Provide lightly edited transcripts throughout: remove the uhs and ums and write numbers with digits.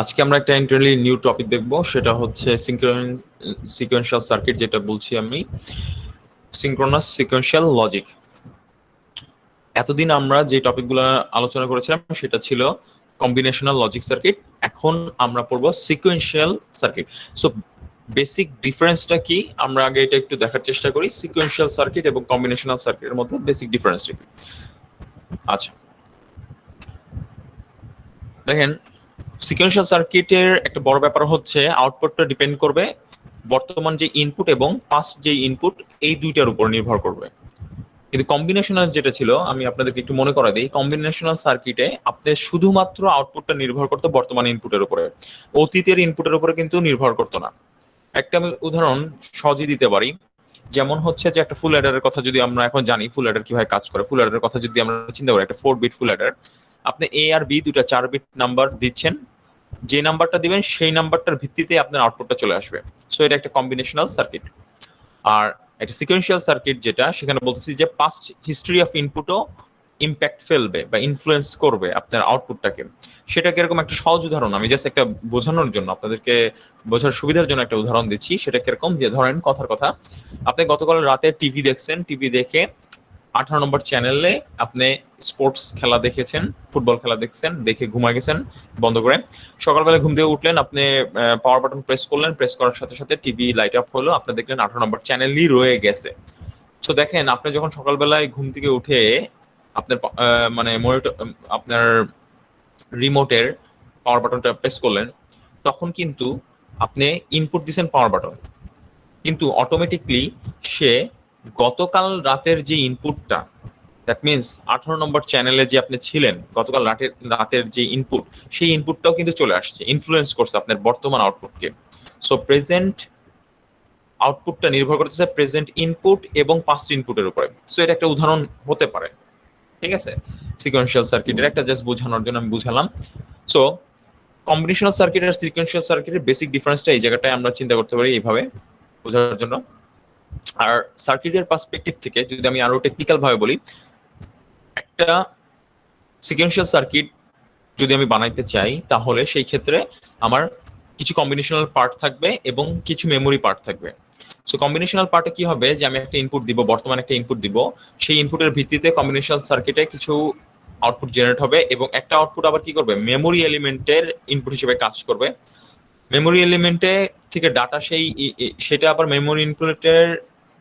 আজকে আমরা একটা এন্টারলি নিউ টপিক দেখব, সেটা হচ্ছে সিকোয়েন্সিয়াল সার্কিট, যেটা বলছি আমি সিঙ্ক্রোনাস সিকোয়েন্সিয়াল লজিক। এতদিন আমরা যে টপিকগুলো আলোচনা করেছিলাম সেটা ছিল কম্বিনেশনাল লজিক সার্কিট। এখন আমরা পড়ব সিকোয়েন্সিয়াল সার্কিট। সো বেসিক ডিফারেন্সটা কি আমরা আগে এটা একটু দেখার চেষ্টা করি। সিকোয়েন্সিয়াল সার্কিট এবং কম্বিনেশনাল সার্কিটের মধ্যে বেসিক ডিফারেন্সটা কি। আচ্ছা, দেখেন, সিকোয়েন্সিয়াল সার্কিটের একটা বড় ব্যাপার হচ্ছে আউটপুটটা ডিপেন্ড করবে বর্তমান যে ইনপুট এবং পাস্ট যে ইনপুট, এই দুইটার উপর নির্ভর করবে। কিন্তু কম্বিনেশনাল যেটা ছিল, আমি আপনাদেরকে একটু মনে করা দিই, কম্বিনেশনাল সার্কিটে আপনি শুধুমাত্র আউটপুটটা নির্ভর করতো বর্তমান ইনপুটের উপরে, অতীতের ইনপুটের উপরে কিন্তু নির্ভর করতো না। একটা আমি উদাহরণ সহজেই দিতে পারি, যেমন হচ্ছে যে একটা ফুল অ্যাডারের কথা যদি আমরা এখন জানি, ফুল অ্যাডার কিভাবে কাজ করে, ফুল অ্যাডারের কথা যদি আমরা চিন্তা করি, একটা 4 বিট ফুল অ্যাডার, আপনি এ আর বি দুটা 4 বিট নাম্বার দিচ্ছেন, যে নাম্বারটা দিবেন সেই নাম্বারটার ভিত্তিতে আপনার আউটপুটটা চলে আসবে। সো এটা একটা কম্বিনেশনাল সার্কিট। আর একটা সিকোয়েন্সিয়াল সার্কিট যেটা, সেখানে বলতেছি যে পাস্ট হিস্ট্রি অফ ইনপুটও ইম্প্যাক্ট ফেলবে বা ইনফ্লুয়েন্স করবে আপনার আউটপুটটাকে। সেটা কিরকম, একটা সহজ উদাহরণ আমি জাস্ট একটা বোঝানোর জন্য, আপনাদেরকে বোঝার সুবিধার জন্য একটা উদাহরণ দিচ্ছি। সেটা কিরকম, যে ধরেন কথার কথা, আপনি গতকাল রাতে টিভি দেখছেন, টিভি দেখে 18 নম্বর চ্যানেলে আপনি স্পোর্টস খেলা দেখেছেন, ফুটবল খেলা দেখছেন, দেখে ঘুমায় গেছেন বন্ধ করে। সকালবেলা ঘুম থেকে উঠলেন, আপনি পাওয়ার বাটন প্রেস করলেন, প্রেস করার সাথে সাথে টিভি লাইট আপ হলো, আপনি দেখলেন 18 নম্বর চ্যানেলই রয়ে গেছে। তো দেখেন, আপনি যখন সকালবেলায় ঘুম থেকে উঠে আপনার মানে মনিটর, আপনার রিমোটের পাওয়ার বাটনটা প্রেস করলেন, তখন কিন্তু আপনি ইনপুট দিচ্ছেন পাওয়ার বাটন, কিন্তু অটোমেটিকলি সে গতকাল রাতের যে ইনপুটটা, দ্যাট মিনস 18 নম্বর চ্যানেলে যে আপনি ছিলেন গতকাল রাতের যে ইনপুট, সেই ইনপুটটাও কিন্তু চলে আসছে, ইনফ্লুয়েন্স করছে আপনার বর্তমান আউটপুটকে। সো প্রেজেন্ট আউটপুটটা নির্ভর করতেছে প্রেজেন্ট ইনপুট এবং পাস্ট ইনপুটের উপরে। সো এটা একটা উদাহরণ হতে পারে, ঠিক আছে, সিকোয়েন্সিয়াল সার্কিটের একটা জাস্ট বোঝানোর জন্য আমি বুঝালাম। সো কম্বিনেশনাল সার্কিট আর সিকোয়েন্সিয়াল সার্কিটের বেসিক ডিফারেন্সটা এই জায়গাটায় আমরা চিন্তা করতে পারি এইভাবে বোঝার জন্য। আর সার্কিটের পার্সপেক্টিভ থেকে যদি আমি আরো টেকনিক্যাল ভাবে বলি, একটা সিকোয়েন্সিয়াল সার্কিট যদি আমি বানাইতে চাই, তাহলে সেই ক্ষেত্রে আমার কিছু কম্বিনেশনাল পার্ট থাকবে এবং কিছু মেমোরি পার্ট থাকবে। সো কম্বিনেশনাল পার্টে কি হবে, যে আমি একটা ইনপুট দিব, বর্তমানে একটা ইনপুট দিব, সেই ইনপুটের ভিত্তিতে কম্বিনেশনাল সার্কিটে কিছু আউটপুট জেনারেট হবে, এবং একটা আউটপুট আবার কি করবে, মেমোরি এলিমেন্টের ইনপুট হিসেবে কাজ করবে। মেমোরি এলিমেন্টে থেকে ডাটা সেটা আবার মেমোরি ইনপুটের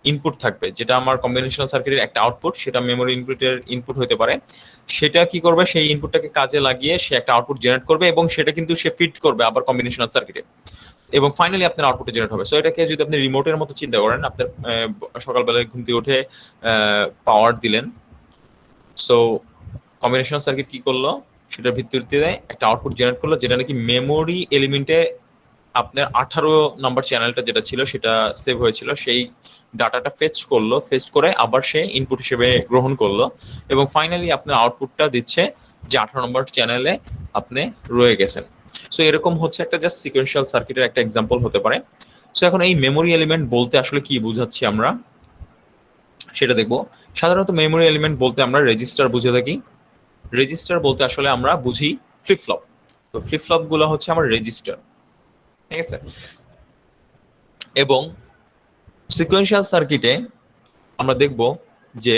ইনপুট থাকবে, যেটা আমার কম্বিনেশনাল সার্কিটের একটা আউটপুট, সেটা মেমোরি ইনপুটের ইনপুট হতে পারে। সেটা কি করবে, সেই ইনপুটটাকে কাজে লাগিয়ে সে একটা আউটপুট জেনারেট করবে, এবং সেটা কিন্তু সে ফিট করবে আবার কম্বিনেশনাল সার্কিটে, এবং ফাইনালি আপনার আউটপুটে জেনারেট হবে। সো এটাকে যদি আপনি রিমোটের মতো চিন্তা করেন, আপনার সকালবেলায় ঘুম থেকে উঠে পাওয়ার দিলেন, সো কম্বিনেশনাল সার্কিট কি করলো, সেটার ভিত্তিতে একটা আউটপুট জেনারেট করলো, যেটা নাকি মেমোরি এলিমেন্টে আপনার 18 নাম্বার চ্যানেলটা যেটা ছিল সেটা সেভ হয়েছিল, সেই ডাটাটা ফেচ করলো, ফেচ করে আবার সে ইনপুট হিসেবে গ্রহণ করলো, এবং ফাইনালি আপনার আউটপুটটা দিচ্ছে যে 18 নম্বর চ্যানেলে আপনি রয়ে গেছেন। সো এরকম হচ্ছে একটা জাস্ট সিকোয়েন্সিয়াল সার্কিটের একটা এক্সাম্পল হতে পারে। সো এখন এই মেমোরি এলিমেন্ট বলতে আসলে কি বোঝাচ্ছি আমরা সেটা দেখবো। সাধারণত মেমোরি এলিমেন্ট বলতে আমরা রেজিস্টার বুঝে থাকি। রেজিস্টার বলতে আসলে আমরা বুঝি ফ্লিপ ফ্লপ। তো ফ্লিপ ফ্লপ গুলো হচ্ছে আমার রেজিস্টার, ঠিক আছে। এবং সিকোয়েন্সিয়াল সার্কিটে আমরা দেখব যে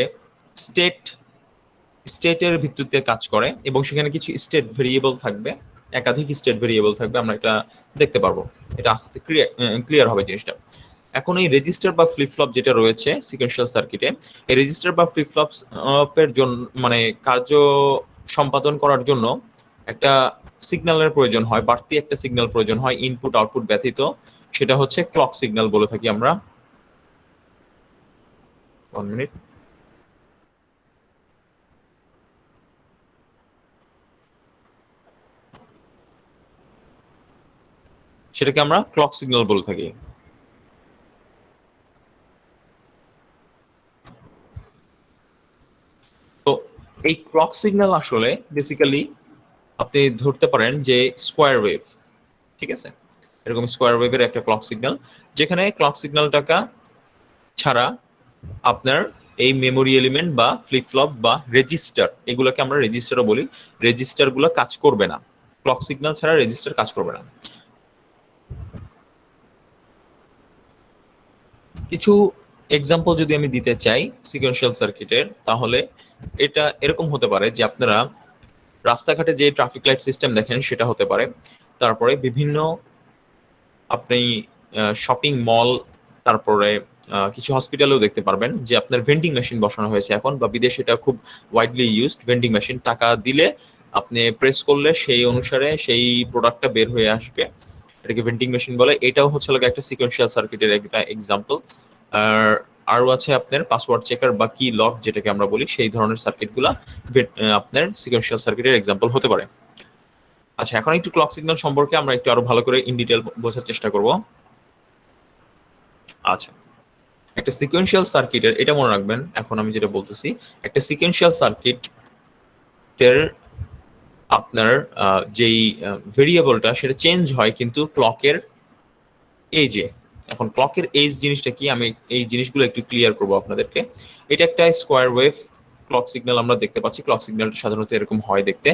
স্টেটের ভিত্তিতে কাজ করে, এবং সেখানে কিছু স্টেট ভেরিয়েবল থাকবে, একাধিক স্টেট ভেরিয়েবল থাকবে, আমরা এটা দেখতে পারবো, এটা আস্তে আস্তে ক্লিয়ার হবে জিনিসটা। এখন এই রেজিস্টার বা ফ্লিপ ফ্লপ যেটা রয়েছে সিকোয়েন্সিয়াল সার্কিটে, এই রেজিস্টার বা ফ্লিপ ফ্লপের জন্য মানে কার্য সম্পাদন করার জন্য একটা সিগন্যালের প্রয়োজন হয়, বাড়তি একটা সিগন্যাল প্রয়োজন হয় ইনপুট আউটপুট ব্যতীত, সেটা হচ্ছে ক্লক সিগন্যাল বলে থাকি আমরা। 1 মিনিট। সেটাকে আমরা ক্লক সিগন্যাল বলে থাকি। তো এই ক্লক সিগন্যাল আসলে বেসিক্যালি আপনি ধরতে পারেন যে স্কোয়ার ওয়েভ, ঠিক আছে, এরকম স্কোয়ার ওয়েভের একটা ক্লক সিগন্যাল, যেখানে ক্লক সিগন্যালটাকে ছাড়া আপনার এই মেমোরি এলিমেন্ট বা ফ্লিপ ফ্লপ বা রেজিস্টার, এগুলোকে আমরা রেজিস্টারও বলি, রেজিস্টারগুলো কাজ করবে না। ক্লক সিগন্যাল ছাড়া রেজিস্টার কাজ করবে না। কিছু এক্সাম্পল যদি আমি দিতে চাই সিকোয়েন্সিয়াল সার্কিটের, তাহলে এটা এরকম হতে পারে যে আপনারা রাস্তাঘাটে যে ট্রাফিক লাইট সিস্টেম দেখেন সেটা হতে পারে, তারপরে বিভিন্ন আপনি শপিং মল, তারপরে কিছু হসপিটালেও দেখতে পারবেন যে আপনার ভেন্ডিং মেশিন বসানো হয়েছে এখন, বা বিদেশে এটা খুব ওয়াইডলি ইউজড ভেন্ডিং মেশিন। টাকা দিলে আপনি প্রেস করলে সেই অনুসারে সেই প্রোডাক্টটা বের হয়ে আসবে, এটাকে ভেন্ডিং মেশিন বলে। এটাও হচ্ছে একটা সিকোয়েন্সিয়াল সার্কিটের একটা এক্সাম্পল। আর আরও আছে আপনার পাসওয়ার্ড চেকার বা কি লক যেটাকে আমরা বলি, সেই ধরনের সার্কিটগুলা আপনার সিকোয়েন্সিয়াল সার্কিটের এক্সাম্পল হতে পারে। আচ্ছা, এখন একটু ক্লক সিগন্যাল সম্পর্কে আমরা একটু আরো ভালো করে ইন ডিটেল বোঝার চেষ্টা করব। আচ্ছা, একটা সিকোয়েন্সিয়াল সার্কিটের এটা মনে রাখবেন, এখন আমি যেটা বলতেছি, একটা সিকোয়েন্সিয়াল সার্কিটের আপনার যেই ভেরিয়েবলটা সেটা চেঞ্জ হয় কিন্তু ক্লকের এজে। এখন ক্লকের এজ জিনিসটা কি, আমি এই জিনিসগুলো একটু ক্লিয়ার করবো আপনাদেরকে। এটা একটা স্কোয়ার ওয়েভ ক্লক সিগন্যাল আমরা দেখতে পাচ্ছি। ক্লক সিগন্যালটা সাধারণত এরকম হয় দেখতে,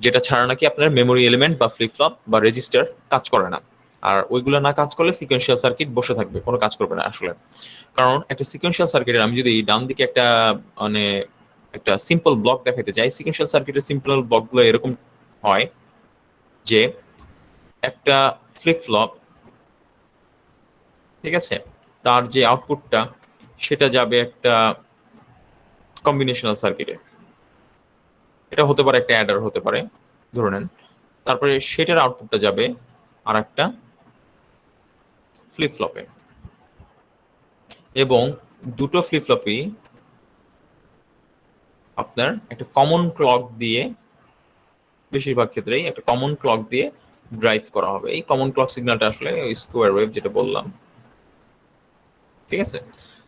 যেটা ছাড়া নাকি আপনার মেমোরি এলিমেন্ট বা ফ্লিপ ফ্লপ বা রেজিস্টার কাজ করে না। আর ওইগুলো না কাজ করলে সিকোয়েন্সিয়াল সার্কিট বসে থাকবে, কোনো কাজ করবে না আসলে। কারণ একটা সিকোয়েন্সিয়াল সার্কিটের আমি যদি ডান দিকে একটা মানে একটা সিম্পল ব্লক দেখাতে চাই, সিকোয়েন্সিয়াল সার্কিটের সিম্পল ব্লকগুলো এরকম হয় যে একটা ফ্লিপ ফ্লপ, ঠিক আছে, তার যে আউটপুটটা সেটা যাবে একটা কম্বিনেশনাল সার্কিটে। এটা হতে পারে একটা অ্যাডার হতে পারে ধরে নেন, তারপরে সেটার আউটপুটটা যাবে আর একটা ফ্লিপ ফ্লপে, এবং দুটো ফ্লিপ ফ্লপই আপনার একটা কমন ক্লক দিয়ে, বেশিরভাগ ক্ষেত্রেই একটা কমন ক্লক দিয়ে ড্রাইভ করা হবে। এই কমন ক্লক সিগন্যালটা আসলে স্কোয়ার ওয়েভ যেটা বললাম, ঠিক আছে,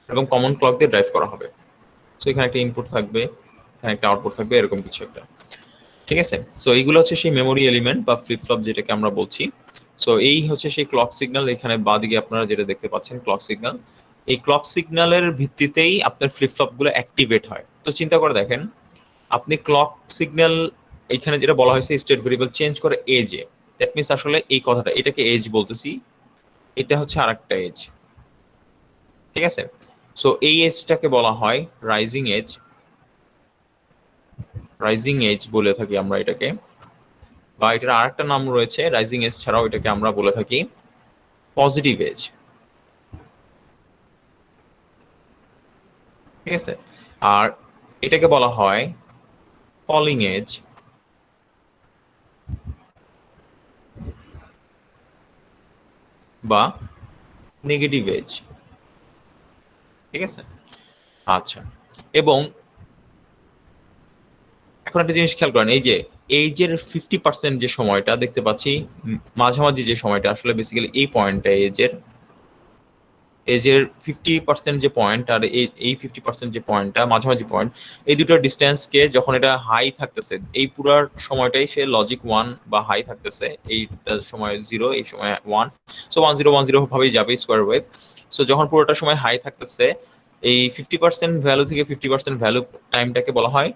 এরকম কমন ক্লক দিয়ে ড্রাইভ করা হবে। সো এখানে একটা ইনপুট থাকবে, এখানে একটা আউটপুট থাকবে, এরকম কিছু একটা, ঠিক আছে। সো এইগুলো হচ্ছে সেই মেমোরি এলিমেন্ট বা ফ্লিপ ফ্লপ যেটাকে আমরা বলছি। সো এই হচ্ছে সেই ক্লক সিগন্যাল। এখানে বাঁদিকে আপনারা যেটা দেখতে পাচ্ছেন ক্লক সিগন্যাল, এই ক্লক সিগন্যালের ভিত্তিতেই আপনার ফ্লিপ ফ্লপ গুলো অ্যাক্টিভেট হয়। তো চিন্তা করে দেখেন, আপনি ক্লক সিগন্যাল এখানে যেটা বলা হয়েছে স্টেট ভেরিয়েবল চেঞ্জ করে এজে, দ্যাট মিনস আসলে এই কথাটা, এটাকে এজ বলতেছি, এটা হচ্ছে আরেকটা এজ, ঠিক আছে। সো এই এজটাকে বলা হয় রাইজিং এজ, রাইজিং এজ বলে থাকি আমরা এটাকে, বা এটার আরেকটা নাম রয়েছে রাইজিং এজ ছাড়াও, এটাকে আমরা বলে থাকি পজিটিভ এজ, ঠিক আছে। আর এটাকে বলা হয় ফলিং এজ বা নেগেটিভ এজ, ঠিক আছে। আচ্ছা, এবং এখন একটা জিনিস খেয়াল করেন, এই যে এজের 50% যে সময়টা দেখতে পাচ্ছি মাঝামাঝি, যে সময়টা আসলে বেসিক্যালি এই পয়েন্টটা এজের 50% যে পয়েন্ট, আর এই 50% যে পয়েন্টটা মাঝামাঝি পয়েন্ট, এই দুটোর ডিস্টেন্সকে যখন এটা হাই থাকতেছে, এই পুরো সময়টাই সে লজিক 1 বা হাই থাকতেছে, এইটা সময় 0, এই সময় 1, সো 1010 ভাবেই যাবে স্কোয়ার ওয়েভ। সো যখন পুরোটা সময় হাই থাকতেছে, এই 50% ভ্যালু থেকে 50% ভ্যালু টাইমটাকে বলা হয়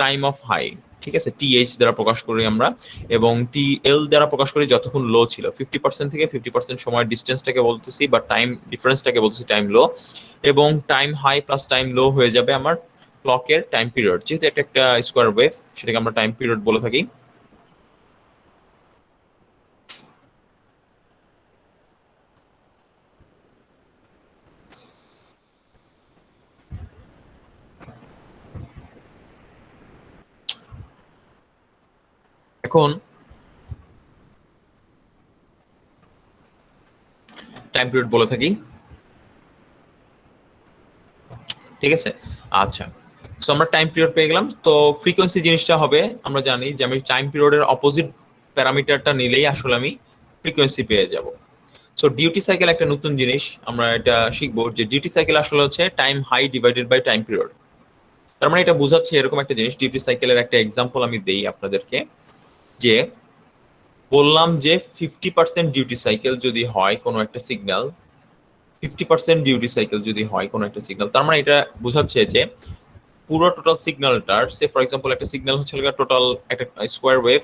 টাইম অফ হাই, ঠিক আছে, টিএইচ দ্বারা প্রকাশ করি আমরা, এবং টিএল দ্বারা প্রকাশ করি যতক্ষণ লো ছিল। 50% থেকে 50% সময় ডিস্টেন্সটাকে বলতেছি বা টাইম ডিফারেন্সটাকে বলতেছি টাইম লো, এবং time high plus time low হয়ে যাবে আমার ক্লকের টাইম পিরিয়ড। যেহেতু একটা একটা স্কোয়ার ওয়েভ, সেটাকে আমরা টাইম পিরিয়ড বলে থাকি। এখন টাইম পিরিয়ড বলে থাকি, ঠিক আছে। আচ্ছা, সো আমরা টাইম পিরিয়ড পেয়ে গেলাম। তো ফ্রিকোয়েন্সি জিনিসটা হবে, আমরা জানি যে আমি টাইম পিরিয়ডের অপোজিট প্যারামিটারটা নিলেই আসলে আমি ফ্রিকোয়েন্সি পেয়ে যাব। সো ডিউটি সাইকেল একটা নতুন জিনিস, আমরা এটা শিখবো যে ডিউটি সাইকেল আসলে হচ্ছে time high divided by time period. তার মানে এটা বোঝাচ্ছে এরকম একটা জিনিস। ডিউটি সাইকেলের একটা এক্সাম্পল আমি দেই আপনাদেরকে, যে বললাম যে 50% ডিউটি সাইকেল যদি হয় কোনো একটা সিগন্যাল, 50% ডিউটি সাইকেল যদি হয় কোনো একটা সিগন্যাল, তার মানে এটা বোঝাচ্ছে যে পুরো টোটাল সিগন্যালটার, সে ফর এক্সাম্পল একটা সিগন্যাল হচ্ছে টোটাল একটা স্কোয়ার ওয়েভ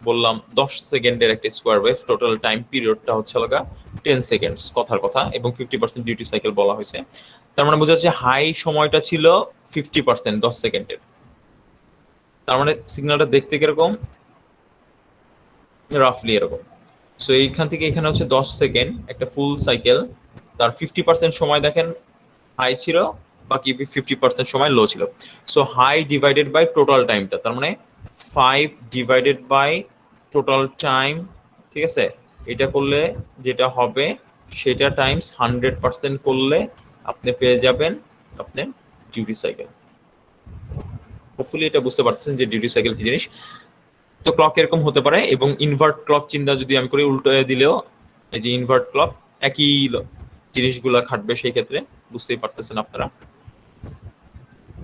বললাম 10 সেকেন্ডের একটা স্কোয়ার ওয়েভ, টোটাল টাইম পিরিয়ডটা হচ্ছে লাগা 10 সেকেন্ডস কথার কথা, এবং 50% ডিউটি সাইকেল বলা হয়েছে। তার মানে বোঝা যাচ্ছে হাই সময়টা ছিল 50% 10 সেকেন্ডের। তার মানে সিগন্যালটা দেখতে কিরকম, রাফলি এরকম। সো এইখান থেকে এখানে হচ্ছে 10 সেকেন্ড একটা ফুল সাইকেল, তার 50% সময় দেখেন হাই ছিল, বাকি 50% সময় লো ছিল। So high divided by total টাইমটা, তার মানে 5 ডিভাইডেড বাই টোটাল টাইম, ঠিক আছে? এটা করলে যেটা হবে সেটা টাইমস 100% করলে আপনি পেয়ে যাবেন আপনার ডিউটি সাইকেল। হোপফুলি এটা বুঝতে পারছেন যে ডিউটি সাইকেল কি জিনিস। তো ক্লক এরকম হতে পারে, এবং ইনভার্ট ক্লক চিন্তা যদি আমি করি, উল্টো দিলেও এই যে ইনভার্ট ক্লক একই জিনিসগুলা খাটবে, সেই ক্ষেত্রে বুঝতেই পারতেছেন আপনারা।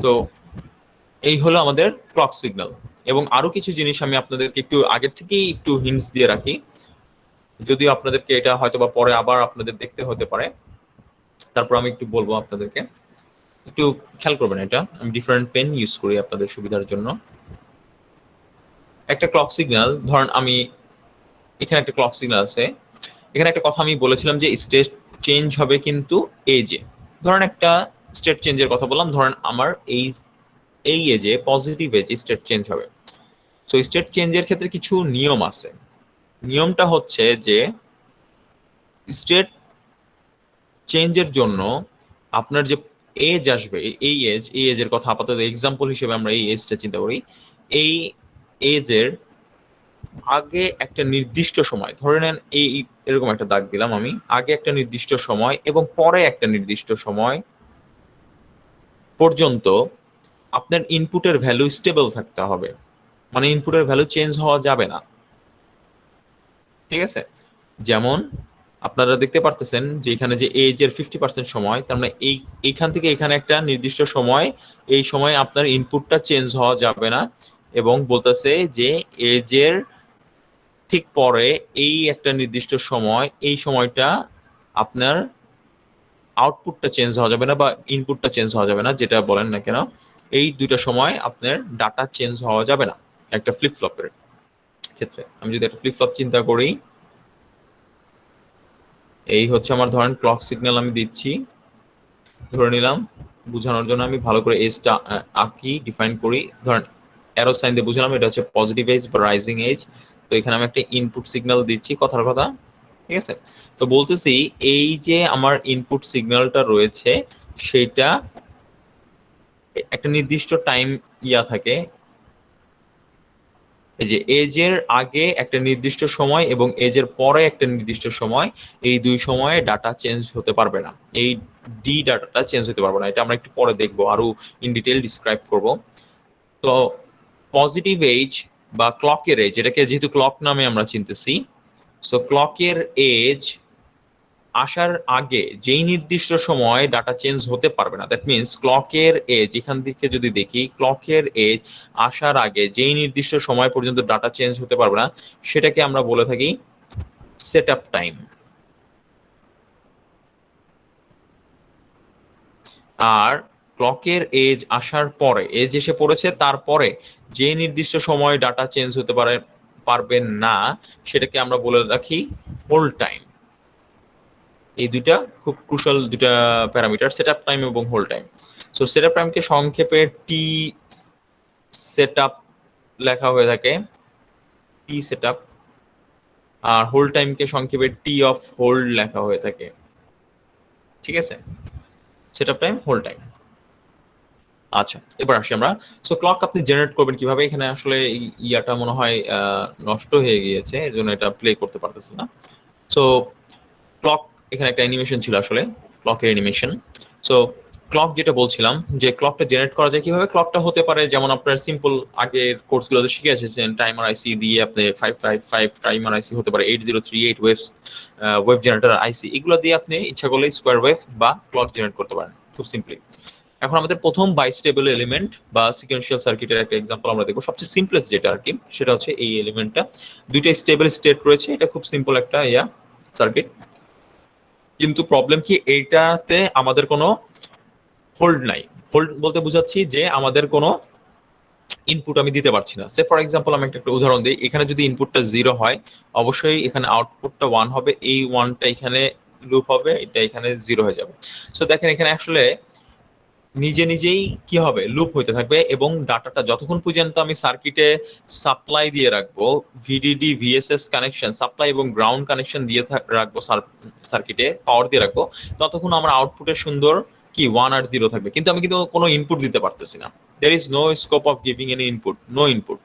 তো এই হলো আমাদের ক্লক সিগন্যাল। এবং আরো কিছু জিনিস আমি আপনাদেরকে একটু আগের থেকেই একটু হিন্টস দিয়ে রাখি, যদিও আপনাদেরকে এটা হয়তো বা পরে আবার আপনাদের দেখতে হতে পারে, তারপর আমি একটু বলবো আপনাদেরকে, একটু খেয়াল করবেন। এটা আমি ডিফারেন্ট পেন ইউজ করি আপনাদের সুবিধার জন্য। একটা ক্লক সিগন্যাল, ধরেন আমি এখানে একটা ক্লক সিগন্যাল আছে, এখানে একটা কথা আমি বলেছিলাম যে স্টেট চেঞ্জ হবে কিন্তু এজে। ধরেন একটা স্টেট চেঞ্জের কথা বললাম, ধরেন আমার এই এজে পজিটিভ এজে স্টেট চেঞ্জ হবে। সো স্টেট চেঞ্জের ক্ষেত্রে কিছু নিয়ম আছে। নিয়মটা হচ্ছে যে স্টেট চেঞ্জের জন্য আপনার যে এজ আসবে, এই এজের কথা আপাতত এক্সাম্পল হিসেবে আমরা এই এজটা চিন্তা করি। এই এজের আগে একটা নির্দিষ্ট সময়, ধরে নেন এই এরকম একটা দাগ দিলাম আমি, আগে একটা নির্দিষ্ট সময় এবং পরে একটা নির্দিষ্ট সময় পর্যন্ত আপনার ইনপুটের ভ্যালু স্টেবল থাকতে হবে, মানে ইনপুটের ভ্যালু চেঞ্জ হওয়া যাবে না, ঠিক আছে? যেমন আপনারা দেখতে পারতেছেন যে এখানে যে এজের 50% সময়, তার মানে এইখান থেকে এখানে একটা নির্দিষ্ট সময়, এই সময় আপনার ইনপুটটা চেঞ্জ হওয়া যাবে না, এবং বলতেছে যে এজের ঠিক পরে এই একটা নির্দিষ্ট সময়, এই সময়টা আপনার আউটপুটটা চেঞ্জ হওয়া যাবে না বা ইনপুটটা চেঞ্জ হওয়া যাবে না, যেটা বলেন না কেন, এই দুইটা সময় আপনার ডাটা চেঞ্জ হওয়া যাবে না একটা ফ্লিপ ফ্লপের ক্ষেত্রে। আমি যদি একটা ফ্লিপ ফ্লপ চিন্তা করি, এই হচ্ছে আমার ধরেন ক্লক সিগন্যাল আমি দিচ্ছি, ধরে নিলাম বোঝানোর জন্য আমি ভালো করে এজটা আঁকি, ডিফাইন করি, ধরেন অ্যারো সাইন দিয়ে বুঝলাম এটা হচ্ছে পজিটিভ এজ বা রাইজিং এজ। তো এখানে আমি একটা ইনপুট সিগন্যাল দিচ্ছি কথার কথা, ঠিক আছে? তো বলতেছি এই যে আমার ইনপুট সিগন্যালটা রয়েছে সেটা একটা নির্দিষ্ট টাইম থাকে, এই যে এজের আগে একটা নির্দিষ্ট সময় এবং এজের পরে একটা নির্দিষ্ট সময়, এই দুই সময়ে ডাটা চেঞ্জ হতে পারবে না, এই ডি ডাটাটা চেঞ্জ হতে পারবে না। এটা আমরা একটু পরে দেখবো, আরো ইন ডিটেল ডিসক্রাইব করব। তো পজিটিভ এজ বা ক্লকের এজ, এটাকে যেহেতু ক্লক নামে আমরা চিনতেছি, সো ক্লকের এজ আসার আগে যেই নির্দিষ্ট সময় ডাটা চেঞ্জ হতে পারবে না, দ্যাট মিনস ক্লকের এজ, এখান থেকে যদি দেখি ক্লকের এজ আসার আগে যেই নির্দিষ্ট সময় পর্যন্ত ডাটা চেঞ্জ হতে পারবে না, সেটাকে আমরা বলে থাকি সেট আপ টাইম। আর ক্লকের এজ আসার পরে, এজ এসে পড়েছে তারপরে যে নির্দিষ্ট সময় ডাটা চেঞ্জ হতে পারবেন না, সেটাকে আমরা বলে রাখি হোল্ড টাইম। এই দুইটা খুব ক্রুশাল দুইটা প্যারামিটার, সেটআপ টাইম এবং হোল্ড টাইম। সো সেটআপ টাইমকে সংক্ষেপে টি সেটআপ লেখা হয়ে থাকে, টি সেটআপ, আর হোল্ড টাইমকে সংক্ষেপে টি অফ হোল্ড লেখা হয়ে থাকে, ঠিক আছে? Setup time, hold time. আচ্ছা, এবার আসি আমরা। সো ক্লক আপনি জেনারেট করবেন কিভাবে? এখানে আসলে ইয়াটা মনে হয় নষ্ট হয়ে গিয়েছে, এর জন্য এটা প্লে করতে পারতেছি না। সো ক্লক, এখানে একটা অ্যানিমেশন ছিল আসলে, ক্লকের অ্যানিমেশন। সো ক্লক যেটা বলছিলাম যে ক্লকটা জেনারেট করা যায় কিভাবে? ক্লকটা হতে পারে যেমন আপনার সিম্পল আগের কোর্সগুলোতে শিখে এসেছেন, টাইমার আইসি দিয়ে আপনি 555 টাইমার আইসি হতে পারে, 8038 ওয়েব জেনারেটর আইসি, এগুলো দিয়ে আপনি ইচ্ছা করলে স্কোয়ার ওয়েভ বা ক্লক জেনারেট করতে পারেন খুব সিম্পলি। এখন আমাদের প্রথম বাইস্টেবল এলিমেন্ট বা সিকোয়েন্সিয়াল সার্কিটের একটা এক্সাম্পল আমরা দেখবো, সবচেয়ে সিম্পলেস্ট যেটা আর কি, সেটা হচ্ছে এই এলিমেন্টটা, দুইটা স্টেবল স্টেট রয়েছে, এটা খুব সিম্পল একটা সার্কিট। কিন্তু প্রবলেম কি, এইটাতে আমাদের কোনো হোল্ড নাই। হোল্ড বলতে বুঝাচ্ছি যে আমাদের কোনো ইনপুট আমি দিতে পারছি না। সে ফর এক্সাম্পল আমি একটা উদাহরণ দিই, এখানে যদি ইনপুটটা 0 হয় অবশ্যই এখানে আউটপুটটা 1 হবে, এই 1টা এখানে লুপ হবে, এটা এখানে 0 হয়ে যাবে। সো দেখেন এখানে আসলে নিজে নিজেই কি হবে, লুপ হইতে থাকবে এবং ডাটাটা যতক্ষণ পর্যন্ত আমি সার্কিটে সাপ্লাই দিয়ে রাখবো, ভিডিডি ভিএসএস কানেকশন সাপ্লাই এবং গ্রাউন্ড কানেকশন দিয়ে রাখবো সার্কিটে, পাওয়ার দিয়ে রাখবো, ততক্ষণ আমার আউটপুটের সুন্দর কি 1 আর 0 থাকবে, কিন্তু আমি কিন্তু কোনো ইনপুট দিতে পারতেছি না। There is no scope of giving any input, no input,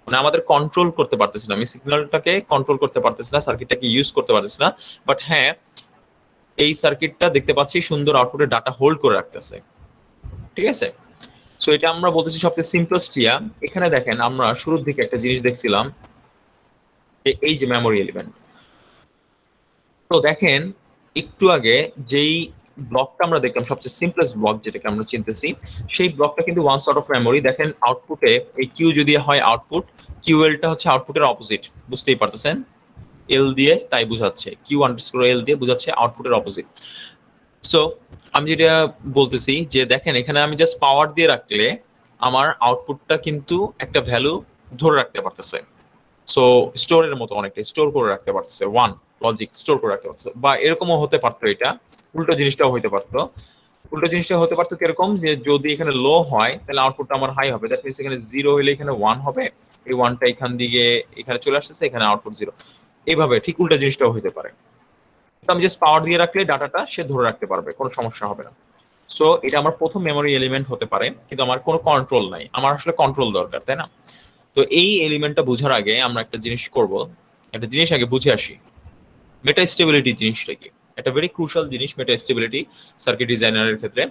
মানে আমাদের কন্ট্রোল করতে পারতেছি না, আমি সিগন্যালটাকে কন্ট্রোল করতে পারতেছি না, সার্কিটটাকে ইউজ করতে পারতেছি না। বাট হ্যাঁ, এই সার্কিটটা দেখতে পাচ্ছি সুন্দর আউটপুটের ডাটা হোল্ড করে রাখতেছে, ঠিক আছে। সো এটা আমরা বলতেছি সবচেয়ে সিম্পলেস্ট ইয়া। এখানে দেখেন আমরা শুরুর দিকে একটা জিনিস দেখছিলাম যে এই যে মেমোরি এলিমেন্ট। তো দেখেন একটু আগে যেই ব্লকটা আমরা দেখলাম সবচেয়ে সিম্পলেস্ট ব্লক যেটাকে আমরা চিনতেছি, সেই ব্লকটা কিন্তু ওয়ান সর্ট অফ মেমোরি। দেখেন আউটপুটে এই কিউ যদি হয় আউটপুট, কিউএলটা হচ্ছে আউটপুটের অপোজিট, বুঝতেই পারতেছেন, এল দিয়ে তাই বুঝাচ্ছে, কিউ আন্ডারস্কোর এল দিয়ে বুঝাচ্ছে আউটপুটের অপোজিট। সো আমি যেটা বলতেছি যে দেখেন এখানে আমি জাস্ট পাওয়ার দিয়ে রাখলে আমার আউটপুটটা কিন্তু একটা ভ্যালু ধরে রাখতে পারতেছে। সো স্টোরের মতো অনেকটা স্টোর করে রাখতে পারতেছে, ওয়ান লজিক স্টোর করে রাখতে পারতেছে। বা এরকমও হতে পারতো, এটা উল্টো জিনিসটাও হতে পারতো। উল্টো জিনিসটা হতে পারতো কিরকম, যে যদি এখানে লো হয় তাহলে আউটপুটটা আমার হাই হবে, দ্যাট মিনস এখানে 0 হলে এখানে 1 হবে, এই 1টা এখান দিকে এখানে চলে আসতেছে, এখানে আউটপুট 0। এইভাবে ঠিক উল্টো জিনিসটাও হতে পারে। তো আমি জাস্ট পাওয়ার দিয়ে রাখলে ডাটাটা সে ধরে রাখতে পারবে, কোনো সমস্যা হবে না। সো এটা আমার প্রথম মেমোরি এলিমেন্ট হতে পারে, কিন্তু আমার কোনো কন্ট্রোল নাই, আমার আসলে কন্ট্রোল দরকার, তাই না? তো এই এলিমেন্টটা বোঝার আগে আমরা একটা জিনিস করব, একটা জিনিস আগে বুঝে আসি, মেটা স্টেবিলিটি জিনিসটা কি। একটা ভেরি ক্রুশাল জিনিস মেটা স্টেবিলিটি সার্কিট ডিজাইনারের ক্ষেত্রে।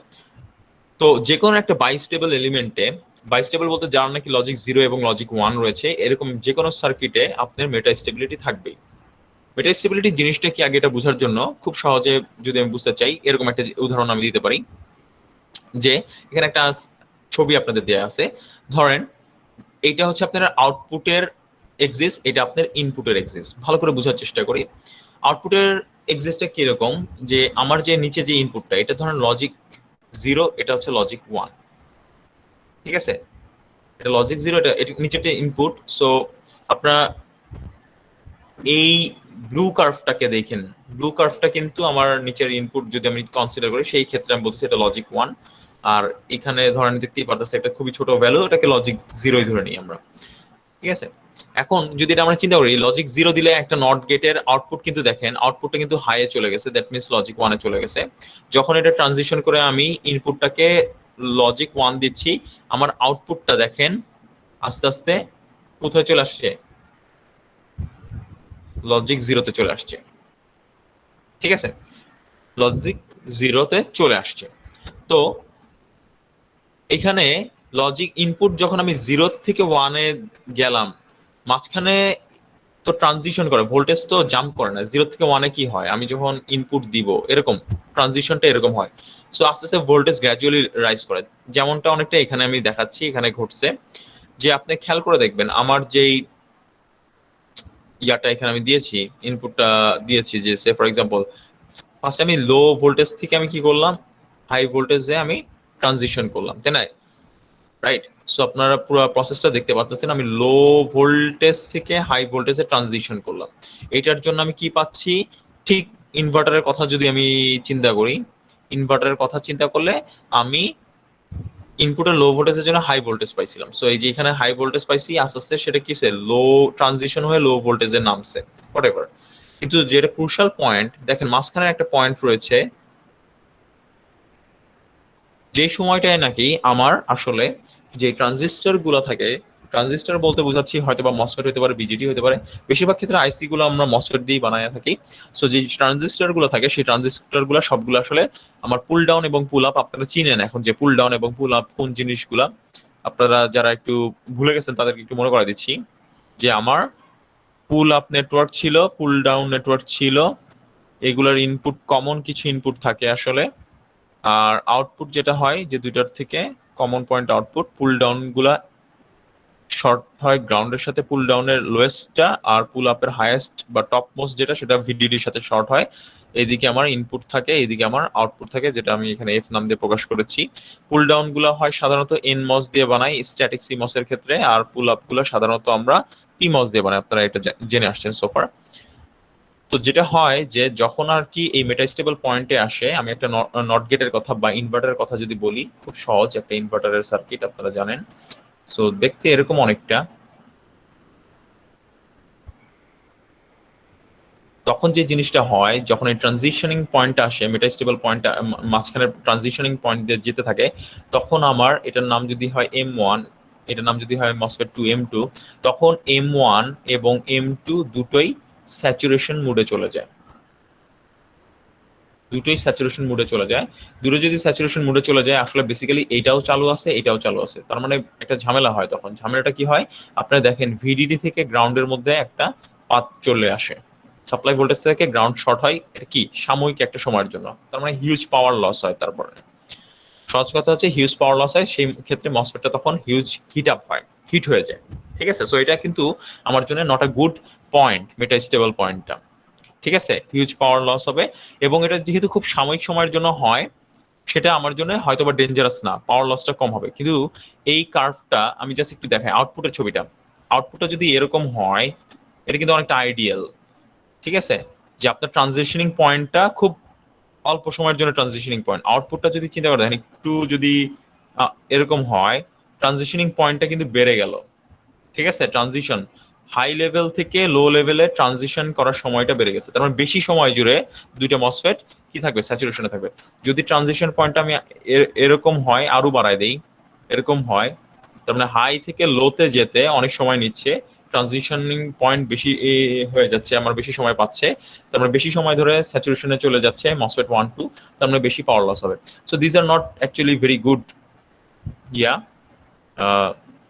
তো যে কোনো একটা বাইস্টেবল এলিমেন্টে, বাইস্টেবল বলতে যার নাকি লজিক 0 এবং লজিক 1 রয়েছে, এরকম যে কোনো সার্কিটে আপনার মেটা স্টেবিলিটি থাকবেই। মেটা স্টেবিলিটি জিনিসটা কি আগে এটা বোঝার জন্য খুব সহজে যদি আমি বুঝতে চাই, এরকম একটা উদাহরণ আমি দিতে পারি। যে এখানে একটা ছবি আপনাদের দেয়া আছে, ধরেন এইটা হচ্ছে আপনার আউটপুটের এক্সিস, এটা আপনার ইনপুটের এক্সিস। ভালো করে বোঝার চেষ্টা করি। আউটপুটের এক্সিসটা কিরকম, যে আমার যে নিচে যে ইনপুটটা, এটা ধরেন লজিক 0, এটা হচ্ছে লজিক 1, ঠিক আছে। এটা লজিক 0, এটা নিচেটা ইনপুট। সো আপনারা এই ব্লু কার্ভটাকে দেখেন, ব্লু কার্ভটা কিন্তু আমার নিচের ইনপুট যদি আমি কনসিডার করি, সেই ক্ষেত্রে আমি বলতেছি এটা লজিক 1। আর এখানে ধরেন দেখতেই পারতেছে একটা খুবই ছোট ভ্যালু, এটাকে লজিক 0 ধরে নিই আমরা, ঠিক আছে। এখন যদি এটা আমরা চিন্তা করি, লজিক 0 দিলে একটা নট গেটের আউটপুট কিন্তু দেখেন আউটপুটটা কিন্তু হাইয়ে চলে গেছে, দ্যাট মিনস লজিক 1 এ চলে গেছে। যখন এটা ট্রানজিশন করে আমি ইনপুটটাকে লজিক 1 দিচ্ছি, আমার আউটপুটটা দেখেন আস্তে আস্তে কোথায় চলে আসছে, লজিক 0 তে চলে আসছে, ঠিক আছে, লজিক 0 তে চলে আসছে। তো এখানে লজিক ইনপুট যখন আমি 0 থেকে 1 এ গেলাম, মাঝখানে তো ট্রানজিশন করে, ভোল্টেজ তো জাম্প করে না। 0 থেকে 1 এ কি হয়, আমি যখন ইনপুট দিব এরকম ট্রানজিশনটা এরকম হয়। সো আস্তে আস্তে ভোল্টেজ গ্র্যাজুয়ালি রাইজ করে, যেমনটা অনেকটা এখানে আমি দেখাচ্ছি, এখানে ঘটছে। যে আপনি খেয়াল করে দেখবেন আমার যেই ইয়াটা এখানে আমি দিয়েছি, ইনপুটটা দিয়েছি, যে সে ফর এক্সাম্পল ফার্স্ট আমি লো ভোল্টেজ থেকে আমি কি করলাম, হাই ভোল্টেজে আমি ট্রানজিশন করলাম, তাই না? রাইট। সো আপনারা পুরো প্রসেসটা দেখতে পাচ্ছেন, আমি লো ভোল্টেজ থেকে হাই ভোল্টেজে ট্রানজিশন করলাম। এটার জন্য আমি কি পাচ্ছি, ঠিক ইনভার্টারের কথা যদি আমি চিন্তা করি, ইনভার্টারের কথা চিন্তা করলে আমি ইনপুটের লো ভোল্টেজের জন্য হাই ভোল্টেজ পাইছিলাম। সো এই যে এখানে হাই ভোল্টেজ পাইছি, আস্তে আস্তে সেটা কিসে লো ট্রানজিশন হয়ে লো ভোল্টেজে নামছে, হোয়াটএভার। কিন্তু যেটা ক্রুশাল পয়েন্ট দেখেন, মাঝখানে একটা পয়েন্ট রয়েছে, যে সময়টায় নাকি আমার আসলে যে ট্রানজিস্টর গুলো থাকে, ট্রানজিস্টর বলতে বোঝাচ্ছি হয়তো বা মসফেট হতে পারে, বিজিটি হতে পারে, বেশিরভাগ ক্ষেত্রে আইসি গুলো আমরা মসফেট দিয়ে বানায় থাকি। সো যে ট্রানজিস্টর গুলো থাকে, সেই ট্রানজিস্টর গুলো সবগুলো আসলে আমার পুল ডাউন এবং পুল আপ, আপনারা চিনেন এখন যে পুল ডাউন এবং পুল আপ কোন জিনিসগুলা। আপনারা যারা একটু ভুলে গেছেন তাদেরকে একটু মনে করা দিচ্ছি, যে আমার পুল আপ নেটওয়ার্ক ছিল, পুল ডাউন নেটওয়ার্ক ছিল, এগুলোর ইনপুট কমন কিছু ইনপুট থাকে আসলে। আর আউটপুট যেটা হয়, যে দুইটার থেকে common point output, pull down গুলা শর্ট হয় গ্রাউন্ডের সাথে পুল ডাউনের লোয়েস্টটা, আর পুল আপের হাইয়েস্ট বা টপ মোস্ট যেটা সেটা ভিডিডির সাথে শর্ট হয়। এইদিকে আমার ইনপুট থাকে, এইদিকে আমার আউটপুট থাকে, যেটা আমি এখানে এফ নাম দিয়ে প্রকাশ করেছি। পুল ডাউন গুলো হয় সাধারণত এন মস দিয়ে বানাই স্ট্যাটিক সিমস এর ক্ষেত্রে, আর পুল আপ গুলো সাধারণত আমরা পি মস দিয়ে বানাই। আপনারা এটা জেনে আসছেন সোফার। তো যেটা হয় যে যখন আর কি এই মেটাস্টেবল পয়েন্টে আসে, আমি একটা নট গেটের কথা বা ইনভার্টারের কথা যদি বলি, খুব সহজ একটা ইনভার্টারের সার্কিট আপনারা জানেন। সো দেখতে এরকম অনেকটা। তখন যে জিনিসটা হয়, যখন এই ট্রানজিশনিং পয়েন্ট আসে, মেটাস্টেবল পয়েন্ট মাঝখানে ট্রানজিশনিং পয়েন্ট দিয়ে যেতে থাকে, তখন আমার এটার নাম যদি হয় M1, এটার নাম যদি হয় মসফেট টু M2, তখন M1 এবং M2 দুটোই স্যাচুরেশন মুডে চলে যায়। দুটোই স্যাচুরেশন মুডে চলে যায়। দুটো যদি স্যাচুরেশন মুডে চলে যায়, আসলে বেসিক্যালি এইটাও চালু আছে, এটাও চালু আছে। তার মানে একটা ঝামেলা হয়। তখন ঝামেলাটা কি হয়, আপনারা দেখেন ভিডিডি থেকে গ্রাউন্ডের মধ্যে একটা পাথ চলে আসে, সাপ্লাই ভোল্টেজ থেকে গ্রাউন্ড শর্ট হয়। এটা কি সাময়িক একটা সময়ের জন্য, তার মানে হিউজ পাওয়ার লস হয়। তারপরে সহজ কথা হচ্ছে হিউজ পাওয়ার লস হয়, সেই ক্ষেত্রে মসফেটটা তখন হিউজ হিট আপ হয়, হিট হয়ে যায়। ঠিক আছে, সো এটা কিন্তু আমার জন্য not a good point, meta stable পয়েন্টটা। ঠিক আছে, হিউজ পাওয়ার লস হবে, এবং এটা যেহেতু খুব সাময়িক সময়ের জন্য হয়, সেটা আমার জন্য হয়তো বা ডেঞ্জারাস না, পাওয়ার লসটা কম হবে। কিন্তু এই কার্ভটা আমি জাস্ট একটু দেখাই, আউটপুটের ছবিটা। আউটপুটটা যদি এরকম হয়, এটা কিন্তু অনেকটা আইডিয়াল। ঠিক আছে, যে আপনার ট্রানজিশনিং পয়েন্টটা খুব অল্প সময়ের জন্য ট্রানজিশনিং পয়েন্ট, আউটপুটটা যদি চিন্তা করেন একটু যদি এরকম হয়, ট্রানজিশনিং পয়েন্টটা কিন্তু বেড়ে গেল। ঠিক আছে, ট্রানজিশন হাই লেভেল থেকে লো লেভেলে ট্রানজিশন করার সময়টা বেড়ে গেছে। তার মানে বেশি সময় জুড়ে দুইটা মসফেট কি থাকবে, স্যাচুরেশনে থাকবে। যদি ট্রানজিশন পয়েন্টটা আমি এরকম হয়, আরো বাড়ায় দেই, এরকম হয়, তার মানে হাই থেকে লোতে যেতে অনেক সময় নিচ্ছে, ট্রানজিশনিং পয়েন্ট বেশি হয়ে যাচ্ছে, আমার বেশি সময় পাচ্ছে, তার মানে বেশি সময় ধরে স্যাচুরেশনে চলে যাচ্ছে মসফেট 1 2, তার মানে বেশি পাওয়ার লস হবে। So this are not actually very good yeah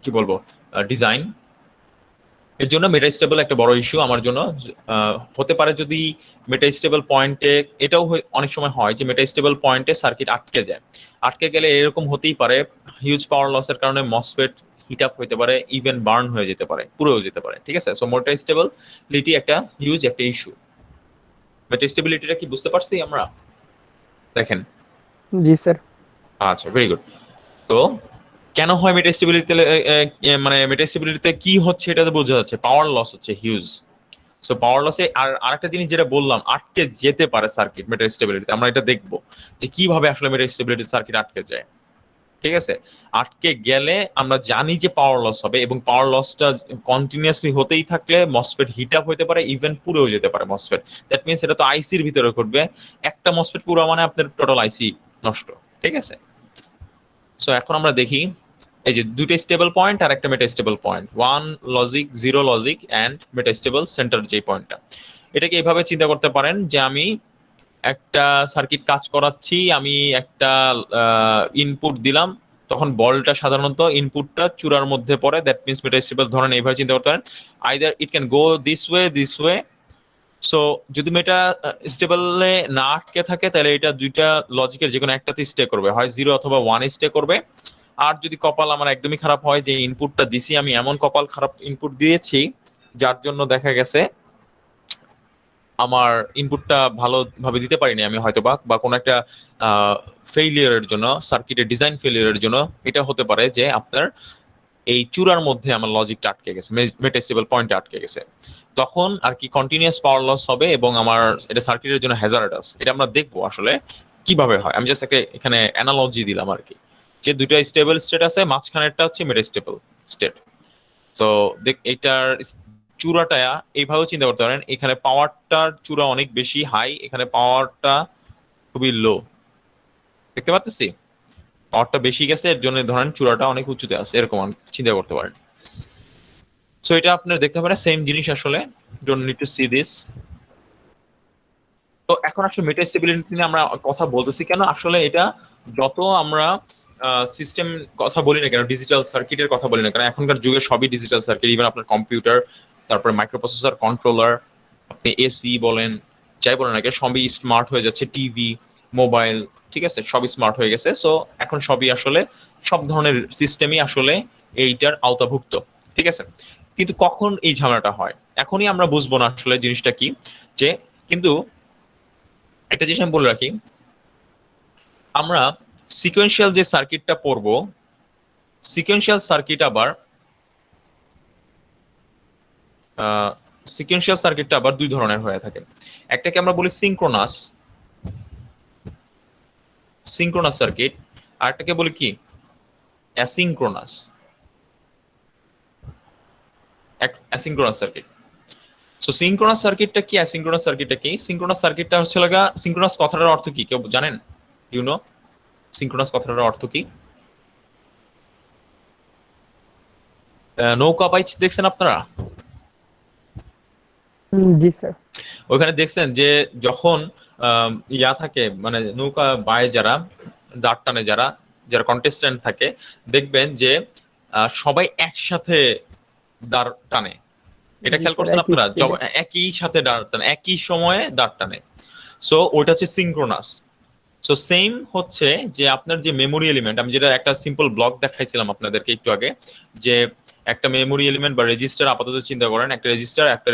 কি বলবো ডিজাইন। এর জন্য মেটা স্টেবল একটা বড় ইস্যু আমার জন্য। হতে পারে যদি মেটা স্টেবল পয়েন্টে, এটাও অনেক সময় হয় যে মেটা স্টেবল পয়েন্টে সার্কিট আটকে যায়। আটকে গেলে এরকম হতেই পারে, হিউজ পাওয়ার লসের কারণে মসফেট হিট আপ হতে পারে, ইভেন বার্ন হয়ে যেতে পারে, পুরোও যেতে পারে। ঠিক আছে, সো মেটা স্টেবিলিটি একটা হিউজ একটা ইস্যু। মেটা স্টেবিলিটিটা কি বুঝতে পারছি আমরা? দেখেন, জি স্যার। আচ্ছা, ভেরি গুড। তো কেন হয় মেটাস্টেবিলিটিতে, মানে মেটাস্টেবিলিটিতে কি হচ্ছে এটা তো বোঝা যাচ্ছে, পাওয়ার লস হচ্ছে হিউজ। সো পাওয়ার লসে আর আরেকটা জিনিস যেটা বললাম, আটকে যেতে পারে সার্কিট মেটাস্টেবিলিটিতে। আমরা এটা দেখবো যে কিভাবে আসলে মেটাস্টেবিলিটি সার্কিট আটকে যায়। ঠিক আছে, আটকে গেলে আমরা জানি যে পাওয়ার লস হবে, এবং পাওয়ার লসটা কন্টিনিউয়াসলি হতেই থাকলে মসফেট হিট আপ হতে পারে, ইভেন পুড়েও যেতে পারে মসফেট। দ্যাট মিনস এটা তো আইসির ভিতরে ঘটবে। একটা মসফেট পুরো মানে আপনার টোটাল আইসি নষ্ট। ঠিক আছে, সো এখন আমরা দেখি এই যে দুইটা স্টেবল পয়েন্ট আর একটা metastable point, one logic, zero logic and metastable centre যে পয়েন্টটা। এটাকে এইভাবে চিন্তা করতে পারেন যে আমি একটা সার্কিট কাজ করাচ্ছি, আমি একটা ইনপুট দিলাম, তখন বলটা সাধারণত ইনপুটটা চূড়ার মধ্যে পড়ে, দ্যাট মিনস মেটাস্টেবল। ধরেন এইভাবে চিন্তা করতে পারেন, either it can go this way. So যদি মেটা স্টেবলে না আটকে থাকে, তাহলে এটা দুইটা লজিকের যে কোনো একটাতে স্টে করবে, হয় জিরো অথবা ওয়ানে স্টে করবে। আর যদি কপাল আমার একদমই খারাপ হয়, যে ইনপুটটা দিছি আমি, এমন কপাল খারাপ ইনপুট দিয়েছি যার জন্য দেখা গেছে আমার ইনপুটটা ভালোভাবে দিতে পারিনি আমি হয়তো, বা কোনো একটা ফেইলিয়ারের জন্য, সার্কিটের ডিজাইন ফেইলিয়ারের জন্য এটা হতে পারে যে আপনার এই চূড়ার মধ্যে আমার লজিকটা আটকে গেছে, মেটাস্টেবল পয়েন্টে আটকে গেছে। তখন আর কি কন্টিনিউয়াস পাওয়ার লস হবে, এবং আমার এটা সার্কিটের জন্য হ্যাজার্ডাস। এটা আমরা দেখবো আসলে কিভাবে হয়। আমি জাস্ট একটা এখানে অ্যানালজি দিলাম আর কি, যে দুইটা স্টেবল স্টেট আছে, মাঝখানেরটা হচ্ছে মেটাস্টেবল স্টেট। তো দেখ এটার চূড়াটা এইভাবে চিন্তা করতে পারেন, এখানে পাওয়ারটার চূড়া অনেক বেশি হাই, এখানে পাওয়ারটা খুবই লো। দেখতে পাচ্ছি পাওয়ারটা বেশি গেছে, এর জন্য ধরেন চূড়াটা অনেক উঁচুতে আছে, এরকম চিন্তা করতে পারেন। সো এটা আপনার দেখতে পারেন সেম জিনিস আসলে, don't need two C this. তো এখন আসলে মেটা স্টেবিলিটি নিয়ে আমরা কথা বলতেছি কেন, আসলে এটা যত আমরা সিস্টেম কথা বলি না কেন, ডিজিটাল সার্কিটের কথা বলি না কেন, এখনকার যুগে সবই ডিজিটাল সার্কিট। ইভেন আপনার কম্পিউটার, তারপরে মাইক্রোপ্রসেসর, কন্ট্রোলার, আপনি এসি বলেন, যাই বলেন না কেন, সবই স্মার্ট হয়ে যাচ্ছে, টিভি, মোবাইল, ঠিক আছে, সবই স্মার্ট হয়ে গেছে। সো এখন সবই আসলে, সব ধরনের সিস্টেমই আসলে এইটার আওতাভুক্ত। ঠিক আছে, কিন্তু কখন এই ঝামেলাটা হয় এখনই আমরা বুঝবো না আসলে জিনিসটা কি। যে কিন্তু একটা জিনিস আমি বলে রাখি, আমরা সিকোয়েন্সিয়াল যে সার্কিটটা পড়বো, সিকোয়েন্সিয়াল সার্কিট আবার সিকোয়েন্সিয়াল সার্কিটটা আবার দুই ধরনের হয়ে থাকে। একটাকে আমরা বলি সিনক্রোনাস সিনক্রোনাস সার্কিট, আর একটাকে বলি কি asynchronous asynchronous circuit. So synchronous সার্কিটটা কি, অ্যাসিনক্রোনাস সার্কিটটা কি? সিনক্রোনাস সার্কিটটা হচ্ছে লাগা, সিনক্রোনাস কথাটার অর্থ কি কেউ জানেন? ইউ নো সিনক্রোনাস কথাটার অর্থ কি? নৌকা বাইচ দেখছেন আপনারা? জি স্যার। ওইখানে দেখছেন যে যখন ইয়া থাকে, মানে নৌকা বায় যারা, দাঁড় টানে যারা, যারা কন্টেস্ট্যান্ট থাকে, দেখবেন যে সবাই একসাথে দাঁড় টানে। এটা জি খেয়াল স্যার, করছেন একই আপনারা? স্পিডে। একই সাথে দাঁড় টানে, একই সময়ে দাঁড় টানে। সো ওইটা হচ্ছে সিনক্রোনাস। সো সেম হচ্ছে যে আপনার যে মেমোরি এলিমেন্ট, আমি যেটা একটা সিম্পল ব্লক দেখাইছিলাম আপনাদেরকে একটু আগে, যে একটা মেমোরি এলিমেন্ট বা রেজিস্টার আপাতত চিন্তা করেন, একটা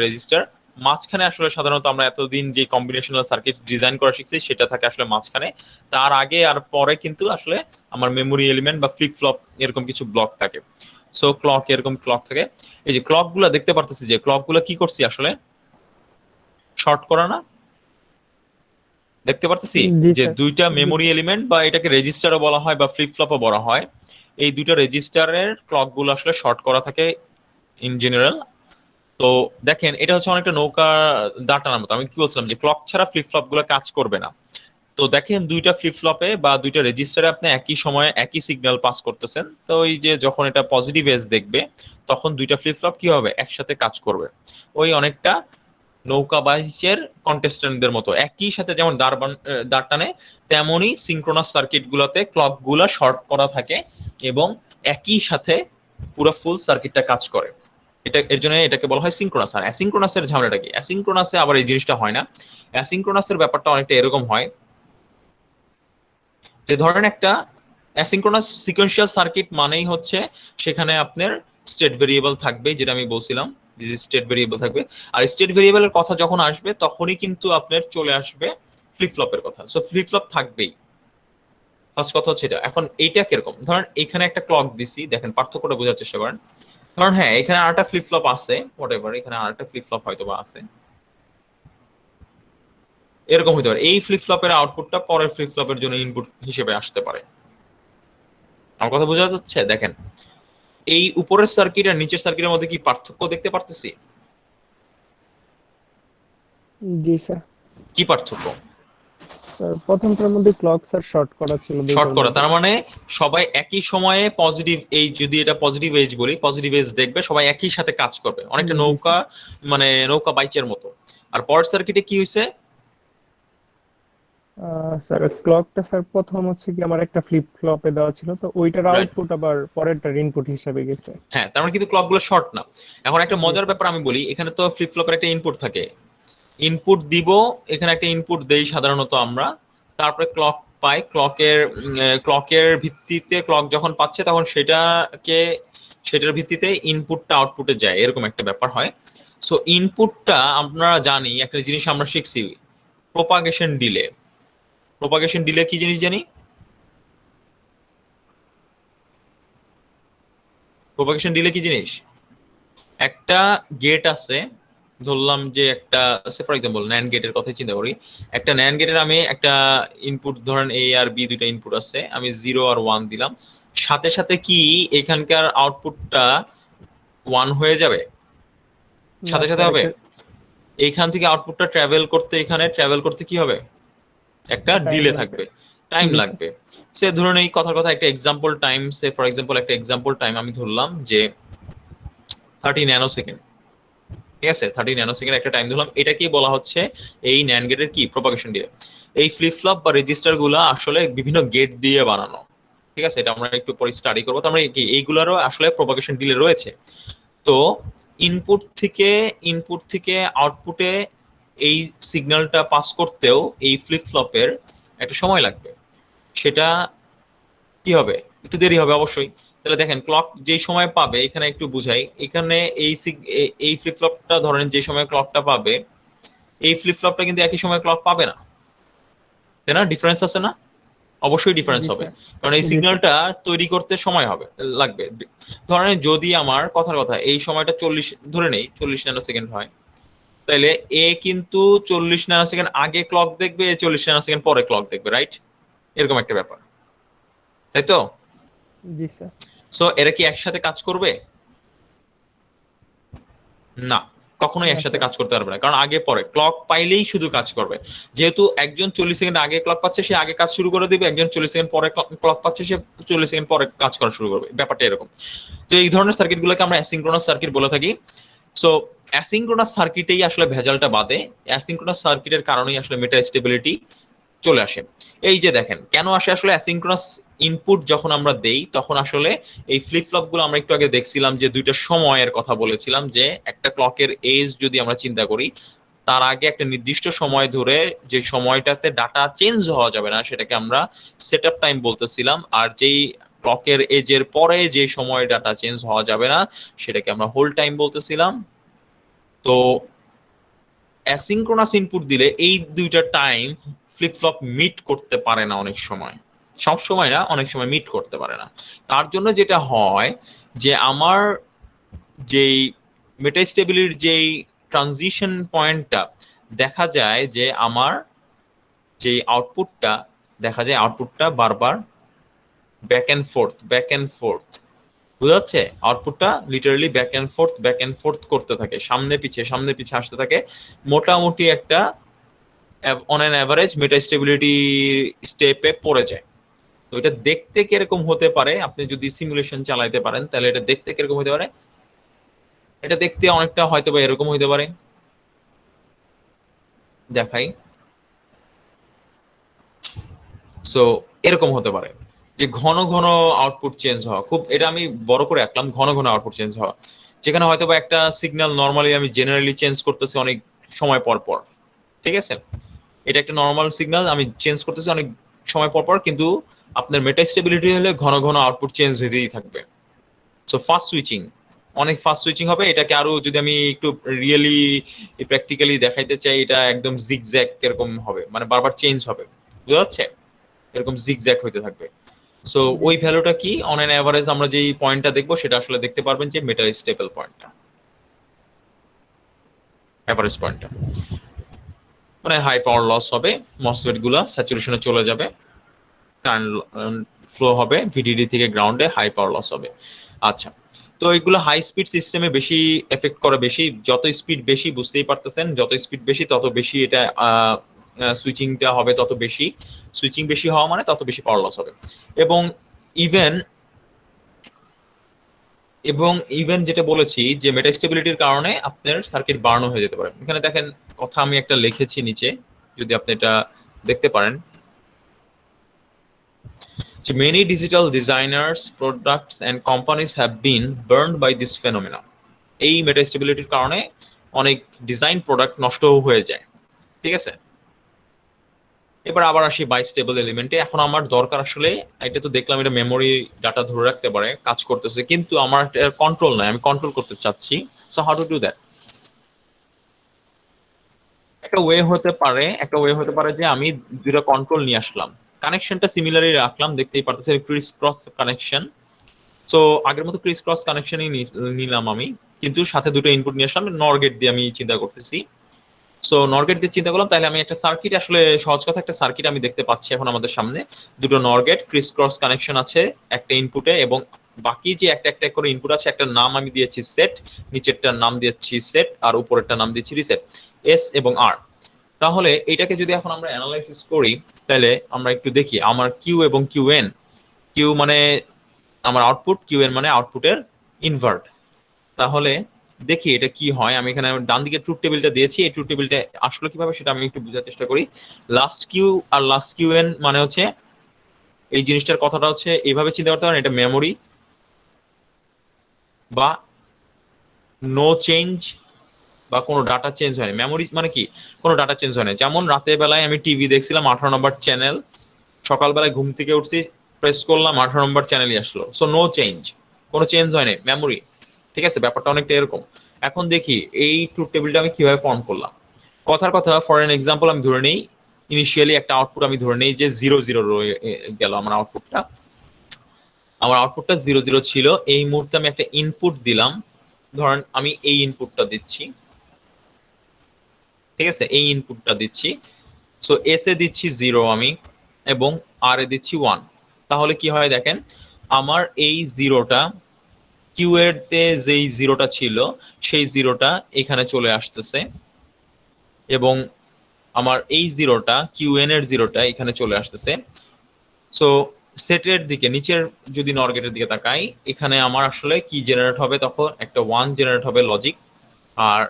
রেজিস্টার মাঝখানে আসলে সাধারণত আমরা এতদিন যে কম্বিনেশনাল সার্কিট ডিজাইন করা শিখছি সেটা থাকে আসলে মাঝখানে। তার আগে আর পরে কিন্তু আসলে আমার মেমোরি এলিমেন্ট বা ফ্লিপ ফ্লপ এরকম কিছু ব্লক থাকে। সো ক্লক, এরকম ক্লক থাকে। এই যে ক্লক গুলা দেখতে পারতেছি, যে ক্লক গুলা কি করছি আসলে শর্ট করা না, দেখতে পারতেছি জি যে স্যার। দুইটা মেমোরি এলিমেন্ট, বা এটাকে রেজিস্টারও বলা হয় বা ফ্লিপ ফ্লপও বলা হয়, এই দুইটা রেজিস্টারের ক্লক গুলো আসলে শর্ট করা থাকে ইন জেনারেল। তো দেখেন এটা হচ্ছে অনেকটা নৌকা দাঁড় টানার মতো। আমি কি বলছিলাম যে ক্লক ছাড়া ফ্লিপ ফ্লপ গুলো কাজ করবে না। তো দেখেন দুইটা ফ্লিপ ফ্লপে বা দুইটা রেজিস্টারে আপনি একই সময়ে একই সিগন্যাল পাস করতেছেন। তো এই যে যখন এটা পজিটিভ এজ দেখবে তখন দুইটা ফ্লিপ ফ্লপ কি হবে, একসাথে কাজ করবে। ওই অনেকটা নৌকা বাইচের কন্টেস্ট্যান্টদের মতো একই সাথে যেমন দাঁড় টানে, তেমনই সিনক্রোনাস সার্কিট গুলোতে ক্লক গুলা শর্ট করা থাকে এবং একই সাথে পুরো ফুল সার্কিটটা কাজ করে। এটা এর জন্য এটাকে বলা হয় সিনক্রোনাস। আর অ্যাসিনক্রোনাসের ঝামেলাটা কি? অ্যাসিনক্রোনাসে আবার এই জিনিসটা হয় না। অ্যাসিনক্রোনাসের ব্যাপারটা অনেকটা এরকম হয় যে ধরেন একটা অ্যাসিনক্রোনাস সিকোয়েন্সিয়াল সার্কিট মানেই হচ্ছে সেখানে আপনার স্টেট ভেরিয়েবল থাকবে, যেটা আমি বলছিলাম যে স্টেট ভেরিয়েবল থাকবে। আর স্টেট ভেরিয়েবলের কথা যখন আসবে তখনই কিন্তু আপনার চলে আসবে ফ্লিপ ফ্লপের কথা। সো ফ্লিপ ফ্লপ থাকবেই, ফার্স্ট কথা হচ্ছে এটা। এখন এইটা কিরকম, ধরেন এখানে একটা ক্লক দিছি, দেখেন পার্থক্যটা বোঝার চেষ্টা করেন। ধরেন হ্যাঁ এখানে আরেকটা ফ্লিপ ফ্লপ আছে, হোয়াটএভার, এখানে আরেকটা ফ্লিপ ফ্লপ হয়তো বা আছে, এরকম হতে পারে এই ফ্লিপ ফ্লপের আউটপুটটা পরের ফ্লিপ ফ্লপের জন্য ইনপুট হিসেবে আসতে পারে। আমার কথা বোঝা যাচ্ছে? দেখেন এই উপরের সার্কিট আর নিচের সার্কিটের মধ্যে কি পার্থক্য দেখতে পারতেছি? জি স্যার। কি পার্থক্য? স্যার প্রথমটার মধ্যে ক্লক স্যার শর্ট করা ছিল শর্ট দুইটার করা, মধ্যে। তার মানে সবাই একই সময়ে পজিটিভ এই, যদি এটা পজিটিভ এজ বলি, পজিটিভ এজ দেখবে সবাই একই সাথে কাজ করবে, অনেকটা জি নৌকা, স্যার। মানে নৌকা বাইচের মতো। আর পরের সার্কিটে কি হয়েছে? স্যার ক্লকটা স্যার প্রথম হচ্ছে কি আমার একটা ফ্লিপ ফ্লপে দেওয়া ছিল, তো ওইটার রাইট, আউটপুট আবার পরেরটার ইনপুট হিসাবে গেছে। হ্যাঁ, তার মানে কিন্তু ক্লক গুলো শর্ট না। এখন একটা জি মজার স্যার। ব্যাপার আমি বলি, এখানে তো ফ্লিপ ফ্লপের একটা ইনপুট থাকে, ইনপুট দিব, এখানে একটা ইনপুট দেই সাধারণত আমরা, তারপরে ক্লক পাই, ক্লকের ভিত্তিতে ক্লক যখন পাচ্ছে তখন সেটার ভিত্তিতে ইনপুটটা আউটপুটে যায়, এরকম একটা ব্যাপার হয়। সো ইনপুটটা আমরা জানি, একটা জিনিস আমরা শিখছি, প্রোপাগেশন ডিলে। প্রোপাগেশন ডিলে কি জিনিস জানি? প্রোপাগেশন ডিলে কি জিনিস? একটা গেট আছে, ধরলাম যে একটা, ফর এক্সাম্পল ন্যান্ড গেটের কথা চিন্তা করি। একটা ন্যান্ড গেটের আমি একটা ইনপুট, ধরেন এ আর বি দুইটা ইনপুট আছে, আমি 0 আর 1 দিলাম, সাথে সাথে কি এখানকার আউটপুটটা 1 হয়ে যাবে? না সাথে সাথে স্যার, হবে? একটা এইখান থেকে আউটপুটটা ট্রাভেল করতে, এখানে ট্রাভেল করতে কি হবে? একটা টাইম ডিলে লাগবে। থাকবে, টাইম জি স্যার। লাগবে। সে ধরুন এই কথার কথা একটা এক্সাম্পল টাইম, ফর এক্সাম্পল একটা এক্সাম্পল টাইম আমি ধরলাম যে 30 ন্যানো সেকেন্ড। ঠিক আছে, 30 ন্যানো সেকেন্ড একটা টাইম ধরলাম, এটাকেই বলা হচ্ছে এই ন্যান্ড গেটের কি, প্রপাগেশন ডিলে। এই ফ্লিপ ফ্লপ বা রেজিস্টার গুলা আসলে বিভিন্ন গেট দিয়ে বানানো। ঠিক আছে, এটা আমরা একটু পরে স্টাডি করবো। তার মানে কি এইগুলারও আসলে প্রপাগেশন ডিলে রয়েছে। তো ইনপুট থেকে আউটপুটে এই সিগন্যালটা পাস করতেও এই ফ্লিপ ফ্লপের একটা সময় লাগবে। সেটা কি হবে, একটু দেরি হবে অবশ্যই। তাহলে দেখেন ক্লক যেই সময় পাবে, এখানে একটু বুঝাই, এখানে এই ফ্লিপ ফ্লপটা ধরেন যে সময় ক্লকটা পাবে, এই ফ্লিপ ফ্লপটা কিন্তু একই সময় ক্লক পাবে না, তাই না? ডিফারেন্স আছে না? অবশ্যই ডিফারেন্স জি হবে, স্যার। কারণ এই জি স্যার। সিগন্যালটা তৈরি করতে সময় হবে, লাগবে। ধরেন যদি আমার কথার কথা এই সময়টা 40, ধরে নেই 40 ন্যানো সেকেন্ড হয়, তাহলে এ কিন্তু 40 ন্যানো সেকেন্ড আগে ক্লক দেখবে, 40 ন্যানো সেকেন্ড পরে ক্লক দেখবে, রাইট? এরকম একটা ব্যাপার, তাই তো? জি স্যার। সো এরা কি একসাথে কাজ করবে? না, কখনোই না একসাথে স্যার। কাজ করতে পারবে না, কারণ আগে পরে ক্লক পাইলেই শুধু কাজ করবে। যেহেতু একজন 40 সেকেন্ড আগে ক্লক পাচ্ছে, সে আগে কাজ শুরু করে দিবে, একজন 40 সেকেন্ড পরে ক্লক পাচ্ছে, সে 40 সেকেন্ড পরে কাজ করা শুরু করবে, ব্যাপারটা এরকম। তো এই ধরনের সার্কিট গুলোকে আমরা অ্যাসিঙ্ক্রোনাস সার্কিট বলে থাকি। সো অ্যাসিঙ্ক্রোনাস সার্কিটেই আসলে ভেজালটা বাদে, অ্যাসিঙ্ক্রোনাস সার্কিটের কারণেই আসলে মেটা স্টেবিলিটি চলে আসে। এই যে দেখেন কেন আসে, আসলে অ্যাসিঙ্ক্রোনাস ইনপুট যখন আমরা দেই তখন আসলে এই ফ্লিপ ফ্লপ গুলো, আমরা একটু আগে দেখছিলাম যে দুইটা সময়ের কথা বলেছিলাম, যে একটা ক্লকের এজ যদি আমরা চিন্তা করি, তার আগে একটা নির্দিষ্ট সময় ধরে যে সময়টাতে ডাটা চেঞ্জ হওয়া যাবে না সেটাকে আমরা সেট আপ টাইম বলতেছিলাম, আর যেই ক্লকের এজের পরে যে সময় ডাটা চেঞ্জ হওয়া যাবে না সেটাকে আমরা হোল্ড টাইম বলতেছিলাম। তো অ্যাসিঙ্ক্রোনাস ইনপুট দিলে এই দুইটা টাইম ফ্লিপ ফ্লপ মিট করতে পারে না অনেক সময়, সব সময় না, অনেক সময় মিট করতে পারে না। তার জন্য যেটা হয় যে আমার যেই মেটাস্টেবিলিটির যেই ট্রানজিশন পয়েন্টটা, দেখা যায় যে আমার যেই আউটপুটটা, দেখা যায় আউটপুটটা বারবার ব্যাক অ্যান্ড ফোর্থ, বুঝা যাচ্ছে? আউটপুটটা লিটারালি ব্যাক অ্যান্ড ফোর্থ করতে থাকে, সামনে পিছে আসতে থাকে, মোটামুটি একটা on an average meta stability স্টেপে পড়ে যায়। তো এটা দেখতে কিরকম হতে পারে, আপনি যদি সিমুলেশন চালাইতে পারেন তাহলে এটা দেখতে কিরকম হতে পারে, এটা দেখতে অনেকটা হয়তো বা এরকম হতে পারে, দেখাই। সো এরকম হতে পারে যে ঘন ঘন আউটপুট চেঞ্জ হওয়া, খুব এটা আমি বড় করে আঁকলাম, ঘন ঘন আউটপুট চেঞ্জ হওয়া, যেখানে হয়তো বা একটা সিগন্যাল নর্মালি আমি জেনারেলি চেঞ্জ করতেছি অনেক সময় পর পর, ঠিক আছে? এটা একটা নর্মাল সিগন্যাল আমি চেঞ্জ করতেছি অনেক সময় পর পর, কিন্তু আপনার মেটা স্টেবিলিটি হলে ঘন ঘন আউটপুট চেঞ্জ হতেই থাকবে। সো ফাস্ট সুইচিং, অনেক ফাস্ট সুইচিং হবে। এটাকে আরো যদি আমি একটু রিয়েলি প্র্যাকটিক্যালি দেখাইতে চাই, এটা একদম জিগজ্যাগ এরকম হবে, মানে বারবার চেঞ্জ হবে, বুঝা যাচ্ছে? এরকম জিগজ্যাগ হইতে থাকবে। সো জি ওই স্যার। ভ্যালুটা কি, অন এন এভারেজ আমরা যেই পয়েন্টটা দেখবো সেটা আসলে দেখতে পারবেন যে মেটাল স্টেবল পয়েন্টটা, এভারেজ পয়েন্টটা, মানে হাই পাওয়ার লস হবে, মসফেট গুলা স্যাচুরেশনে চলে যাবে, কারেন্ট ফ্লো হবে ভিডিডি থেকে গ্রাউন্ডে, হাই পাওয়ার লস হবে। আচ্ছা, তো এগুলো হাই স্পিড সিস্টেমে বেশি এফেক্ট করে, বেশি যত স্পিড বেশি, বুঝতেই পারতেছেন, যত স্পিড বেশি তত বেশি এটা সুইচিংটা হবে, তত বেশি সুইচিং বেশি হওয়া মানে তত বেশি পাওয়ার লস হবে। এবং ইভেন ইভেন যেটা বলেছি যে মেটাস্টেবিলিটির কারণে আপনার সার্কিট বার্ন হয়ে যেতে পারে। এখানে দেখেন কথা আমি একটা লিখেছি নিচে, যদি আপনি এটা দেখতে পারেন, যে many digital designers products and companies have been burned by this phenomena। এই মেটাস্টেবিলিটির কারণে অনেক ডিজাইন প্রোডাক্ট নষ্ট হয়ে যায়, ঠিক আছে? এবার আবার আসি বাইস্টেবল এলিমেন্টে। এখন আমার দরকার আসলে, এটা তো দেখলাম এটা মেমোরি ডাটা ধরে রাখতে পারে, কাজ করতেছে, কিন্তু আমার কন্ট্রোল নাই, আমি কন্ট্রোল করতে চাচ্ছি। So how to do that? একটা ওয়ে হতে পারে যে আমি দুটো কন্ট্রোল নিয়ে আসলাম, কানেকশনটা সিমিলারই রাখলাম, দেখতেই পারতেছেন ক্রিস ক্রস কানেকশন। সো আগের মতো ক্রিস ক্রস কানেকশনই নিলাম আমি, কিন্তু সাথে দুটো ইনপুট নিয়ে আসলাম, নর গেট দিয়ে আমি চিন্তা করতেছি। সো নর গেট দিয়ে চিন্তা করলাম, তাহলে আমি একটা সার্কিট, আসলে সহজ কথা, একটা সার্কিট আমি দেখতে পাচ্ছি এখন আমাদের সামনে। দুটো নর গেট ক্রিস ক্রস কানেকশন আছে একটা ইনপুটে, এবং বাকি যে একটা একটা করে ইনপুট আছে, একটা নাম আমি দিয়েছি সেট, নিচেরটার নাম দিয়েছি সেট, আর উপরেরটার নাম দিয়েছি রিসেট, এস এবং আর। তাহলে এটাকে যদি এখন আমরা অ্যানালাইসিস করি, তাহলে আমরা একটু দেখি আমার কিউ এবং কিউ এন। কিউ মানে আমার আউটপুট, কিউ এন মানে আউটপুটের ইনভার্ট। তাহলে দেখি এটা কি হয়। আমি এখানে ডান দিকে ট্রুথ টেবিলটা দিয়েছি, এই ট্রুথ টেবিলটা আসলে কিভাবে সেটা আমি একটু বোঝার চেষ্টা করি। Last Q R last Q N মানে হচ্ছে, এই জিনিসটার কথাটা হচ্ছে এইভাবে চিন্তা করতে পারেন, এটা মেমোরি বা নো চেঞ্জ, বা কোনো ডাটা চেঞ্জ হয়নি। মেমোরি মানে কি, কোনো ডাটা চেঞ্জ হয় না। যেমন রাতের বেলায় আমি টিভি দেখছিলাম 18 নম্বর চ্যানেল, সকালবেলায় ঘুম থেকে উঠছি প্রেস করলাম, 18 নম্বর চ্যানেলই আসলো। সো নো চেঞ্জ, কোনো চেঞ্জ হয় নাই মেমোরি। ঠিক আছে, ব্যাপারটা অনেকটা এরকম। এখন দেখি এই ট্রুথ টেবিলটা আমি কিভাবে ফর্ম করলাম। কথার কথা, ফর এন এক্সাম্পল আমি ধরে নেই ইনিশিয়ালি একটা আউটপুট আমি ধরে নেই যে 0 0 রয়ে গেল আমার আউটপুটটা। আমার আউটপুটটা 0 0 ছিল। এই মুহূর্তে আমি একটা ইনপুট দিলাম, ধরেন আমি এই ইনপুটটা দিচ্ছি। ঠিক আছে, এই ইনপুটটা দিচ্ছি। সো এস এ দিচ্ছি 0 আমি, এবং আর এ দিচ্ছি 1। তাহলে কি হয় দেখেন, আমার এই জিরোটা কিউ এর তে যেই জিরোটা ছিল সেই জিরোটা এখানে চলে আসতেছে, এবং আমার এই জিরোটা কিউ এন এর জিরোটা এখানে চলে আসতেছে। সো সেটের দিকে নিচের যদি নর গেটের দিকে তাকাই, এখানে আমার আসলে কি জেনারেট হবে, তখন একটা 1 জেনারেট হবে লজিক। আর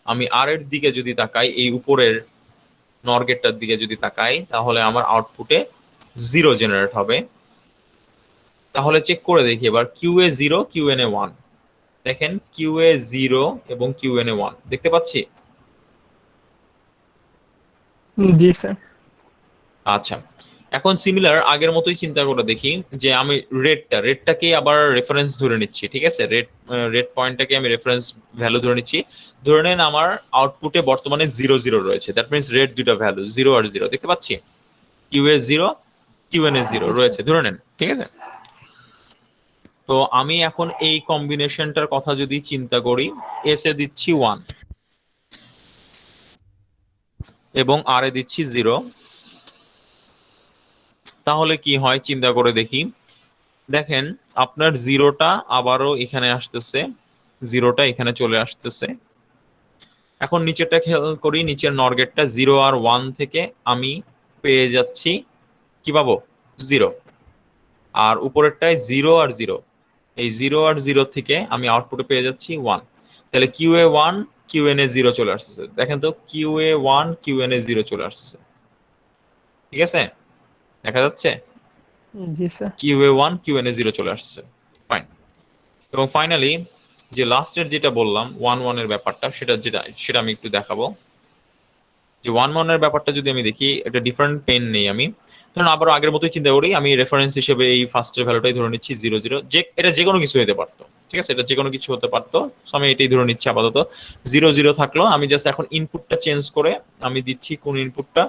আমি আর এর দিকে যদি তাকাই, এই উপরের নর গেটটার দিকে যদি তাকাই, তাহলে আমার আউটপুটে 0 জেনারেট হবে। তাহলে চেক করে দেখি এবার কিউ এ 0 কিউ এন এ 1। দেখেন কিউ এ 0 এবং কিউ এন এ 1 দেখতে পাচ্ছি। জি স্যার। আচ্ছা, এখন সিমিলার আগের মতোই চিন্তা করে দেখি যে আমি রেডটাকে আবার রেফারেন্স ধরে নিচ্ছি। ঠিক আছে, রেড পয়েন্টটাকে আমি রেফারেন্স ভ্যালু ধরে নিচ্ছি। ধরে নেন আমার আউটপুটে বর্তমানে 0 0 রয়েছে, দ্যাট মিনস রেড দুটো ভ্যালু 0 আর 0 দেখতে পাচ্ছি। কিউ এ 0 কিউ এন এ 0 জি স্যার। রয়েছে ধরে নেন। ঠিক আছে, তো আমি এখন এই কম্বিনেশনটার কথা যদি চিন্তা করি, এস এ দিচ্ছি 1 এবং আর এ দিচ্ছি 0, তাহলে কি হয় চিন্তা করে দেখি। দেখেন আপনার জিরোটা আবারও এখানে আসতেছে, জিরোটা এখানে চলে আসতেছে। এখন নিচেরটা খেয়াল করি, নিচের নর গেটটা 0 আর 1 থেকে আমি পেয়ে যাচ্ছি কি পাবো, 0। আর উপরেরটায় 0 আর 0, এই 0 আর 0 থেকে আমি আউটপুটে পেয়ে যাচ্ছি 1। তাহলে কিউ এ 1 কিউ এন এ 0 চলে আসতেছে। দেখেন তো কিউ এ 1 কিউ এন এ 0 চলে আসতেছে। ঠিক আছে, দেখা যাচ্ছে জি স্যার। কিউ এ 1 কিউ এন এ 0 চলে আসছে। ফাইন। এবং ফাইনালি যে লাস্টের যেটা বললাম 1 1 এর ব্যাপারটা, সেটা আমি একটু দেখাবো। যে 1 1 এর ব্যাপারটা যদি আমি দেখি, একটা ডিফারেন্ট পেন নেই আমি, ধরুন আবার আগের মতোই চিন্তা করি, আমি রেফারেন্স হিসেবে এই ফার্স্টের ভ্যালুটাই ধরে নিচ্ছি 0 0। যে এটা যে কোনো কিছু হতে পারতো। ঠিক আছে, এটা যে কোনো কিছু হতে পারতো। সো আমি এটাই ধরে নিচ্ছি আপাতত। 0 0 থাকলো, আমি জাস্ট এখন ইনপুটটা চেঞ্জ করে আমি দিচ্ছি কোন ইনপুটটা,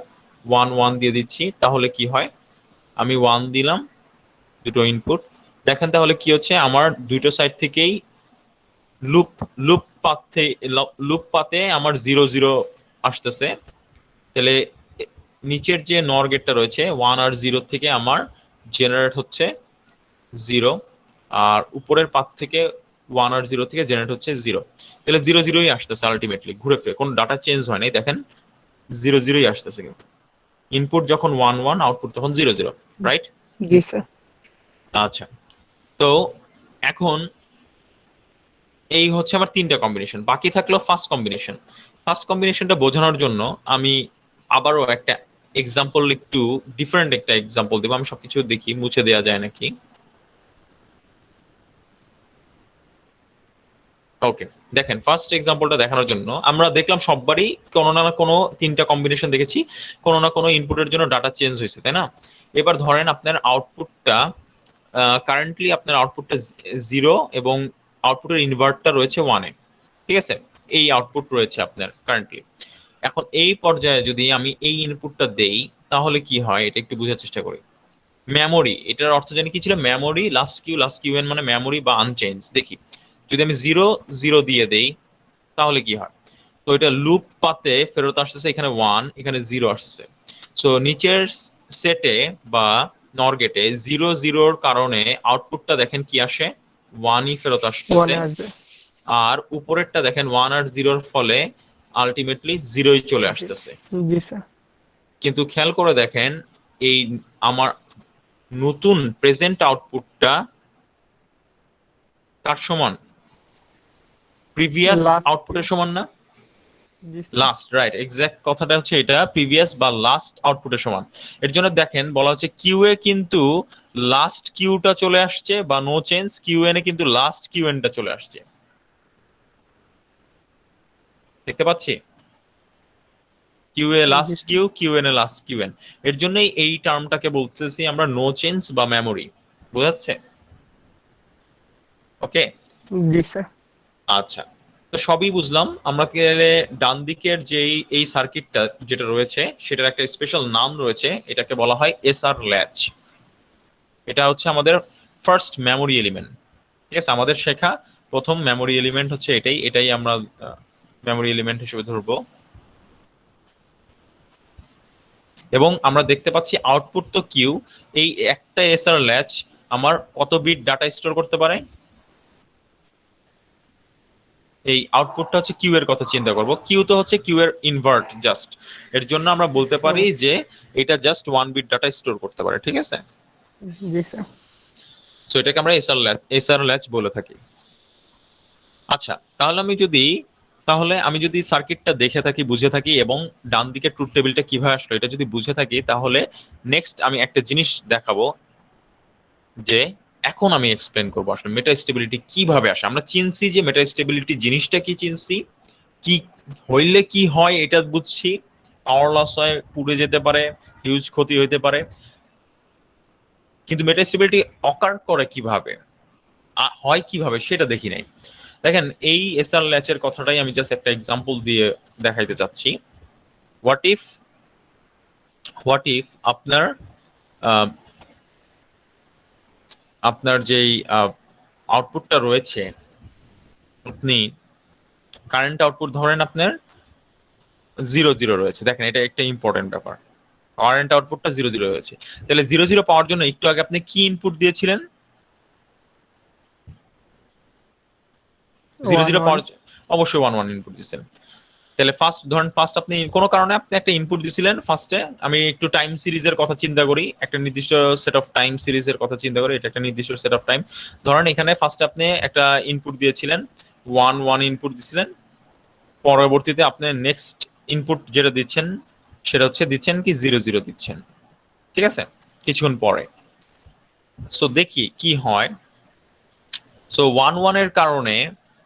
1 1 দিয়ে দিচ্ছি। তাহলে কি হয়, আমি 1 দিলাম, দুটো ইনপুট। দেখেন তাহলে কি হচ্ছে, আমার দুটো সাইড থেকেই লুপ লুপ পাতে লুপ পাতে আমার 0 0 আসতেছে। তাহলে নিচের যে নর গেটটা রয়েছে 1 আর 0 থেকে আমার জেনারেট হচ্ছে 0, আর উপরের পাত থেকে 1 আর 0 থেকে জেনারেট হচ্ছে 0। তাহলে 0 0ই আসতেছে আলটিমেটলি, ঘুরে ফিরে কোনো ডাটা চেঞ্জ হয় নাই। দেখেন 0 0ই আসতেছে, কিন্তু ইনপুট যখন 1 1 আউটপুট তখন 0 0, রাইট? জি স্যার। আচ্ছা, তো এখন এই হচ্ছে আমার তিনটা কম্বিনেশন, বাকি থাকলো ফার্স্ট কম্বিনেশন। ফার্স্ট কম্বিনেশনটা বোঝানোর জন্য আমি আবারও একটা এক্সাম্পল, একটু ডিফারেন্ট একটা এক্সাম্পল দেবো। আমি সবকিছু দেখি মুছে দেওয়া যায় নাকি। ওকে, দেখেন ফার্স্ট এক্সাম্পলটা দেখানোর জন্য আমরা দেখলাম সববারই কোনো না কোনো তিনটা কম্বিনেশন দেখেছি, কোনো না কোনো ইনপুটের জন্য ডাটা চেঞ্জ হয়েছে, তাই না? এবার ধরেন আপনার আউটপুটটা কারেন্টলি আপনার আউটপুটটা 0 এবং আউটপুটের ইনভার্টটা রয়েছে 1-এ। ঠিক আছে, এই আউটপুট রয়েছে আপনার কারেন্টলি। এখন এই পর্যায়ে যদি আমি এই ইনপুটটা দেই, তাহলে কি হয় এটা একটু বোঝার চেষ্টা করি। মেমোরি, এটার অর্থ জানি কি ছিল, মেমোরি লাস্ট কিউ এন মানে মেমোরি বা আনচেঞ্জ। দেখি যদি আমি 0 0 দিয়ে দেই তাহলে কি হয়। তো এটা লুপ পাতে ফেরত আসতেছে, এখানে 1 এখানে 0 আসতেছে। সো নিচের সেটে বা নর গেটে 0 0 কারণে আউটপুটটা দেখেন কি আসে, 1ই ফেরত আসতেছে। 1 আসবে। আর উপরেরটা দেখেন 1 আর 0-র ফলে আলটিমেটলি 0ই চলে জি। আসতেছে। জি স্যার। কিন্তু খেয়াল করে দেখেন এই আমার নতুন প্রেজেন্ট আউটপুটটা কার সমান, প্রিভিয়াস লাস্ট কিউ। আউটপুটের সমান না? জি স্যার। লাস্ট, রাইট, এক্সাক্ট কথাটা হচ্ছে এটা, প্রিভিয়াস বা লাস্ট আউটপুটের সমান। এর জন্য দেখেন বলা হচ্ছে কিউ এ কিন্তু লাস্ট কিউটা চলে আসছে, বা নো চেঞ্জ, কিউ এন এ কিন্তু লাস্ট কিউ এনটা চলে আসছে। দেখতে পাচ্ছি কিউ এ জি last sir. Q, Q N এ লাস্ট কিউ এন। এর জন্যই এই টার্মটাকে বলতেছি আমরা নো চেঞ্জ বা মেমোরি। বোঝাচ্ছে? ওকে। জি স্যার। আচ্ছা, তো সবই বুঝলাম। আমরা গেলে ডান দিকের যেই এই সার্কিটটা যেটা রয়েছে সেটার একটা স্পেশাল নাম রয়েছে, এটাকে বলা হয় এসআর ল্যাচ। এটা হচ্ছে আমাদের ফার্স্ট মেমোরি এলিমেন্ট। ঠিক আছে, আমাদের শেখা প্রথম মেমোরি এলিমেন্ট হচ্ছে এটাই, এটাই আমরা মেমোরি এলিমেন্ট হিসেবে ধরবো। এবং আমরা দেখতে পাচ্ছি আউটপুট তো কিউ, এই একটা এসআর ল্যাচ আমার কত বিট ডাটা স্টোর করতে পারে? এই আউটপুটটা হচ্ছে কিউ এর কথা চিন্তা করব। কিউ তো হচ্ছে কিউ এর ইনভার্ট জাস্ট, এর জন্য আমরা বলতে পারি যে এটা জাস্ট 1 বিট ডাটা স্টোর করতে পারে। ঠিক আছে, জি স্যার। সো এটাকে আমরা এসআর ল্যাচ বলে থাকি। আচ্ছা, তাহলে আমি যদি সার্কিটটা দেখে থাকি, বুঝে থাকি, এবং ডান দিকে ট্রুথ টেবিলটা কিভাবে আসলো এটা যদি বুঝে থাকি, তাহলে নেক্সট আমি একটা জিনিস দেখাবো যে এখন আমি এক্সপ্লেন করবো আসলে মেটা স্টেবিলিটি কিভাবে আসে। আমরা চিনছি যে মেটা স্টেবিলিটি জিনিসটা কি, চিনছি কি হইলে কি হয় এটা বুঝছি, পাওয়ার লস হয়, পুড়ে যেতে পারে, হিউজ ক্ষতি হইতে পারে, কিন্তু মেটা স্টেবিলিটি অকার করে কিভাবে, হয় কিভাবে সেটা দেখি নাই। দেখেন, এই এসআর ল্যাচের কথাটাই আমি জাস্ট একটা এক্সাম্পল দিয়ে দেখাইতে চাচ্ছি। হোয়াট ইফ আপনার আহ, আপনার যেই আউটপুটটা রয়েছে, আপনি কারেন্ট আউটপুট ধরেন আপনার 0 0 রয়েছে। দেখেন, এটা একটা ইম্পর্টেন্ট ব্যাপার, কারেন্ট আউটপুটটা 0 0 রয়েছে। তাহলে 0 0 পাওয়ার জন্য একটু আগে আপনি কি ইনপুট দিয়েছিলেন? 0 ওয়ান 0 ওয়ান। পাওয়ার অবশ্যই 1 1 ইনপুট দিয়েছিলেন। তাহলে ফার্স্ট আপনি কোনো কারণে আপনি একটা ইনপুট দিছিলেন ফার্স্টে। আমি একটু টাইম সিরিজের কথা চিন্তা করি, একটা নির্দিষ্ট সেট অফ টাইম সিরিজের কথা চিন্তা করি, এটা একটা নির্দিষ্ট সেট অফ টাইম। ধরেন এখানে ফার্স্টে আপনি একটা ইনপুট দিয়েছিলেন, 1 1 ইনপুট দিছিলেন। পরবর্তীতে আপনি নেক্সট ইনপুট যেটা দিচ্ছেন সেটা হচ্ছে দিচ্ছেন কি 0 0 দিচ্ছেন। ঠিক আছে, কিছুক্ষণ পরে। সো দেখি কি হয়। সো 1 1 এর কারণে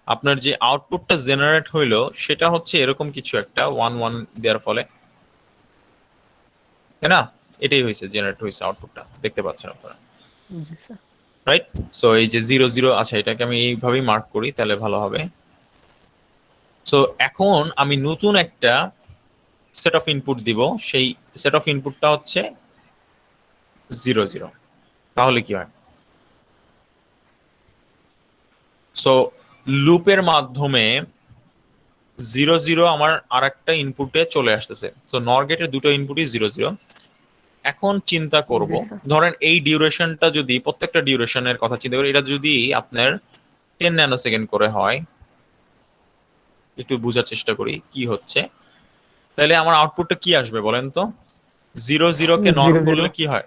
আপনার যে আউটপুটটা জেনারেট হইলো সেটা হচ্ছে এরকম কিছু একটা, 1 1 দেওয়ার ফলে, তাই না? এটাই হয়েছে, জেনারেট হয়েছে আউটপুটটা, দেখতে পাচ্ছেন আপনারা, জি স্যার। রাইট? সো এই যে 0 0, আচ্ছা এটাকে আমি এইভাবেই মার্ক করি তাহলে ভালো হবে। সো এখন আমি নতুন একটা সেট অফ ইনপুট দিব, সেই সেট অফ ইনপুটটা হচ্ছে 0 0। তাহলে কি হয়? সো লুপের মাধ্যমে 0 0 আমার আর একটা ইনপুটে চলে আসতেছে। সো নর গেটের দুটো ইনপুটই 0 0। এখন চিন্তা করব, জি স্যার। ধরেন এই ডিউরেশনটা যদি, প্রত্যেকটা ডিউরেশনের কথা চিন্তা করি, এটা যদি আপনার 10 ন্যানো সেকেন্ড করে হয়, একটু বোঝার চেষ্টা করি কি হচ্ছে, তাহলে আমার আউটপুটটা কি আসবে বলেন তো? 0 0 কে নর 0 0। করলে কি হয়?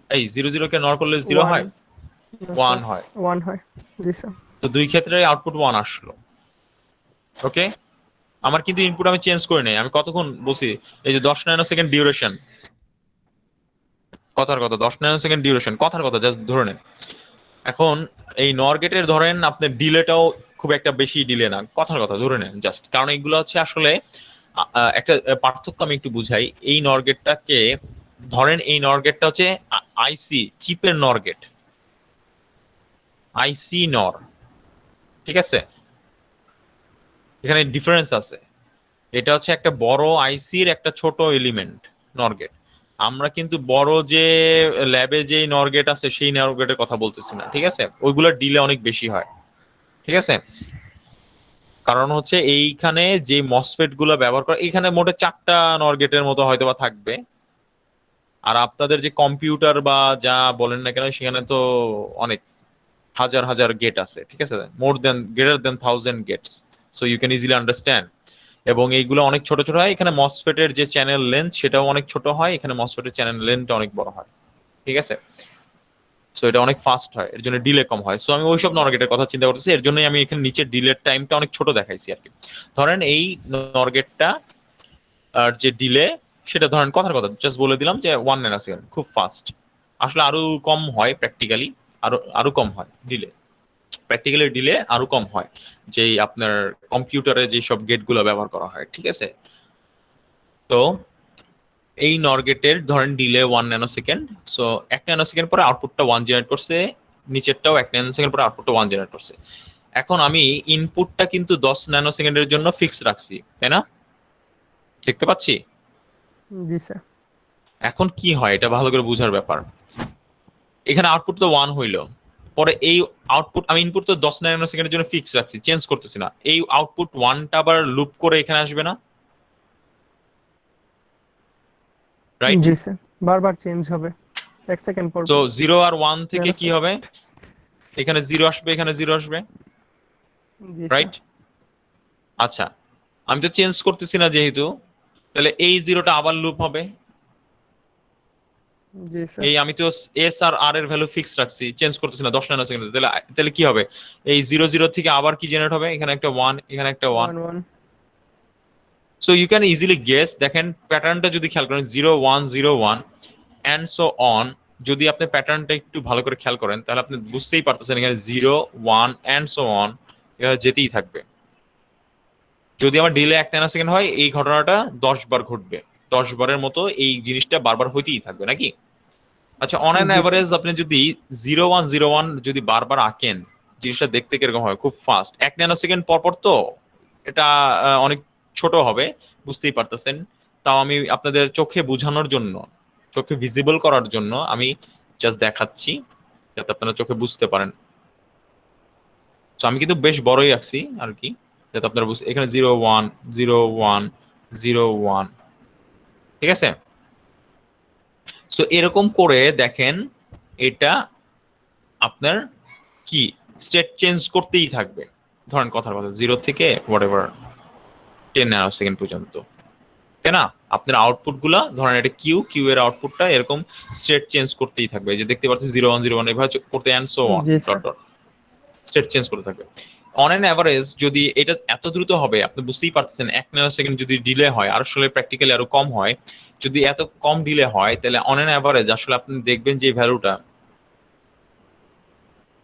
এই 0 0 কে নর করলে 0 ওয়ান। হয়, 1 হয়। ওয়ান হয়। জি স্যার। তো দুই ক্ষেত্রে আউটপুট 1 আসলো। ওকে, আমার কিন্তু ইনপুট আমি চেঞ্জ করে নেই। আমি কতক্ষণ বলছি, এই যে 10 ন্যানো সেকেন্ড ডিউরেশন, কথার কথা 10 ন্যানো সেকেন্ড ডিউরেশন, কথার কথা জাস্ট ধরে নেন। এখন এই নর গেটের ধরেন আপনার ডিলেটাও খুব একটা বেশি ডিলে না, কথার কথা ধরে নেন জাস্ট, কারণ এগুলো হচ্ছে আসলে একটা পার্থক্য আমি একটু বুঝাই। এই নর গেটটাকে ধরেন, এই নর গেটটা হচ্ছে আইসি চিপের নর গেট, আইসি নর। ঠিক আছে, এখানে ডিফারেন্স আছে। এটা হচ্ছে একটা বড় আইসির একটা ছোট এলিমেন্ট, নর গেট। আমরা কিন্তু বড় যে ল্যাবে যে নর গেট আছে সেই নর গেটের কথা বলতেছি না। ঠিক আছে, ওইগুলোর ডিলে অনেক বেশি হয়। ঠিক আছে, কারণ হচ্ছে এইখানে যে মসফেট গুলো ব্যবহার করে, এখানে মোটে 4টা নর গেটের মতো হয়তো বা থাকবে। আর আপনাদের যে কম্পিউটার বা যা বলেন না কেন, সেখানে তো অনেক হাজার হাজার গেট আছে। ঠিক আছে, more than greater than 1000 gates. So you can easily understand. এবং এইগুলো অনেক ছোট ছোট হয়। এখানে মসফেটের যে চ্যানেল লেন্থ সেটাও অনেক ছোট হয়, এখানে মসফেটের চ্যানেল লেন্থটা অনেক বড় হয়। ঠিক আছে, সো এটা অনেক ফাস্ট হয়, এর জন্য ডিলে কম হয়। সো আমি ওইসব নরগেটের কথা চিন্তা করতেছি, এর জন্যই আমি এখানে নিচে ডিলের টাইমটা অনেক ছোট দেখাইছি আর কি। ধরেন এই নরগেটটা আর যে ডিলে, সেটা ধরেন কথার কথা জাস্ট বলে দিলাম যে 1 ন্যানো সেকেন্ড, খুব ফাস্ট। আসলে আরো কম হয় প্র্যাকটিক্যালি, আরো আরো কম হয় ডিলে, প্র্যাকটিক্যালি ডিলে আরো কম হয় যেই আপনার কম্পিউটারে যে সব গেটগুলো ব্যবহার করা হয়। ঠিক আছে, তো এই নর গেটের ধরেন delay 1 nano second, so 1 nano second পরে আউটপুটটা 1 জেনারেট করছে, নিচেরটাও 1 ন্যানো সেকেন্ড পরে আউটপুটটা 1 জেনারেট করছে। এখন আমি ইনপুটটা কিন্তু 10 ন্যানো সেকেন্ডের জন্য ফিক্স রাখছি, তাই না? দেখতে পাচ্ছি। জি স্যার। এখন কি হয় এটা ভালো করে বোঝার ব্যাপার। এখানে আউটপুট তো 1 হইলো, পরে এই আউটপুট আমি ইনপুট তো 10 ন্যানো সেকেন্ডের জন্য ফিক্স রাখছি, চেঞ্জ করতেছি না। এই আউটপুট 1টা আবার লুপ করে এখানে আসবে না, রাইট? জি স্যার, বারবার চেঞ্জ হবে 1 সেকেন্ড পর তো পর। 0 আর 1 থেকে ন্যানো কি হবে? এখানে 0 আসবে, এখানে 0 আসবে, জি স্যার। রাইট? আচ্ছা, আমি তো চেঞ্জ করতেছি না যেহেতু, তাহলে এই 0টা আবার লুপ হবে। জি স্যার। এই আমি তো এস আর আর এর ভ্যালু ফিক্স রাখছি, চেঞ্জ করতেছি না 10 ন্যানো সেকেন্ড। তাহলে তাহলে কি হবে? এই 0 0 থেকে আবার কি জেনারেট হবে? এখানে একটা 1, এখানে একটা 1। 1 1। So you can easily guess, দেখেন প্যাটার্নটা যদি খেয়াল করেন 0 1 0 1 এন্ড সো অন, যদি আপনি প্যাটার্নটা একটু ভালো করে খেয়াল করেন তাহলে আপনি বুঝতেই পারতেছেন এখানে 0 1 এন্ড সো অন এটা যেতেই থাকবে। যদি আমার ডিলে 1 ন্যানো সেকেন্ড হয় এই ঘটনাটা 10 বার ঘটবে, 10 বারের মতো এই জিনিসটা বারবার হইতেই থাকবে নাকি? আচ্ছা, on an G sir. Average আপনি যদি 0 1 0 1 যদি বারবার আঁকেন জিনিসটা দেখতে কিরকম হয়? খুব ফাস্ট, 1 ন্যানো সেকেন্ড পর পর তো এটা অনেক ছোট হবে, বুঝতেই পারতেছেন। তাও আমি আপনাদের চোখে বোঝানোর জন্য, চোখে ভিজিবল করার জন্য আমি জাস্ট দেখাচ্ছি যাতে আপনারা চোখে বুঝতে পারেন। তো আমি কিন্তু বেশ বড়ই আঁকছি আর কি, যাতে আপনারা বুঝতে। এখানে 0 1 0 1 0 1, ঠিক আছে? সো এরকম করে দেখেন এটা আপনার কি স্টেট চেঞ্জ করতেই থাকবে। ধরেন কথার কথা 0 থেকে হোয়াটএভার 10 ন্যানো সেকেন্ড পর্যন্ত, তাই না? আপনার আউটপুট গুলা ধরেন এটা কিউ, কিউ এর আউটপুটটা এরকম স্টেট চেঞ্জ করতেই থাকবে, যে দেখতে পাচ্ছেন 0 1 0 1 এভাবে করতে এন্ড সো অন জি dot sir. Dot state change করতে থাকবে। অন এন অ্যাভারেজ যদি এটা এত দ্রুত হবে, আপনি বুঝতেই পারছেন 1 ন্যানো সেকেন্ড যদি ডিলে হয়, আর আসলে প্র্যাকটিক্যালি আরো কম হয়, যদি এত কম ডিলে হয় তাহলে অন এন অ্যাভারেজ আসলে আপনি দেখবেন যে ভ্যালুটা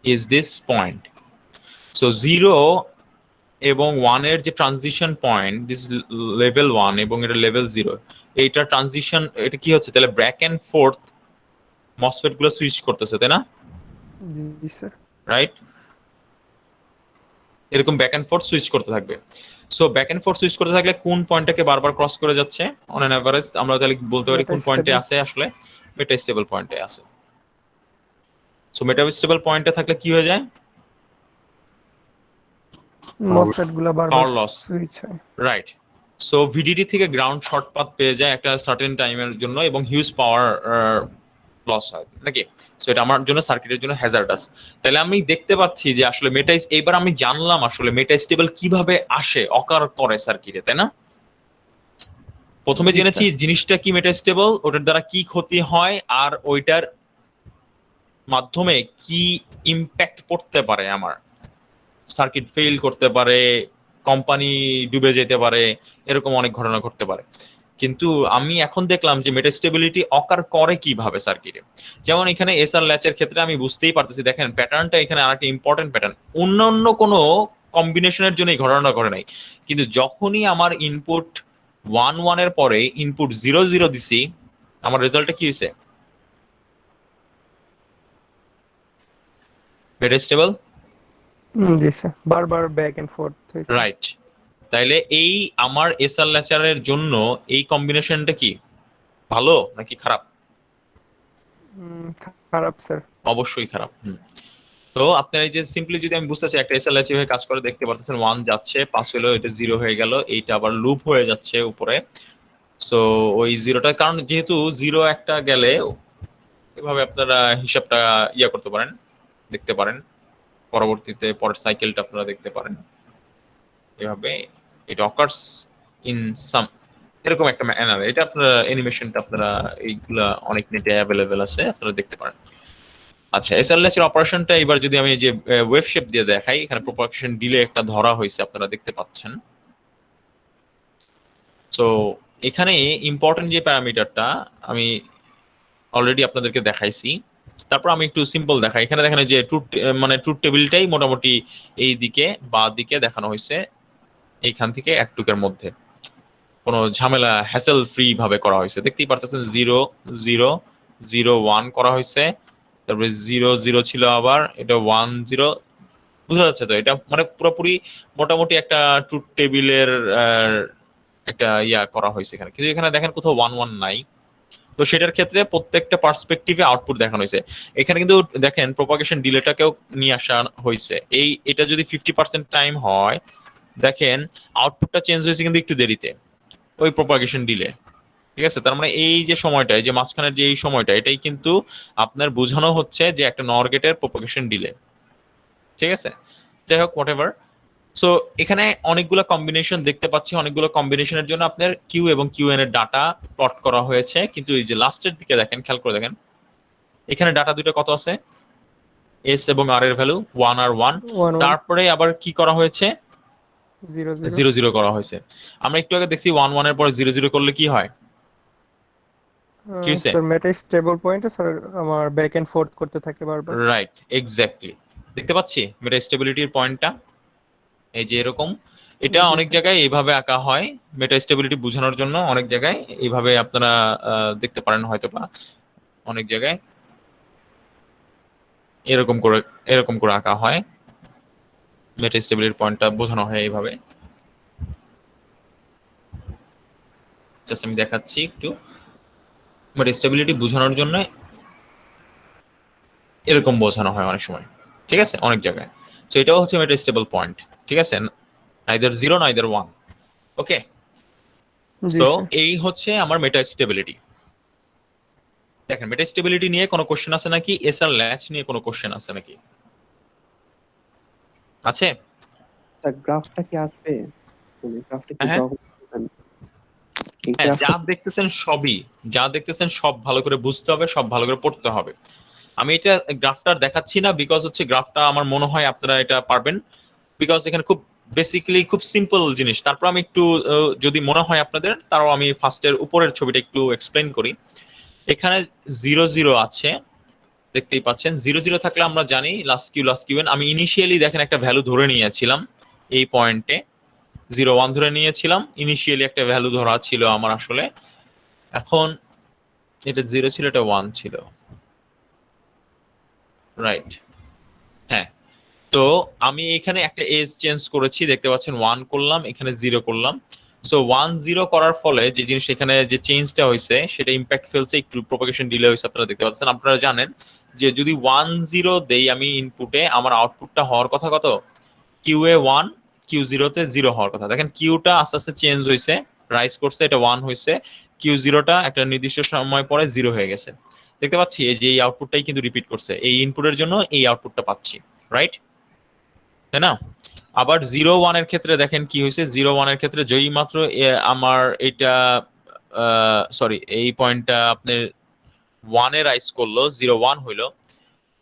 ইজ দিস পয়েন্ট। সো 0 এবং 1 এর যে ট্রানজিশন পয়েন্ট, দিস লেভেল 1 এবং এটা লেভেল 0, এইটা ট্রানজিশন, এটা কি হচ্ছে তাহলে ব্যাক এন্ড ফোর্থ মসফেট গুলো সুইচ করতেছে, তাই না? জি স্যার। রাইট? এরকম ব্যাক এন্ড ফোর্থ সুইচ করতে থাকবে। So back end fourth switch করতে থাকলে কোন পয়েন্টটাকে বারবার ক্রস করে যাচ্ছে অন এন এভারেজ? আমরা তাহলে বলতে পারি কোন পয়েন্টে মেটাস্টেবল। আছে, আসলে মেটাস্টেবল পয়েন্টে আছে। সো মেটাস্টেবল পয়েন্টে থাকলে কি হয়ে যায়? মসফেট গুলা বারবার পাওয়ার লস, সুইচ হয়। রাইট? সো ভিডিডি থেকে গ্রাউন্ড শর্ট পাথ পেয়ে যায় একটা সার্টেন টাইমের জন্য এবং হিউজ পাওয়ার লস হয় নাকি? সো এটা আমার জন্য সার্কিটের জন্য হ্যাজার্ডাস। তাহলে আমি দেখতে পাচ্ছি যে আসলে মেটাইস, এবার আমি জানলাম আসলে মেটাস্টেবল কিভাবে আসে, অকার করে সার্কিটে, তাই না? প্রথমে জি জেনেছি স্যার। জিনিসটা কি মেটাস্টেবল, ওটার দ্বারা কি ক্ষতি হয়, আর ওইটার মাধ্যমে কি ইম্প্যাক্ট পড়তে পারে, আমার সার্কিট ফেল করতে পারে, কোম্পানি ডুবে যেতে পারে, এরকম অনেক ঘটনা ঘটতে পারে। কিন্তু আমি এখন দেখলাম যে মেটাস্টেবিলিটি অকার করে কিভাবে সার্কিটে। যেমন এখানে এসআর ল্যাচের ক্ষেত্রে আমি বুঝতেই পারতেছি, দেখেন প্যাটার্নটা এখানে আরেকটা ইম্পর্টেন্ট প্যাটার্ন, অন্যান্য কোনো কম্বিনেশনের জন্য এই ঘটনাটা ঘটে নাই, কিন্তু যখনই আমার ইনপুট 1 1 এর পরে ইনপুট 0 0 দিছি, আমার রেজাল্টটা কি হয়েছে? মেটাস্টেবল, জি স্যার, বারবার ব্যাক এন্ড ফোর্থ হয়েছে। রাইট? তাইলে এই আমার এসআর ল্যাচারের জন্য এই কম্বিনেশনটা কি ভালো নাকি খারাপ? খারাপ স্যার। অবশ্যই খারাপ। তো আপনার এই যে সিম্পলি যদি আমি বুঝতে চাই একটা এসএলএস হয়ে কাজ করে, দেখতে পাচ্ছেন 1 যাচ্ছে, পাস হলো, এটা 0 হয়ে গেল, এইটা আবার লুপ হয়ে যাচ্ছে উপরে। সো ওই 0টা, কারণ যেহেতু 0 একটা গেলে এভাবে আপনারা হিসাবটা ইয়া করতে পারেন, দেখতে পারেন, পরবর্তীতে পরের সাইকেলটা আপনারা দেখতে পারেন এভাবে। ইট অকার্স ইন সাম, এরকম একটা ম্যানার। এটা আপনারা অ্যানিমেশনটা আপনারা এইগুলা অনেক নেটে অ্যাভেলেবেল আছে, আপনারা দেখতে পারেন। আচ্ছা, এসএলএস এর অপারেশনটা এবার যদি আমি যে ওয়েভ শেপ দিয়ে দেখাই, এখানে প্রপাগেশন ডিলে একটা ধরা হয়েছে, আপনারা দেখতে পাচ্ছেন। সো এখানে ইম্পর্টেন্ট যে প্যারামিটারটা আমি অলরেডি আপনাদেরকে দেখাইছি, তারপর আমি একটু সিম্পল দেখাই। এখানে দেখেন যে ট্রুথ, মানে ট্রুথ টেবিলটাই মোটামুটি এই দিকে বা দিকে দেখানো হয়েছে, এইখান থেকে একটুকের মধ্যে। কোনো ঝামেলা হ্যাসেল ফ্রি ভাবে করা হয়েছে। দেখতেই পারতেছেন 0 0 0 1 করা হয়েছে, তারপরে 0 0 ছিল, আবার এটা 1 0। বুঝা যাচ্ছে তো? এটা মানে পুরোপুরি মোটামুটি একটা ট্রুথ টেবিলের একটা ইয়া করা হয়েছে এখানে, কিন্তু এখানে দেখেন কোথাও 1 1 নাই। তো সেটার ক্ষেত্রে প্রত্যেকটা পার্সপেক্টিভে আউটপুট দেখানো হয়েছে। এখানে কিন্তু দেখেন প্রপাগেশন ডিলেটাকেও নিয়ে আসা হয়েছে। এটা যদি 50% টাইম হয়, দেখেন আউটপুটটা চেঞ্জ হয়েছে কিন্তু একটু দেরিতে, ওই প্রপাগেশন ডিলে। ঠিক আছে, তার মানে এই যে সময়টা, এই যে মাঝখানের যে এই সময়টা, এটাই কিন্তু আপনার বোঝানো হচ্ছে যে একটা নর গেটের প্রপাগেশন ডিলে। ঠিক আছে, যাই হোক হোয়াট এভার। সো এখানে অনেকগুলো কম্বিনেশন দেখতে পাচ্ছি, অনেকগুলো কম্বিনেশনের জন্য আপনার কিউ এবং কিউ এন এর ডাটা প্লট করা হয়েছে। কিন্তু এই যে লাস্টের দিকে দেখেন, খেয়াল করে দেখেন, এখানে ডাটা দুটো কত আছে, এস এবং আর এর ভ্যালু 1 আর 1। 1 1 তারপরে আবার কি করা হয়েছে, 0 0। 0 0 করা হয়েছে। আমরা একটু আগে দেখছি 1 1 এর পরে 0 0 করলে কি হয়, কি হয়েছে? স্যার মেটা স্টেবল পয়েন্টে স্যার আমার ব্যাক এন্ড ফোর্থ করতে থাকে বারবার। Right, exactly. দেখতে পাচ্ছি মেটা স্টেবিলিটির পয়েন্টটা এই যে এরকম। এটা জি অনেক স্যার। জায়গায় এইভাবে আঁকা হয় মেটা স্টেবিলিটি বোঝানোর জন্য, অনেক জায়গায় এইভাবে আপনারা দেখতে পারেন হয়তো বা, অনেক জায়গায় এরকম করে আঁকা হয়, মেটা স্টেবিলিটির পয়েন্টটা বোঝানো হয় এইভাবে। জাস্ট আমি দেখাচ্ছি একটু, মেটা স্টেবিলিটি বোঝানোর জন্য এরকম বোঝানো হয় অনেক সময়। ঠিক আছে, অনেক জায়গায়। তো এটাও হচ্ছে মেটা স্টেবল পয়েন্ট। ঠিক আছে, নাইদার 0 নাইদার 1। ওকে, জি সো স্যার। এই হচ্ছে আমার মেটা স্টেবিলিটি। দেখেন মেটা স্টেবিলিটি নিয়ে কোনো কোশ্চেন আছে নাকি, এসআর ল্যাচ নিয়ে কোনো কোশ্চেন আছে নাকি? আছে? স্যার গ্রাফটা কি আসবে? মানে গ্রাফটা কি হ্যাঁ ড্র করবেন? এই হ্যাঁ, গ্রাফটা যা দেখতেছেন সব ভালো করে বুঝতে হবে, সব ভালো করে পড়তে হবে। আমি এটা গ্রাফটা দেখাচ্ছি না বিকজ হচ্ছে গ্রাফটা আমার মনে হয় আপনারা এটা পারবেন, বিকজ এখানে খুব বেসিক্যালি খুব সিম্পল জিনিস। তারপর আমি একটু যদি মনে হয় আপনাদের, তারও আমি ফার্স্টের উপরের ছবিটা একটু এক্সপ্লেন করি। এখানে 0 0 আছে, দেখতেই পাচ্ছেন। 0 0 থাকলে আমরা জানি লাস্ট কিউ এন। আমি ইনিশিয়ালি দেখেন একটা ভ্যালু ধরে নিয়েছিলাম এই পয়েন্টে, 0 1 ধরে নিয়েছিলাম ইনিশিয়ালি, একটা ভ্যালু ধরা ছিল আমার আসলে। এখন এটা 0 ছিল, এটা 1 ছিল, রাইট? হ্যাঁ, তো আমি এখানে একটা এজ চেঞ্জ করেছি, দেখতে পাচ্ছেন 1 করলাম, এখানে 0 করলাম। সো 1 0 করার ফলে যে জিনিস এখানে যে চেঞ্জটা হয়েছে সেটা ইম্প্যাক্ট ফেলছে, একটু প্রপাগেশন ডিলে হয়েছে। আপনারা দেখতে পাচ্ছেন, আপনারা জানেন যে যদি 1 0 দেই আমি ইনপুটে, আমার আউটপুটটা হওয়ার কথা কত, কিউ এ 1, কিউ 0 তে 0 হওয়ার কথা। দেখেন কিউটা আস্তে আস্তে চেঞ্জ হয়েছে, রাইজ করছে, এটা 1 হয়েছে, কিউ 0টা একটা নির্দিষ্ট সময় পরে 0 হয়ে গেছে। দেখতে পাচ্ছি এই যে এই আউটপুটটাই কিন্তু রিপিট করছে, এই ইনপুটের জন্য এই আউটপুটটা পাচ্ছি, রাইট? তাই না? আবার 0 1 এর ক্ষেত্রে দেখেন কি হয়েছে, 0 1 এর ক্ষেত্রে যেই মাত্র আমার এটা সরি এই পয়েন্টটা আপনি 1 এ রাইজ করলো, 0 1 হইলো।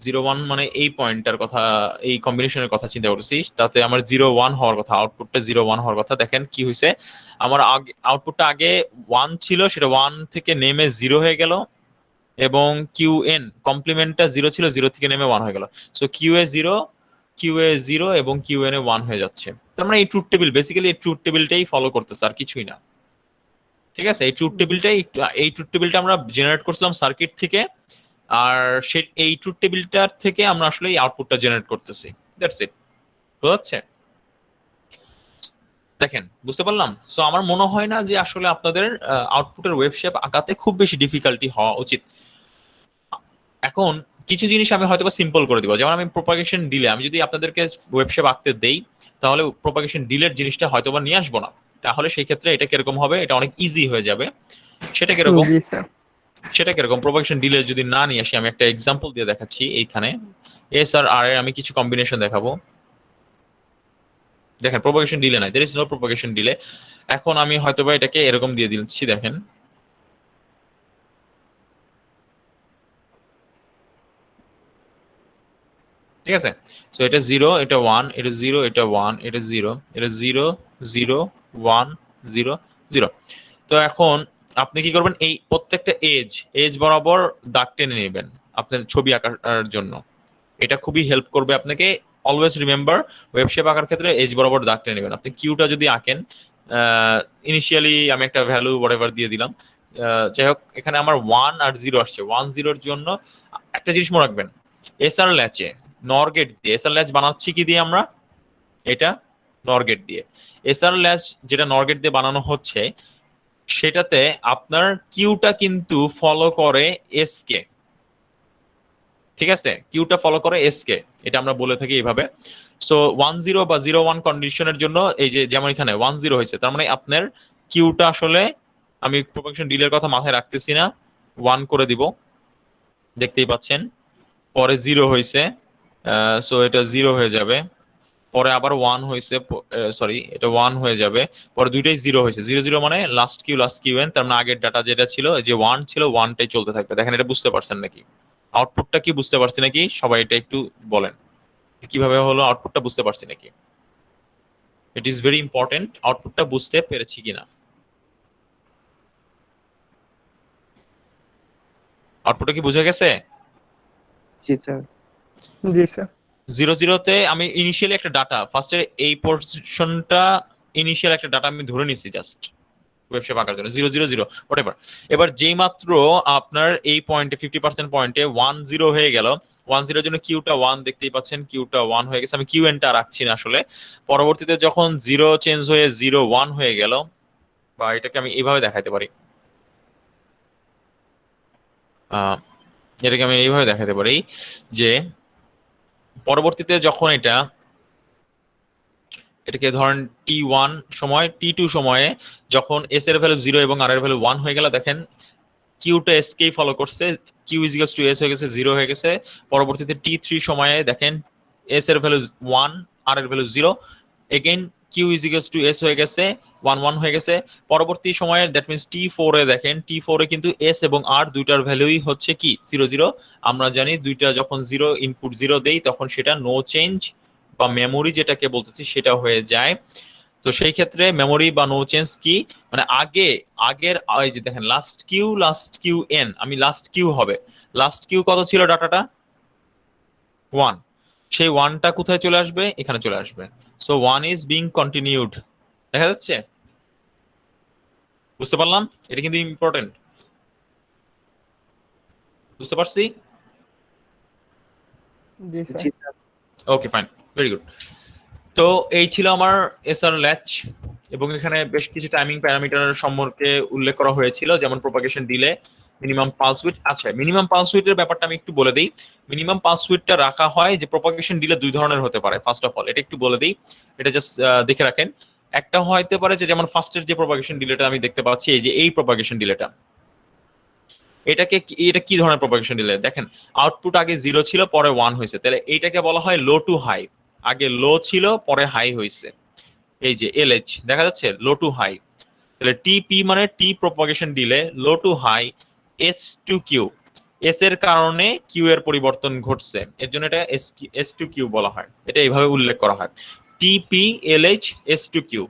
0 1 মানে এই পয়েন্টটার কথা, এই কম্বিনেশনের কথা চিন্তা করছি, তাতে আমার 0 1 হওয়ার কথা, আউটপুটটা 0 1 হওয়ার কথা। দেখেন কি হয়েছে, আমার আগে আউটপুটটা আগে 1 ছিল, সেটা 1 থেকে নেমে 0 হয়ে গেল, এবং কিউ এন কমপ্লিমেন্টটা 0 ছিল, 0 থেকে নেমে 1 হয়ে গেল। সো কিউ এ 0 এবং কিউ এন এ 1 হয়ে যাচ্ছে। তার মানে এই ট্রুথ টেবিল বেসিক্যালি এই ট্রুথ টেবিলটাই ফলো করতেছে, আর কিছুই না। ঠিক আছে, এই ট্রুথ জি টেবিলটা আমরা জেনারেট করছিলাম সার্কিট থেকে, আর এই ট্রুথ টেবিলটার থেকে আমরা আসলে এই আউটপুটটা জেনারেট করতেছি। That's it. বুঝা যাচ্ছে? দেখেন, বুঝতে পারলাম। সো আমার মনে হয় না যে আসলে আপনাদের আউটপুটের ওয়েব শেপ আঁকাতে খুব বেশি ডিফিকাল্টি হওয়া উচিত। এখন কিছু জিনিস আমি হয়তো সিম্পল করে দিব, যেমন আমি প্রপাগেশন ডিলে, আমি যদি আপনাদেরকে ওয়েব শেপ আঁকতে দেই, তাহলে প্রপাগেশন ডিলের জিনিসটা হয়তো বা নিয়ে আসবো না। তাহলে সেই ক্ষেত্রে এটা কিরকম হবে, এটা অনেক ইজি হয়ে যাবে। সেটা কিরকম, জি স্যার। প্রপাগেশন ডিলে যদি না নিয়ে আসি, আমি একটা এক্সাম্পল দিয়ে দেখাচ্ছি এইখানে। এস আর আর এর আমি কিছু কম্বিনেশন দেখাবো। দেখেন প্রপাগেশন ডিলে নাই, there is no propagation delay. এখন আমি হয়তোবা এটাকে এরকম দিয়ে দিচ্ছি, দেখেন ঠিক আছে। সো এটা 0, এটা 1, এটা 0, এটা 1, এটা 0, এটা 0 0 1 0 0। তো এখন আপনি কি করবেন, এই প্রত্যেকটা এজ বরাবর দাগ টেনে নেবেন আপনার ছবি আঁকার জন্য। এটা খুবই হেল্প করবে আপনাকে। অলওয়েজ রিমেম্বার, ওয়েব শেপ আঁকার ক্ষেত্রে এজ বরাবর দাগ টেনে নেবেন। আপনি কিউটা যদি আঁকেন, ইনিশিয়ালি আমি একটা ভ্যালু হোয়াটএভার দিয়ে দিলাম। যাই হোক, এখানে আমার 1 আর 0 আসছে। 1 0 জন্য একটা জিনিস মনে রাখবেন, এসআর ল্যাচে নর গেট দিয়ে, এসআর ল্যাচ বানাচ্ছি কি দিয়ে আমরা, এটা নর গেট দিয়ে। এসআর ল্যাচ যেটা নর গেট দিয়ে বানানো হচ্ছে সেটাতে আপনার কিউটা কিন্তু ফলো করে এস কে, ঠিক আছে, কিউটা ফলো করে এস কে, এটা আমরা বলে থাকি এইভাবে। সো 1 0 বা 0 1 কন্ডিশনের জন্য এই যে যেমন এখানে 1 0 হয়েছে, তার মানে আপনার কিউটা আসলে, আমি প্রপাগেশন ডিলের কথা মাথায় রাখতেছি না, 1 করে দিব, দেখতেই পাচ্ছেন। পরে 0 হয়েছে, সো এটা 0 হয়ে যাবে। পরে আবার 1 হয়েছে, সরি এটা 1 হয়ে যাবে। পরে দুইটাই 0 হয়েছে, 0 0 মানে লাস্ট কিউ এন, তার মানে আগের ডাটা যেটা ছিল যে 1 ছিল 1টাই চলতে থাকবে। দেখেন এটা বুঝতে পারছেন নাকি? আউটপুটটা কি বুঝতে পারছি নাকি সবাই, এটা একটু বলেন কিভাবে হলো, আউটপুটটা বুঝতে পারছি নাকি? ইট ইজ ভেরি ইম্পর্টেন্ট, আউটপুটটা বুঝতে পেরেছি কিনা। আউটপুটটা কি বুঝে গেছে? জি স্যার। জি স্যার। 0 0-তে আমি ইনিশিয়ালি একটা ডাটা, ফার্স্টে এই পোর্শনটা ইনিশিয়াল একটা ডাটা আমি ধরে নিছি জাস্ট ওয়েবশেপ আঁকার জন্য, 0 0 0 হোয়াটএভার। এবার যেই মাত্র আপনার এই পয়েন্টে 50% পয়েন্টে 1 0 হয়ে গেল, 1 0 জন্য কিউটা 1 দেখতেই পাচ্ছেন, কিউটা 1 হয়ে গেছে। আমি কিউ এনটা রাখছি না আসলে। পরবর্তীতে যখন 0 চেঞ্জ হয়ে 0 1 হয়ে গেল, বা এটাকে আমি এইভাবে দেখাতে পারি, এটাকে আমি এইভাবে দেখাতে পারি যে পরবর্তীতে যখন এটাকে ধরেন T1 সময়, T2 সময়ে যখন এস এর ভ্যালু 0 এবং আর এর ভ্যালু 1 হয়ে গেল, দেখেন কিউটা এস কেই ফলো করছে, Q is equals to S হয়ে গেছে, 0 হয়ে গেছে। পরবর্তীতে T3 সময়ে দেখেন এস এর ভ্যালু 1, আর এর value 0, again Q is equals to S হয়ে গেছে, 1 1 হয়ে গেছে। পরবর্তী সময়ে দ্যাট মিনস T4 এ দেখেন, T4 এ কিন্তু এস এবং আর দুইটার ভ্যালুই হচ্ছে কি 0 0। আমরা জানি দুইটা যখন 0 ইনপুট 0 দেই তখন সেটা নো চেঞ্জ বা মেমোরি যেটাকে বলতেছি সেটা হয়ে যায়। তো সেই ক্ষেত্রে মেমোরি বা নো চেঞ্জ কি, মানে আগের এই যে দেখেন লাস্ট কিউ এন, আমি লাস্ট কিউ হবে, লাস্ট কিউ কত ছিল ডাটাটা 1, সেই 1টা কোথায় চলে আসবে, এখানে চলে আসবে। সো 1 ইজ বিং কন্টিনিউড, দেখা যাচ্ছে? বুঝতে পারলাম? এটা কিন্তু ইম্পর্টেন্ট, বুঝতে পারছি? জি স্যার। জি sir. Okay fine, very good. তো এই ছিল আমার এসআর ল্যাচ, এবং এখানে বেশ কিছু টাইমিং প্যারামিটার সম্পর্কে উল্লেখ করা হয়েছিল, যেমন propagation delay, minimum pulse width. আচ্ছা, মিনিমাম পালস উইডথের ব্যাপারটা আমি একটু বলে দিই। মিনিমাম পালস উইডথটা রাখা হয় যে প্রপাগেশন ডিলে দুই ধরনের হতে পারে। ফার্স্ট অফ অল এটা একটু বলে দিই, এটা জাস্ট দেখে রাখেন। একটা হতে পারে যে যেমন ফার্স্টের যে প্রপাগেশন ডিলেটা আমি দেখতে পাচ্ছি, এই যে এই প্রপাগেশন ডিলেটা, এটা কি ধরনের প্রপাগেশন ডিলে? দেখেন আউটপুট আগে 0 ছিল পরে 1 হয়েছে, তাহলে এইটাকে বলা হয় লো টু হাই। আগে লো ছিল পরে হাই হয়েছে, এই যে এলএইচ দেখা যাচ্ছে, লো টু হাই। তাহলে টিপি মানে T propagation delay, low to high, S to Q, S এর কারণে কিউ এর পরিবর্তন ঘটছে, এর জন্য এটা এস টু কিউ বলা হয়, এটা এইভাবে উল্লেখ করা হয়, টিপি এলএইচ এস টু কিউ।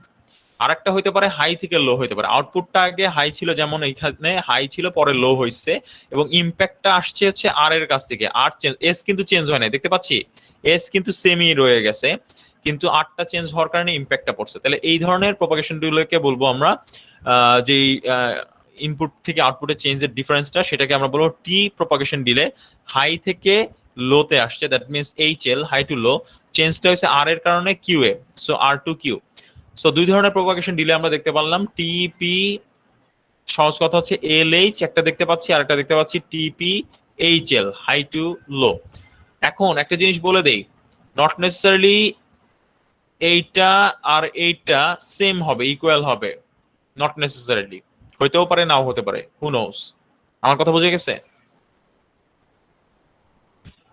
আর একটা হইতে পারে হাই থেকে লো হইতে পারে, আউটপুটটা আগে হাই ছিল, যেমন এইখানে হাই ছিল পরে লো হয়েছে, এবং ইম্প্যাক্টটা আসছে হচ্ছে আর এর কাছ থেকে। আর এস কিন্তু চেঞ্জ হয় নাই, দেখতে পাচ্ছি এস কিন্তু সেমই রয়ে গেছে, কিন্তু আরটা চেঞ্জ হওয়ার কারণে ইম্প্যাক্টটা পড়ছে। তাহলে এই ধরনের প্রপাগেশন ডিলেকে বলবো আমরা, যে ইনপুট থেকে আউটপুটে চেঞ্জের ডিফারেন্সটা, সেটাকে আমরা বলবো টি প্রপাগেশন ডিলে। হাই থেকে লোতে আসছে, that means H L, high to low, চেঞ্জটা হয়েছে আর এর কারণে কিউ এ, so R to Q. So দুই ধরনের প্রপাগেশন ডিলে আমরা দেখতে পারলাম। টিপি সহজ কথা হচ্ছে এলএইচ একটা দেখতে পাচ্ছি, আর একটা দেখতে পাচ্ছি টিপি এইচ এল, হাই টু লো। এখন একটা জিনিস বলে দেই, নট নেসেসারিলি এইটা আর এইটা সেম হবে, ইকুয়াল হবে, নট নেসেসারিলি, হইতেও পারে নাও হতে পারে, হু নোস। আমার কথা বুঝে গেছে?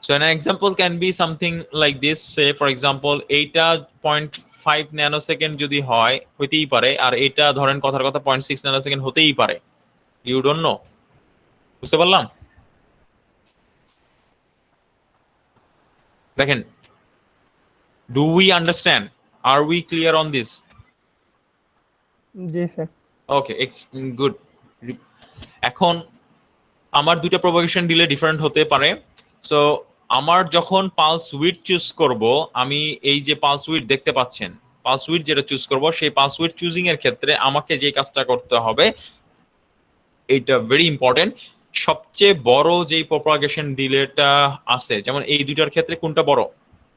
So an example can be something like this, say for example এইটা 0.5 ন্যানোসেকেন্ড যদি হয় হইতেই পারে, আর এটা ধরেন কথার কথা 0.6 ন্যানোসেকেন্ড হতেই পারে, ইউ ডোন্ট নো। বুঝতে পারলাম? দেখেন, do we understand, are we clear on this? জি স্যার। Okay, good. এখন আমার দুইটা প্রপাগেশন ডিলে ডিফারেন্ট হতে পারে। সো আমার যখন পালস উইডথ চুজ করব, আমি এই যে পালস উইডথ দেখতে পাচ্ছেন, পালস উইডথ যেটা চুজ করব সেই পালস উইডথ চুজিং এর ক্ষেত্রে আমাকে যে কাজটা করতে হবে, এটা ভেরি ইম্পর্টেন্ট। সবচেয়ে বড় যেই প্রপাগেশন ডিলেটা আছে, যেমন এই দুইটার ক্ষেত্রে কোনটা বড়,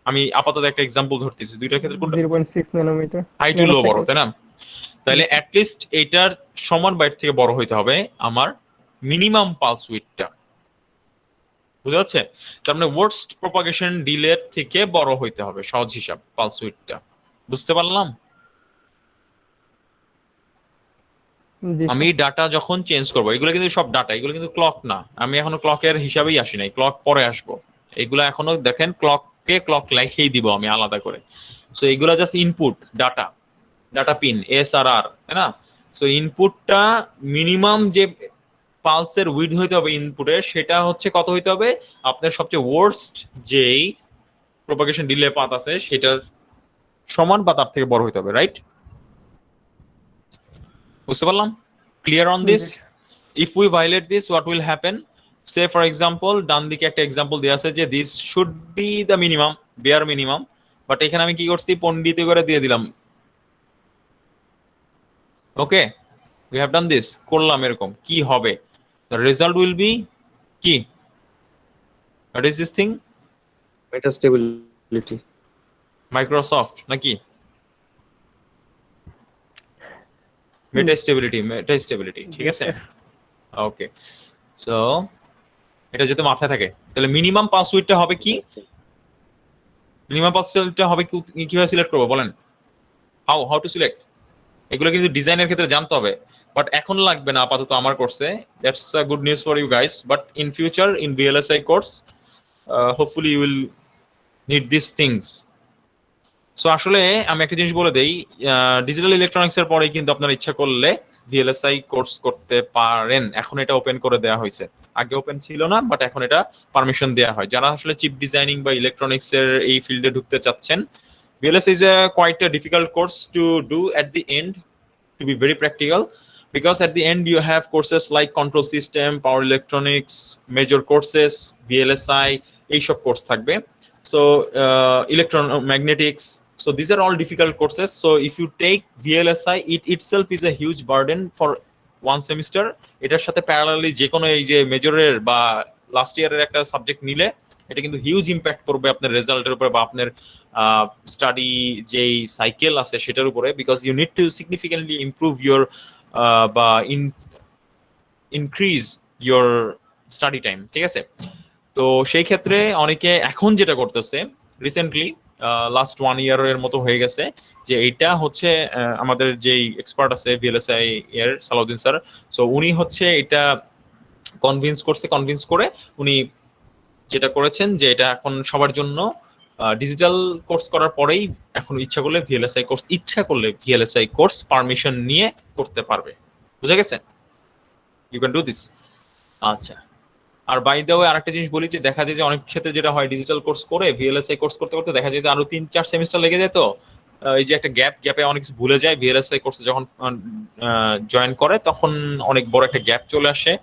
আমি আপাতত একটা এক্সাম্পল ধরতেছি, দুইটার ক্ষেত্রে কোনটা 0.6 ন্যানোমিটার হাই টু লো বড়, তাই না? তাহলে অ্যাটলিস্ট এটার সমান বাইট থেকে বড় হইতে হবে আমার মিনিমাম পালস উইডথটা, বুঝা যাচ্ছে? তার মানে ওয়ার্স্ট প্রপাগেশন ডিলের থেকে বড় হইতে হবে, সহজ হিসাব পালস উইডথটা। বুঝতে পারলাম? জি আমি ডাটা যখন চেঞ্জ করবো, এগুলো কিন্তু সব ডাটা, এগুলো কিন্তু ক্লক না, আমি এখনো ক্লকের হিসাবেই আসি নাই, ক্লক পরে আসবো। এগুলো এখনো দেখেন ক্লককে ক্লক লেখেই দিব আমি আলাদা করে। সো এগুলো just input data, data pin SRR, তাই না? সো ইনপুটটা মিনিমাম যে পালসের উইড হইতে হবে ইনপুটের, সেটা হচ্ছে কত হইতে হবে, আপনার সবচেয়ে ওয়ার্স্ট যেই প্রপাগেশন ডিলে পাথ আছে সেটার সমান বা তার থেকে বড় হইতে হবে, রাইট? বুঝতে পারলাম? Clear on this? If we violate this, what will happen? Say for example, ডান দিকে একটা এক্সাম্পল দেওয়া আছে যে this should be the minimum, bare minimum, but এখানে আমি কি করছি, পণ্ডিত করে দিয়ে দিলাম। ওকে, we have done this, করলাম এরকম, কি হবে? The result will be কি? What is this thing? মেটাস্টেবিলিটি। Microsoft নাকি? মেটা স্টেবিলিটি, ঠিক আছে? ওকে, সো এটা যাতে মাথায় থাকে, তাহলে মিনিমাম পাসওয়ার্ডটা হবে কি? মিনিমাম পাসওয়ার্ডটা হবে কিভাবে সিলেক্ট করবো বলেন? How to select? এগুলো কিন্তু ডিজাইনের ক্ষেত্রে জানতে হবে, বাট এখন লাগবে না আপাতত আমার কোর্সে। That's a good news for you guys, but in future in VLSI course hopefully you will need this things. সো আসলে আমি একটা জিনিস বলে দেই, ডিজিটাল ইলেকট্রনিক্স এর পরে কিন্তু আপনার ইচ্ছা করলে VLSI কোর্স করতে পারেন। এখন এটা ওপেন করে দেওয়া হয়েছে, আগে ওপেন ছিল না, বাট এখন এটা পারমিশন দেওয়া হয়। যারা আসলে চিপ ডিজাইনিং বা ইলেকট্রনিক্স এর এই ফিল্ডে ঢুকতে চাচ্ছেন, VLSI is a quite a difficult course to do at the end, to be very practical, because at the end you have courses like control system, power electronics, major courses, VLSI, এই সব course থাকবে। So electromagnetics, so these are all difficult courses. So if you take VLSI, it itself is a huge burden for one semester. এটার সাথে parallelly যে কোনো এই যে মেজরের বা লাস্ট ইয়ারের একটা সাবজেক্ট নিলে এটা কিন্তু হিউজ ইম্প্যাক্ট করবে আপনার রেজাল্টের উপরে বা আপনার স্টাডি যেই সাইকেল আছে সেটার উপরে, because you need to significantly improve your বা ইনক্রিজ ইউর স্টাডি টাইম, ঠিক আছে? তো সেই ক্ষেত্রে অনেকে এখন যেটা করতেছে রিসেন্টলি লাস্ট 1 ইয়ারের মতো হয়ে গেছে, যে এইটা হচ্ছে আমাদের যেই এক্সপার্ট আছে VLSI এর সালাউদ্দিন স্যার, সো উনি হচ্ছে এটা কনভিন্স করে উনি যেটা করেছেন যে এটা এখন সবার জন্য ডিজিটাল কোর্স করার পরেই এখন ইচ্ছা করলে VLSI কোর্স পারমিশন নিয়ে করতে পারবে। বুঝা গেছে? You can do this. আচ্ছা, আর বাই দ্য ওয়ে আরেকটা জিনিস বলি, যে দেখা যায় যে অনেক ক্ষেত্রে যেটা হয়, ডিজিটাল কোর্স করে VLSI কোর্স করতে করতে দেখা যায় যে আরো 3-4 সেমিস্টার লেগে যায়। তো এই যে একটা গ্যাপে অনেক কিছু ভুলে যায়, VLSI কোর্সে যখন জয়েন করে তখন অনেক বড় একটা গ্যাপ চলে আসে,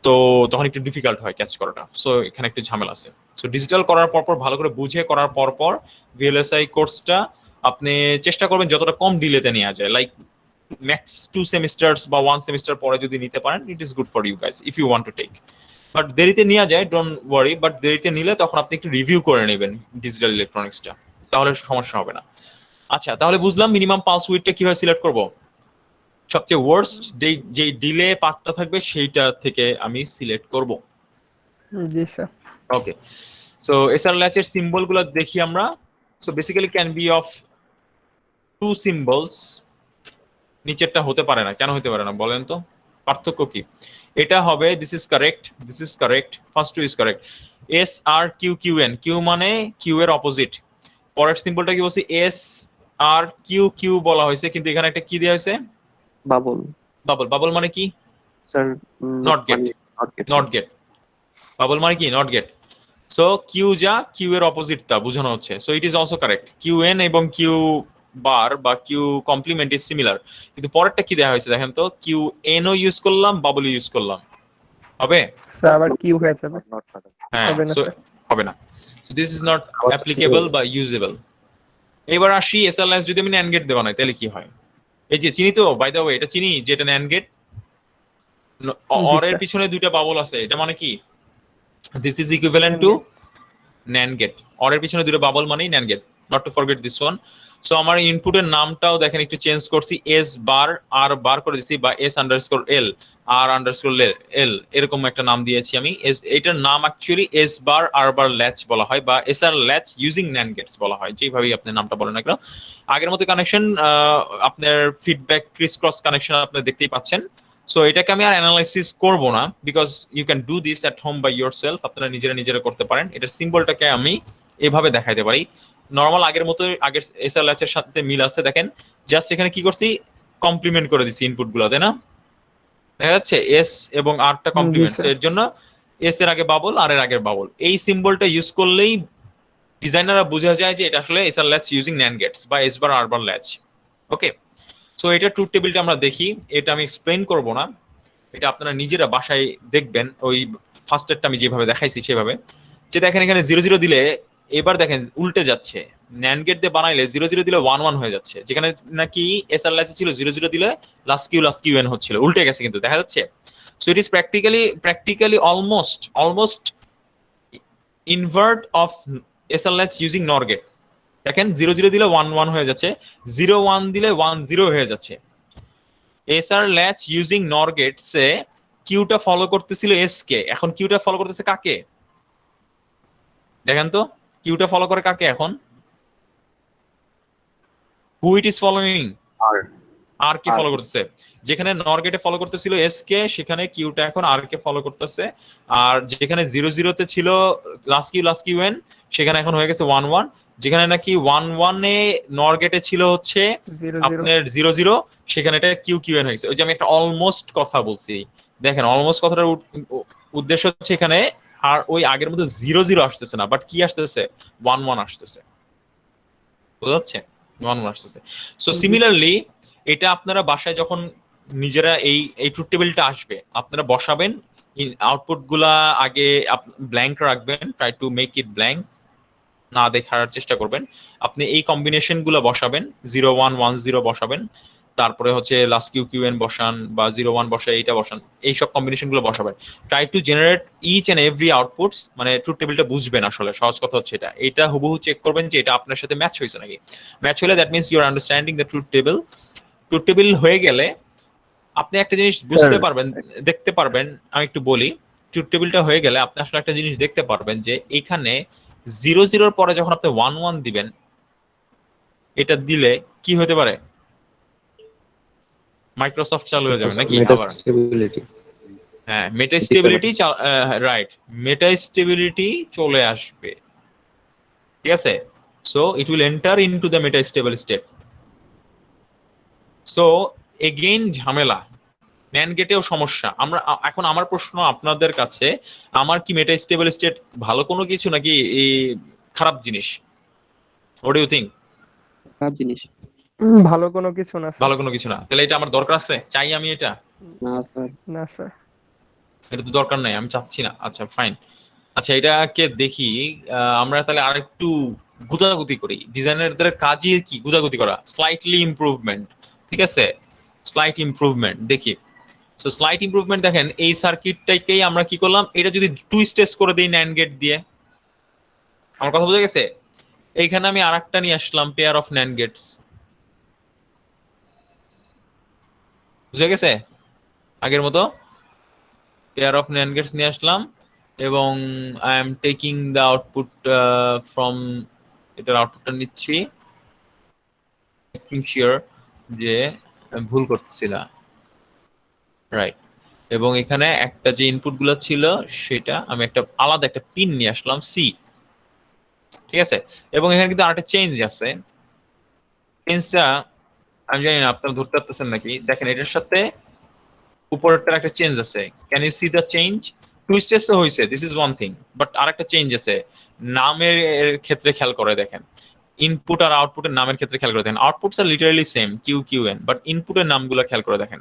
তো তখন একটু ডিফিকাল্ট হয় ক্যাচ করাটা। সো এখানে একটু ঝামেলা আছে। সো ডিজিটাল করার পর ভালো করে বুঝে করার পর VLSI কোর্সটা আপনি চেষ্টা করবেন যতটা কম ডিলেতে নেওয়া যায়, লাইক ম্যাক্স 2 সেমিস্টার্স বা 1 সেমিস্টার পরে যদি নিতে পারেন, it is good for you guys if you want to take. But দেরিতে নেওয়া যায়, ডোন্ট ওয়ারি, বাট দেরিতে নিলে তখন আপনি একটু রিভিউ করে নেবেন ডিজিটাল ইলেকট্রনিক্সটা, তাহলে সমস্যা হবে না। আচ্ছা, তাহলে বুঝলাম মিনিমাম পালস উইডথটা কিভাবে সিলেক্ট করব। সবচেয়ে ওয়ার্স্ট যে ডিলে পাথটা থাকবে সেইটা থেকে আমি সিলেক্ট করব। জি স্যার। ওকে, সো এছাড়া ল্যাচের সিম্বলগুলো দেখি আমরা। So basically can be of 2 symbols. নিচেরটা হতে পারে না, কেন হতে পারে না বলেন তো? পার্থক্য কি? এটা হবে this is correct, first two is correct. SRQQN, Q মানে কিউ এর অপোজিট। পরের সিম্বলটা কি বলছি? SRQQ বলা হয়েছে, কিন্তু এখানে একটা কি দেওয়া হয়েছে? বাবল মানে কি স্যার? Not get. বাবল মানে কি? Not gate. সো কিউ যা কিউ এর অপোজিট তা বোঝানো হচ্ছে। So it is also correct. QN এবং কিউ বার বা কিউ কমপ্লিমেন্ট ইজ সিমিলার, কিন্তু পরেরটা কি দেওয়া হয়েছে দেখেন তো? QN ও ইউজ করলাম, বাবল ইউজ করলাম, হবে? স্যার আবার কিউ হয়ে যাবে। হ্যাঁ, হবে না সো স্যার। হবে না। So this is not applicable বা ইউজেবল। এবার আসি এসএলএস যদি আমি ন্যান্ড গেট দেওয়া নাই তাহলে কি হয়? এই যে চিনি তো, বাই দ্য ওয়ে, এটা চিনি যে এটা ন্যান্ড গেট, জি অরের স্যার। পিছনে দুইটা বাবল আছে, এটা মানে কি? This is equivalent to NAND gate. অরের পিছনে দুটো বাবল মানেই NAND gate, not to forget this one. So আমার ইনপুটের নামটাও দেখেন একটু চেঞ্জ করছি, এস বার আর বার করে দিছি, বা এস আন্ডারস্কোর এল আর আন্ডারস্কোর এল, এরকম একটা নাম দিয়েছি আমি। এটার নাম actually S bar R bar latch বলা হয়, বা এস আর ল্যাচ ইউজিং NAND গেটস বলা হয়, যেভাবেই আপনি নামটা বলেন না কেন। আগের মতো কানেকশন, আপনার ফিডব্যাক ক্রিস ক্রস কানেকশন আপনি দেখতেই পাচ্ছেন। সো এটাকে আমি আর অ্যানালাইসিস করব না, because you can do this at home by yourself, আপনারা নিজেরা করতে পারেন। এটার সিম্বলটাকে আমি এভাবে দেখাইতে পারি, নর্মাল আগের মতো, আগের এসএলএচ এর সাথে মিল আছে। দেখেন জাস্ট এখানে কি করছি, কমপ্লিমেন্ট করে দিছি ইনপুট গুলো, তাই না? দেখা যাচ্ছে এস এবং আরটা জি কমপ্লিমেন্ট, স্যার। এর জন্য এস এর আগে বাবল, আর এর আগের বাবল, এই সিম্বলটা ইউজ করলেই ডিজাইনাররা বোঝা যায় যে এটা আসলে SR latch using NAND gates বা S bar R bar latch. Okay, so এটা ট্রুথ টেবিলটা আমরা দেখি, এটা আমি এক্সপ্লেইন করব না, এটা আপনারা নিজেরা বাসায় দেখবেন, ওই ফার্স্টেরটা আমি যেভাবে দেখাইছি সেভাবে। যে দেখেন এখানে 0 0 দিলে, এবার দেখেন উল্টে যাচ্ছে, NAND গেট দিয়ে বানাইলে 0 0 দিলে 1 1 হয়ে যাচ্ছে, যেখানে নাকি এসআর ল্যাচে ছিল 0 0 দিলে লাস্ট কিউ এন হচ্ছিল, উল্টে গেছে কিন্তু দেখা যাচ্ছে। So it is practically almost invert of SR latch using নর গেট। দেখেন 0 0 দিলে 1 1 হয়ে যাচ্ছে, 0 1 দিলে 1 0 হয়ে যাচ্ছে। এসআর ল্যাচ ইউজিং নর গেটসে কিউটা ফলো করতেছিল এস কে, এখন কিউটা ফলো করতেছে কাকে? দেখেন তো, কিউটা ফলো করে কাকে এখন? Who it is following? আর আর কে ফলো করতেছে। যেখানে নর গেটে ফলো করতেছিল এস কে, সেখানে কিউটা এখন আর কে ফলো করতেছে। আর যেখানে 0 0 তে ছিল লাস্ট কিউ এন, সেখানে এখন হয়ে গেছে 1 1। যেখানে নাকি 1 1 এ নর গেটে ছিল হচ্ছে 0 0। আপনার 0 0, সেখানে এটা কিউ এন হয়েছে। ওই যে আমি একটা অলমোস্ট কথা বলছি, দেখেন অলমোস্ট কথাটার উদ্দেশ্য হচ্ছে এখানে আর ওই আগের মতো 0 0 আসতেছে না, বাট কি আসতেছে, 1 1 আসতেছে, বুঝা যাচ্ছে? 1 1 আসতেছে। সো জি স্যার। সিমিলারলি এটা আপনারা বাসায় যখন নিজেরা এই ট্রুথ টেবিলটা আসবে, আপনারা বসাবেন, আউটপুট গুলা আগে ব্ল্যাঙ্ক রাখবেন, try to make it blank, না দেখার চেষ্টা করবেন। আপনি এই কম্বিনেশন গুলো বসাবেন, 0 1 1 0 বসাবেন, তারপরে হচ্ছে লাস্ট কিউ এন বসান, বা 0 1 বসায় এইটা বসান, এইসব কম্বিনেশন গুলো বসাবেন। Try to generate each and every outputs, মানে ট্রুথ টেবিলটা বুঝবেন আসলে, সহজ কথা হচ্ছে এটা হুবহু চেক করবেন যে এটা আপনার সাথে ম্যাচ হয়েছে নাকি। ম্যাচ হলে that means you are understanding the truth table. Truth table হয়ে গেলে আপনি একটা জিনিস বুঝতে পারবেন, দেখতে পারবেন, আমি একটু বলি। ট্রুথ টেবিলটা হয়ে গেলে আপনি আসলে একটা জিনিস দেখতে পারবেন যে এখানে 0 0 পরে যখন আপনি 1 1 দিবেন, এটা দিলে কি হতে পারে? মাইক্রোসফট চালু হয়ে যাবে নাকি আবার? মেটাস্টেবিলিটি। হ্যাঁ, মেটা স্টেবিলিটি, রাইট, মেটা স্টেবিলিটি চলে আসবে, ঠিক আছে? So it will enter into the meta stable state. So again ঝামেলা, NAND গেটেও সমস্যা। আমরা এখন আমার প্রশ্ন আপনাদের কাছে, আমার কি মেটা স্টেবল স্টেট ভালো কোনো কিছু নাকি এই খারাপ জিনিস? What do you think? খারাপ জিনিস। ভালো কোনো কিছু না স্যার। ভালো কোনো কিছু না, তাহলে এটা আমার দরকার আছে? চাই আমি এটা? না স্যার। না স্যার। এটা তো দরকার নাই, আমি চাচ্ছি না। আচ্ছা ফাইন, আচ্ছা এটাকে দেখি। আমরা তাহলে আরেকটু গুতাগুতি করি। ডিজাইনারদের কাজই কি গুতাগুতি করা, স্লাইটলি ইমপ্রুভমেন্ট, ঠিক আছে? স্লাইট ইমপ্রুভমেন্ট দেখি। সো স্লাইট ইমপ্রুভমেন্ট দেখেন, এই সার্কিটটাকেই আমরা কি করলাম, এটা যদি টুইস্টেস করে দিই NAND গেট দিয়ে, আমার কথা বোঝা গেছে? এইখানে আমি আরেকটা নিয়ে আসলাম, পেয়ার অফ NAND গেটস, বুঝা গেছে? আগের মতো পেয়ার অফ NAND গেটস নিয়ে আসলাম, এবং I am taking the output from, এটার আউটপুটটা নিচ্ছি, মেকিং শিওর যে আমি ভুল করতেছি না, রাইট। এবং এখানে একটা যে ইনপুট গুলো ছিল সেটা আমি একটা আলাদা একটা পিন নিয়ে আসলাম, সি, ঠিক আছে? এবং এখানে কিন্তু আরেকটা চেঞ্জ আছে, চেঞ্জটা আমি জানি না আপনারা ধরতে পারতেছেন নাকি। দেখেন এটার সাথে উপরেরটার একটা চেঞ্জ আছে, can you see the change? টুইস্টেস তো হয়েছে, this is one thing, but আরেকটা চেঞ্জ আছে নামের ক্ষেত্রে, খেয়াল করে দেখেন। ইনপুট আর আউটপুটের নামের ক্ষেত্রে খেয়াল করে দেখেন, outputs are literally same, Q N, but ইনপুটের নামগুলো খেয়াল করে দেখেন।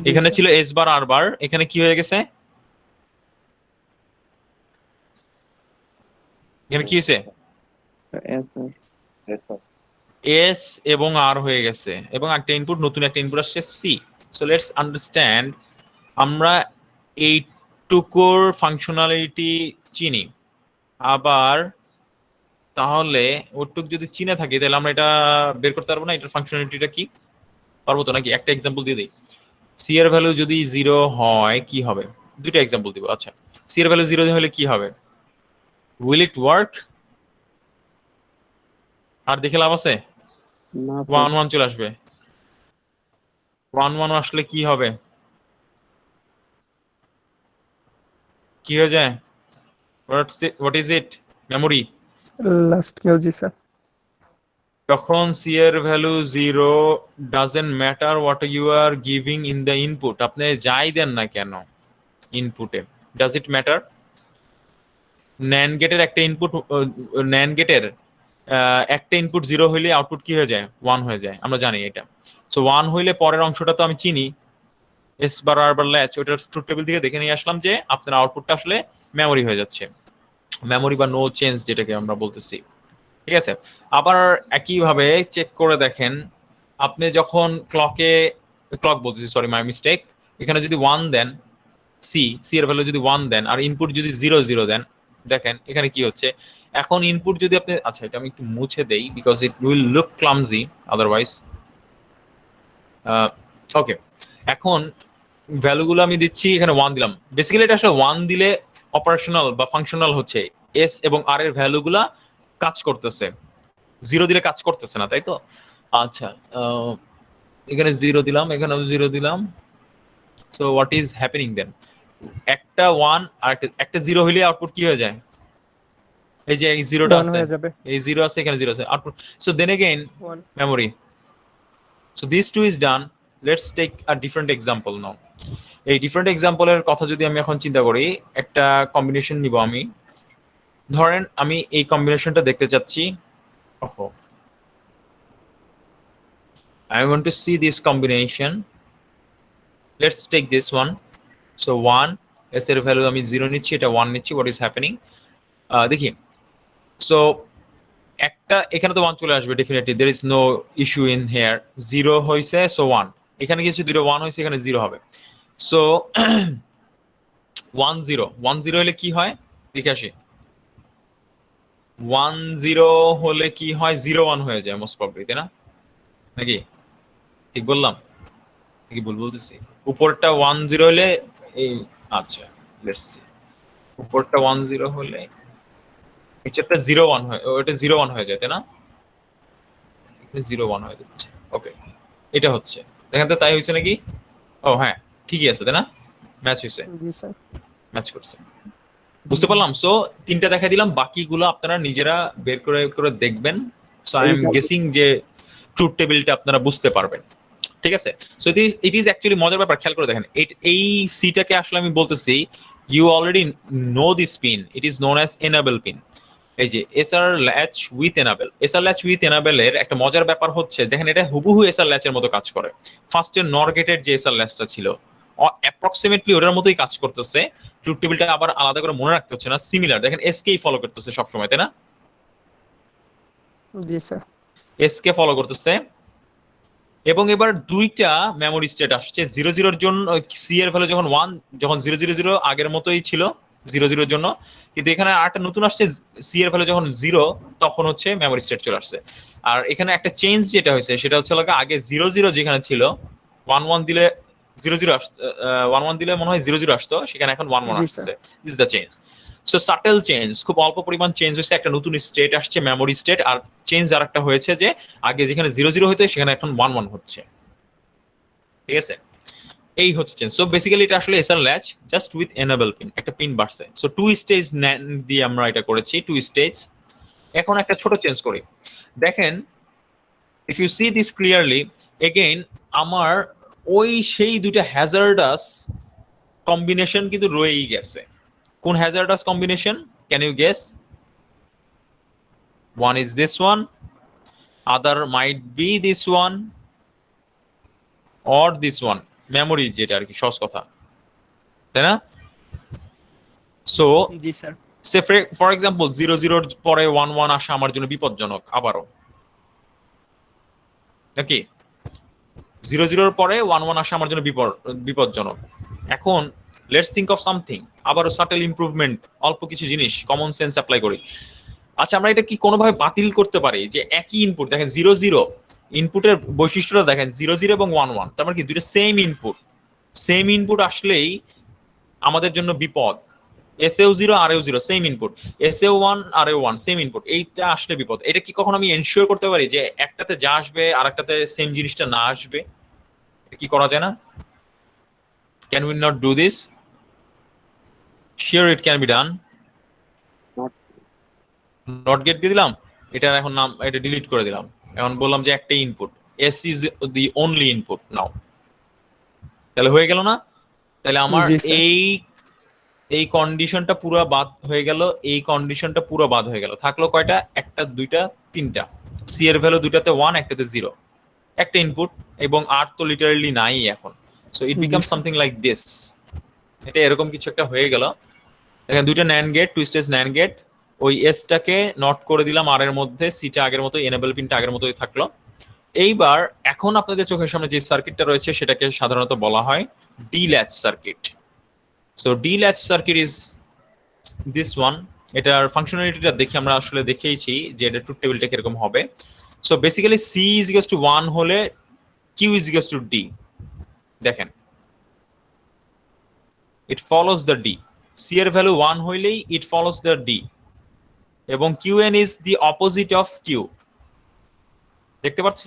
জি এখানে স্যার। ছিল এস বার আর বার, এখানে কি হয়ে গেছে? এখানে কি হয়েছে? S sir. S sir. S এবং আর হয়ে গেছে এবং একটা ইনপুট, নতুন একটা ইনপুট আসছে সি। সো লেটস আন্ডারস্ট্যান্ড, আমরা এইটুকুর ফাংশনালিটি চিনি, আবার তাহলে ওটুক যদি চিনে থাকি তাহলে আমরা এটা বের করতে পারবো না, এটার ফাংশনালিটিটা কি? পারবো তো নাকি? একটা এক্সাম্পল দিয়ে দিই। সি এর ভ্যালু যদি 0 হয় কি হবে? দুইটা এক্সাম্পল দিব। আচ্ছা, সি এর ভ্যালু 0 হলে কি হবে? Will it work? আর দেখে লাভ আছে? না স্যার। 1 1 চলে আসবে। 1 1 আসলে কি হবে? কি হয়ে যায়? What is it? Memory. Last Q জি স্যার। তখন সি এর value 0 doesn't matter what you are giving in the input. আপনি যাই দেন না কেন ইনপুটে, ডাজ ইট ম্যাটার? ন্যান্ড গেটের একটা ইনপুট, ন্যান্ড গেটের একটা ইনপুট 0 হইলে আউটপুট কি হয়ে যায়? 1 হয়ে যায়, আমরা জানি এটা। সো 1 হইলে পরের অংশটা তো আমি চিনি, S bar R bar latch, ওইটার ট্রুথ টেবিল থেকে দেখে নিয়ে আসলাম যে আপনার আউটপুটটা আসলে মেমোরি হয়ে যাচ্ছে, মেমোরি বা নো চেঞ্জ যেটাকে আমরা বলতেছি। ঠিক আছে, আবার একইভাবে চেক করে দেখেন, আপনি যখন ক্লক বলতেছি, সরি মাই মিস্টেক, এখানে যদি 1 দেন, সি এর ভ্যালু যদি 1 দেন আর ইনপুট যদি 0 0 দেন, দেখেন এখানে কি হচ্ছে। এখন ইনপুট যদি আপনি, আচ্ছা এটা আমি একটু মুছে দেই because it will look clumsy otherwise. Okay, এখন ভ্যালুগুলো আমি দিচ্ছি, এখানে 1 দিলাম। বেসিক্যালি এটা আসলে 1 দিলে অপারেশনাল বা ফাংশনাল হচ্ছে, এস এবং আর এর ভ্যালুগুলা কাজ করতেছে, 0 দিলে কাজ করতেছে না, তাই তো? আচ্ছা, এখানে 0 দিলাম, এখানেও 0 দিলাম। সো হোয়াট ইজ হ্যাপেনিং দেন? একটা 1 আর একটা 0 হইলে আউটপুট কি হয়ে যায়? এই যে এই 0টা 1 আছে, হয়ে যাবে। এই 0 আছে, এখানে 0 আছে, output. So then again 1 memory. So these two is done. Let's take a different example now. এই ডিফারেন্ট এক্সাম্পলের কথা যদি আমি এখন চিন্তা করি, একটা কম্বিনেশন নিব আমি। ধরেন আমি এই কম্বিনেশনটা দেখতে চাচ্ছি। ওহো, I want to see this combination. Let's take this one. So 1 s এর ভ্যালু আমি 0 নিচ্ছি, এটা 1 নিচ্ছি। What is happening? দেখি, সো একটা এখানে তো 1 চলে আসবে definitely, there is no issue in here. 0 হইছে, সো 1, এখানে কিছু 0 1 হইছে, এখানে 0 হবে। সো 1 0 1 0 হলে কি হয় দেখে আসি। 1 0 হলে কি হয়? 0 1 হয়ে যায় মোস্ট প্রবাবলি, তাই না? নাকি ঠিক বললাম নাকি ভুল বলতেছি? উপরটা 1 0 হলে এই, আচ্ছা লেটস সি, উপরটা 1 0 হলে নিচেরটা 0 1 হয়, ওটা 0 1 হয়ে যায়, তাই না? 0 1 হয়ে যাচ্ছে। ওকে, এটা হচ্ছে, দেখেন তো তাই হয়েছে নাকি? ও হ্যাঁ, ঠিকই আছে, তাই না? ম্যাচ হয়েছে, জি স্যার। ম্যাচ করছে, বুঝতে পারলাম। সো তিনটা দেখাই দিলাম, বাকিগুলো আপনারা নিজেরা বের করে করে দেখবেন। সো আই এম গেসিং যে ট্রুথ টেবিলটা আপনারা বুঝতে পারবেন। ঠিক আছে, সো ইট ইজ অ্যাকচুয়ালি মজার ব্যাপার। খেয়াল করে দেখেন, এই সিটাকে আসলে আমি বলতেছি, you already know this pin, it is known as enable pin. এই যে SR latch with enable, SR latch with এনাবেলের একটা মজার ব্যাপার হচ্ছে, দেখেন এটা হুবহু এসআর ল্যাচের মতো কাজ করে। ফার্স্টের নর গেটের যে এসআর ল্যাচটা ছিল অ্যাপ্রক্সিমেটলি ওটার মতোই কাজ করতেছে। ট্রুথ টেবিলটা আবার আলাদা করে মনে রাখতে হচ্ছে না, সিমিলার। দেখেন এসকেই ফলো করতেছে সবসময়, তাই না? জি স্যার। এসকে ফলো করতেছে। এবং এবার দুইটা মেমোরি স্টেট আসছে 0 0 এর জন্য। সি এর ভ্যালু যখন 1, যখন 0 0 0 আগের মতোই ছিল 0 0 এর জন্য, কিন্তু এখানে আরেকটা নতুন আসছে, সি এর ভ্যালু যখন 0 তখন হচ্ছে মেমোরি স্টেট চলে আসছে। আর এখানে একটা চেঞ্জ যেটা হয়েছে সেটা হচ্ছে আগে 0 0 যেখানে ছিল 1 1 দিলে 0 0 আসতো, 1 1 দিলে মনে হয় 0 0 আসতো, সেখানে এখন 1 1 জি আসছে। Sir. This the change. So subtle change, খুব অল্প পরিমাণ চেঞ্জ হয়েছে, একটা নতুন স্টেট আসছে মেমোরি স্টেট। আর চেঞ্জ আর একটা হয়েছে যে আগে যেখানে 0 0 হতো সেখানে এখন 1 1 হচ্ছে। ঠিক আছে, এই হচ্ছে চেঞ্জ। সো বেসিক্যালি এটা আসলে SR latch just with enable pin, একটা পিন বাড়ছে। সো 2 স্টেজ দিয়ে আমরা এটা করেছি, 2 স্টেজ। এখন একটা ছোট চেঞ্জ করি, দেখেন if you see this clearly again, আমার ওই সেই দুইটা হ্যাজার্ডাস কম্বিনেশন কিন্তু রয়েই গেছে। কোন hazardous combination? Can you guess? One is this one, other might be this one, or this one. Memory যেটা আর কি, সহজ কথা, তাই না? সো জি স্যার। সে ফর এক্সাম্পল 0 0 পরে 1 1 আসা আমার জন্য বিপজ্জনক আবারও নাকি 0 0 পরে 1 1 আসা আমার জন্য বিপজ্জনক এখন লেটস থিঙ্ক অফ সামথিং আবারও সাটেল ইমপ্রুভমেন্ট অল্প কিছু জিনিস কমন সেন্স অ্যাপ্লাই করি আচ্ছা আমরা এটা কি কোনোভাবে বাতিল করতে পারি যে একই ইনপুট দেখেন 0 0 ইনপুটের বৈশিষ্ট্যটা দেখেন 0 0 এবং 1 1 তার মানে কি দুটো সেম ইনপুট আসলেই আমাদের জন্য বিপদ এসএও 0 আরএও 0 সেম ইনপুট এসএও 1 আরএও 1 সেম ইনপুট এইটা আসলে বিপদ এটা কি কখনো আমি এনশিওর করতে পারি যে একটাতে যা আসবে আরেকটাতে সেম জিনিসটা না আসবে এটা কি করা যায় না can we not do this sure it can be done Not not gate দিয়ে দিলাম এটার এখন নাম এটা ডিলিট করে দিলাম এখন বললাম যে একটাই input S is the only input now তাহলে হয়ে গেল না তাহলে আমার জি, স্যার। এই কন্ডিশনটা পুরো বাদ হয়ে গেল এই কন্ডিশনটা পুরো বাদ হয়ে গেল থাকলো কয়টা একটা দুইটা তিনটা সি এর ভ্যালু দুইটাতে 1 একটাতে 0 একটা ইনপুট এবং আর তো লিটারালি নাই এখন সো ইট জি, became sir. Something like this এটা এরকম কিছু একটা হয়ে গেল দেখেন দুইটা NAND gate two stage NAND gate ওই এসটাকে নট করে দিলাম আর এর মধ্যে সিটা আগের মতো এনেবল পিনটা আগের মতোই থাকলো এইবার এখন আপনাদের চোখের সামনে যে সার্কিটটা রয়েছে সেটাকে সাধারণত বলা হয় D-latch circuit so D-latch circuit is this one এটার ফাংশনালিটিটা দেখি আমরা আসলে দেখেইছি যে এটা ট্রুথ টেবিলটা কিরকম হবে so basically C is equals to 1 হলে Q is equals to D দেখেন it follows the D C এর ভ্যালু 1 হইলেই ইট ফলোস দ্য ডি এবং QN is the opposite of Q দেখতে পাচ্ছি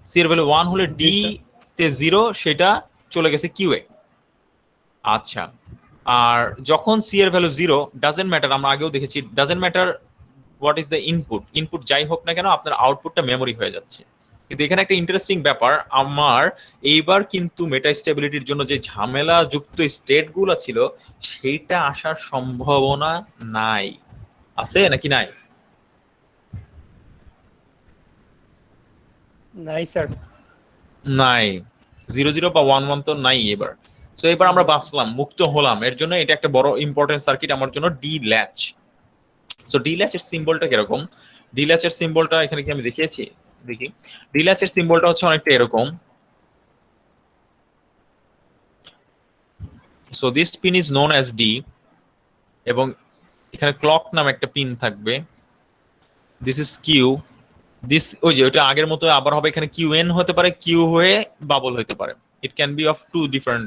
সি এর ভ্যালু 1 হলে ডি জি, স্যার। তে 0 সেটা চলে গেছে কিউ এ আচ্ছা আর যখন সি এর ভ্যালু 0 ডাজন্ট ম্যাটার আমরা আগেও দেখেছি doesn't matter what is the input যাই হোক না কেন আপনার আউটপুটটা মেমরি হয়ে যাচ্ছে কিন্তু এখানে একটা ইন্টারেস্টিং ব্যাপার আমার এইবার কিন্তু মেটা স্টেবিলিটির জন্য যে ঝামেলা যুক্ত স্টেট গুলো ছিল সেইটা আসার সম্ভাবনা নাই আছে নাকি নাই নাই স্যার। নাই 0 0 বা 1 1 তো নাই এবার সো এবার আমরা জি, স্যার। বাঁচলাম মুক্ত হলাম এর জন্য এটা একটা বড় ইম্পর্টেন্ট সার্কিট আমার জন্য ডি ল্যাচ সো ডি ল্যাচের সিম্বলটা কিরকম ডি ল্যাচের সিম্বলটা এখানে কি আমি দেখিয়েছি দেখি ডি ল্যাচের সিম্বলটা হচ্ছে অনেকটা এরকম so this pin is known as D এবং এখানে ক্লক নামে একটা পিন থাকবে দিস ইজ কিউ দিস ওই যে ওটা আগের মতো আবার হবে এখানে কিউ এন হতে পারে কিউ হয়ে বাবল হতে পারে it can be of two different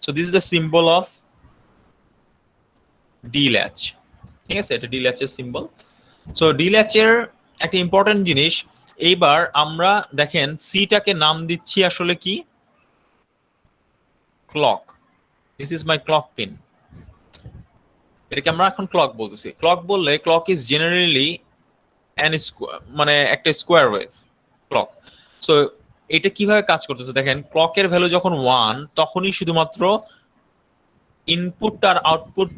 so this is the symbol of D latch ঠিক আছে এটা ডি ল্যাচের সিম্বল সো ডি ল্যাচের একটা ইম্পর্টেন্ট জিনিস এইবার আমরা দেখেন সিটাকে নাম দিচ্ছি আসলে কি clock this is my clock pin এটাকে আমরা এখন ক্লক বলতেছি ক্লক বললে ক্লক ইজ জেনারেলি মানে একটা স্কোয়ার ওয়েভ ক্লক সো এটা কিভাবে কাজ করতেছে দেখেন ক্লকের ভ্যালু যখন 1 তখনই শুধুমাত্র ইনপুট আর আউটপুট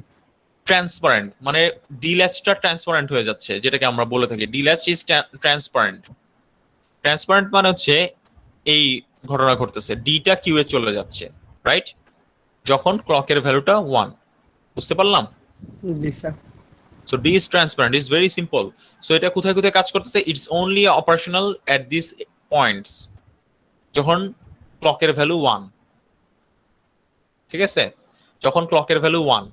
ট্রান্সপারেন্ট মানে ডিল্যাচটা ট্রান্সপারেন্ট হয়ে যাচ্ছে যেটাকে আমরা বলে থাকি ডিল্যাচ ইজ ট্রান্সপারেন্ট মানে হচ্ছে এই ঘটনা ঘটতেছে ডিটা কিউ এ চলে যাচ্ছে রাইট যখন ক্লকের ভ্যালুটা 1 বুঝতে পারলাম জি, sir. So D is transparent. It's very simple. So এটা কোথায় কোথায় কাজ করতেছে? It's only operational at these points. যখন ক্লকের ভ্যালু 1 ঠিক আছে যখন ক্লকের ভ্যালু 1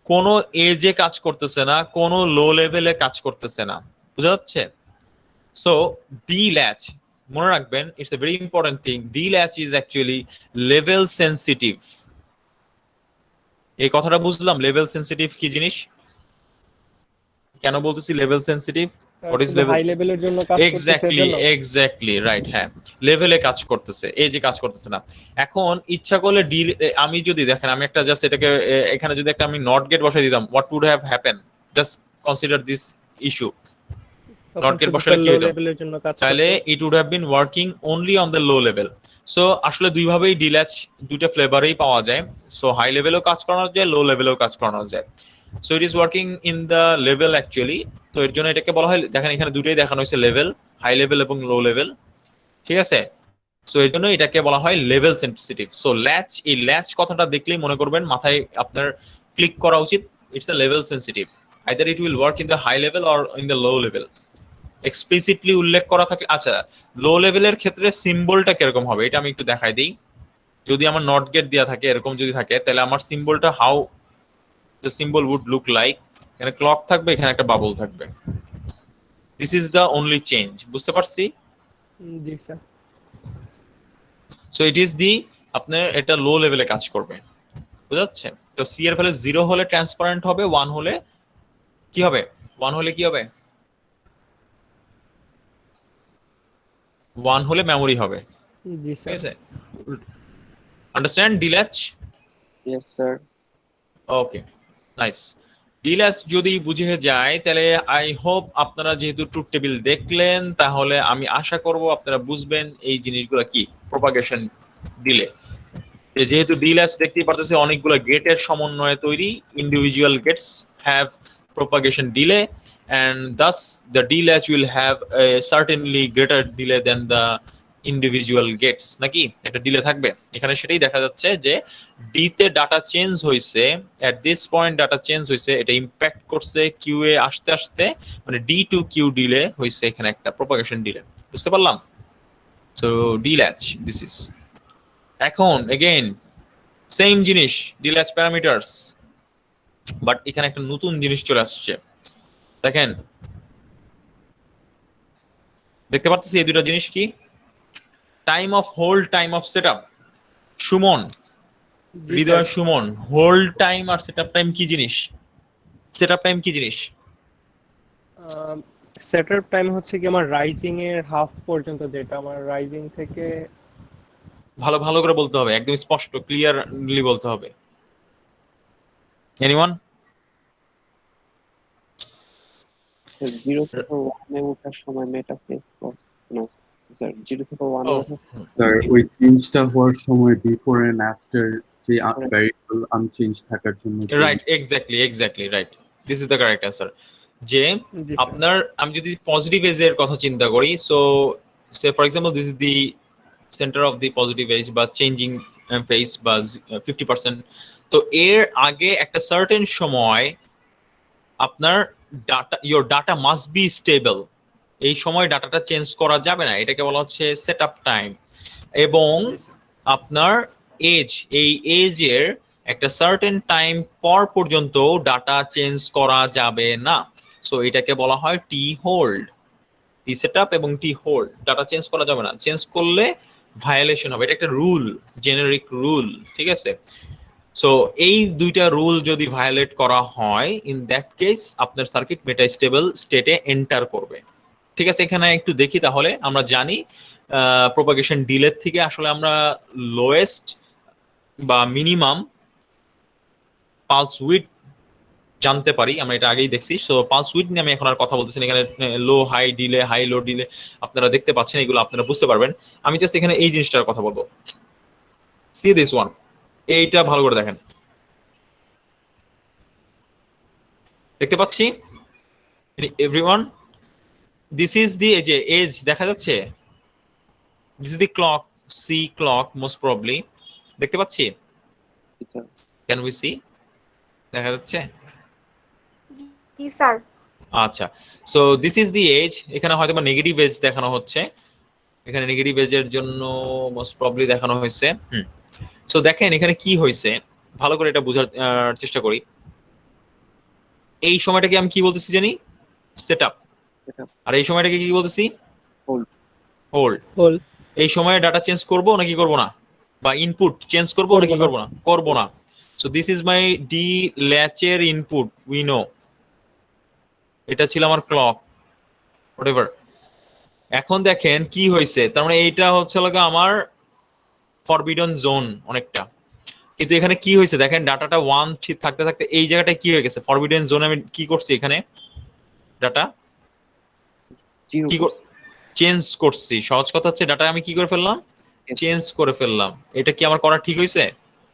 কোন এজে কাজ করতেছে না কোন লো লেভেলে কাজ করতেছে না বুঝা যাচ্ছে সো ডি ল্যাচ মনে রাখবেন it's a very important thing D latch is actually level sensitive এই কথাটা বুঝলাম লেভেল সেনসিটিভ কি জিনিস কেন বলতেছি level sensitive sir, What is শুধু level? হাই লেভেলের জন্য কাজ করতেছে এজন্য? এক্স্যাক্টলি রাইট হ্যাঁ লেভেলে কাজ করতেছে এই যে কাজ করতেছে না এখন ইচ্ছা করলে আমি যদি দেখেন আমি একটা জাস্ট এটাকে এখানে যদি একটা আমি নট গেট বসাই দিতাম what would have happen just consider this issue তখন not get শুধু বসালে কি লো হতো? লেভেলের জন্য কাজ তাহলে করতো। It would have been working only on the low level so আসলে দুইভাবেই ডিল্যাচ দুইটা ফ্লেভারেই পাওয়া যায় সো হাই লেভেলেও কাজ করানো যায় লো লেভেলেও কাজ করানো যায় so it is working in the level actually তো এর জন্য এটাকে বলা হয় দেখেন এখানে দুটোই দেখানো হয়েছে লেভেল হাই লেভেল এবং লো লেভেল ঠিক আছে সো এর জন্য এটাকে বলা হয় লেভেল সেনসিটিভ সো ল্যাচ এই ল্যাচ কথাটা দেখলেই মনে করবেন মাথায় আপনার ক্লিক করা উচিত it's a level sensitive. Either it will work in the high level or in the low level. Explicitly উল্লেখ করা থাকে। আচ্ছা, লো লেভেলের ক্ষেত্রে সিম্বলটা কিরকম হবে এটা আমি একটু দেখাই দিই। যদি আমার নট গেট দেওয়া থাকে, এরকম যদি থাকে, তাহলে আমার সিম্বলটা how the symbol would look like, এখানে ক্লক থাকবে, এখানে একটা বাবল থাকবে। This is the only change. বুঝতে পারছি? জি sir. So it is the আপনার এটা লো লেভেলে কাজ করবে, বুঝা যাচ্ছে? তো সি এর ভ্যালু 0 হলে ট্রান্সপারেন্ট হবে, 1 হলে কি হবে? 1 হলে কি হবে? 1 হলে মেমোরি হবে। জি ঠিক স্যার। আছে? Understand D latch? Yes sir. Okay, nice. D latch যদি বুঝে যায় তাহলে আই হোপ আপনারা যেহেতু ট্রুথ টেবিল দেখলেন, তাহলে আমি আশা করব আপনারা বুঝবেন এই জিনিসগুলো কি প্রপাগেশন ডিলে। যেহেতু ডিল্যাচ দেখতেই পারতেছে অনেকগুলো গেটের সমন্বয়ে তৈরি, individual gates have propagation delay, and thus the delatch will have a certainly greater delay than the individual gates, নাকি একটা ডিলে থাকবে এখানে। সেটাই দেখা যাচ্ছে যে ডি তে ডাটা চেঞ্জ হইছে, at this point data change হইছে, এটা ইম্প্যাক্ট করছে কিউ এ আসতে আসতে, মানে ডি টু কিউ ডিলে হইছে, এখানে একটা প্রপাগেশন ডিলে। বুঝতে পারলাম? So D latch this is. এখন এগেইন সেম জিনিস, ডিল্যাচ প্যারামিটারস, বাট এখানে একটা নতুন জিনিস চলে আসছে। দেখেন, দেখতে পাচ্ছি এই দুটো জিনিস কি? Time of hold, time of setup. Suman, Hriday Suman, hold time আর সেটআপ টাইম কি জিনিস? সেটআপ টাইম কি জিনিস? সেটআপ টাইম হচ্ছে কি আমার রাইজিং এর হাফ পর্যন্ত, যেটা আমার রাইজিং থেকে। ভালো ভালো করে বলতে হবে, একদম স্পষ্ট ক্লিয়ারলি বলতে হবে। এনিওয়ান? 0 থেকে 1 এ ওঠার সময় মেটাফেজ ক্রস না স্যার, 0 থেকে 1 এ ওঠার স্যার ওই চেঞ্জটা হওয়ার সময় বিফোর এন্ড আফটার যে ভ্যারিয়েবল আনচেঞ্জ থাকার জন্য। Right, exactly right, this is the correct answer. যে আপনার, আমি যদি পজিটিভ এজের কথা চিন্তা করি, so say for example this is the centre of the positive edge বা চেঞ্জিং ফেজ বা 50%। তো এর আগে একটা সার্টেন সময় আপনার data, your data must be stable. এই সময় ডাটাটা চেঞ্জ করা যাবে না, এটাকে বলা হচ্ছে সেটআপ টাইম। এবং আপনার এজ, এই এজের একটা সার্টেন টাইম পর পর্যন্ত ডাটা চেঞ্জ করা যাবে না, সো এটাকে বলা হয় টি হোল্ড। টি সেটআপ এবং টি হোল্ড, ডাটা চেঞ্জ করা যাবে না, চেঞ্জ করলে ভায়োলেশন হবে। এটা একটা রুল, জেনারিক রুল, ঠিক আছে? সো এই দুইটা রুল যদি ভায়োলেট করা হয়, ইন দ্যাট কেস আপনার সার্কিট মেটা স্টেবল স্টেটে এন্টার করবে। ঠিক আছে, এখানে একটু দেখি তাহলে। আমরা জানি প্রপাগেশন ডিলের থেকে আসলে আমরা লোয়েস্ট বা মিনিমাম পালস উইডথ জানতে পারি, আমরা এটা আগেই দেখছি। সো পালস উইডথ নিয়ে আমি এখন আর কথা বলতেছি না, এখানে low high delay, high low delay আপনারা দেখতে পাচ্ছেন, এগুলো আপনারা বুঝতে পারবেন। আমি জাস্ট এখানে এই জিনিসটার কথা বলবো। সি দিস ওয়ান, এইটা ভালো করে দেখেন, দেখতে পাচ্ছি এভরিওয়ান? দিস ইজ দি যে এজ দেখা যাচ্ছে, this is the clock, C clock most probably, দেখতে পাচ্ছি? স্যার। Can we see? দেখা যাচ্ছে? জি স্যার। আচ্ছা, so this is the edge. এখানে হয়তো বা নেগেটিভ এজ দেখানো হচ্ছে, এখানে নেগেটিভ এজের জন্য মোস্ট প্রবাবলি দেখানো হয়েছে। সো দেখেন এখানে কি হয়েছে, ভালো করে এটা বোঝার চেষ্টা করি। এই সময়টাকে আমি কি বলতেছি জানি? সেটআপ। আর এই সময়টাকে কি বলতেছি? হোল্ড। হোল্ড। এই সময়ে ডাটা চেঞ্জ করব নাকি করব না, বা ইনপুট চেঞ্জ করব নাকি করব না? করব না। So this is my D ল্যাচের ইনপুট, উই নো। এটা ছিল আমার ক্লক, হোয়াটএভার। এখন দেখেন কি হয়েছে, তার মানে এইটা হচ্ছে লাগে আমার ফরবিডন জোন অনেকটা। কিন্তু এখানে কি হয়েছে দেখেন, ডাটাটা 1 থাকতে থাকতে এই জায়গাটায় কি হয়ে গেছে, ফরবিডন জোনে আমি কি করছি, এখানে ডাটা কি চেঞ্জ করছি। সহজ কথা হচ্ছে ডাটা আমি কি করে ফেললাম, চেঞ্জ করে ফেললাম। এটা কি আমার করা ঠিক হয়েছে?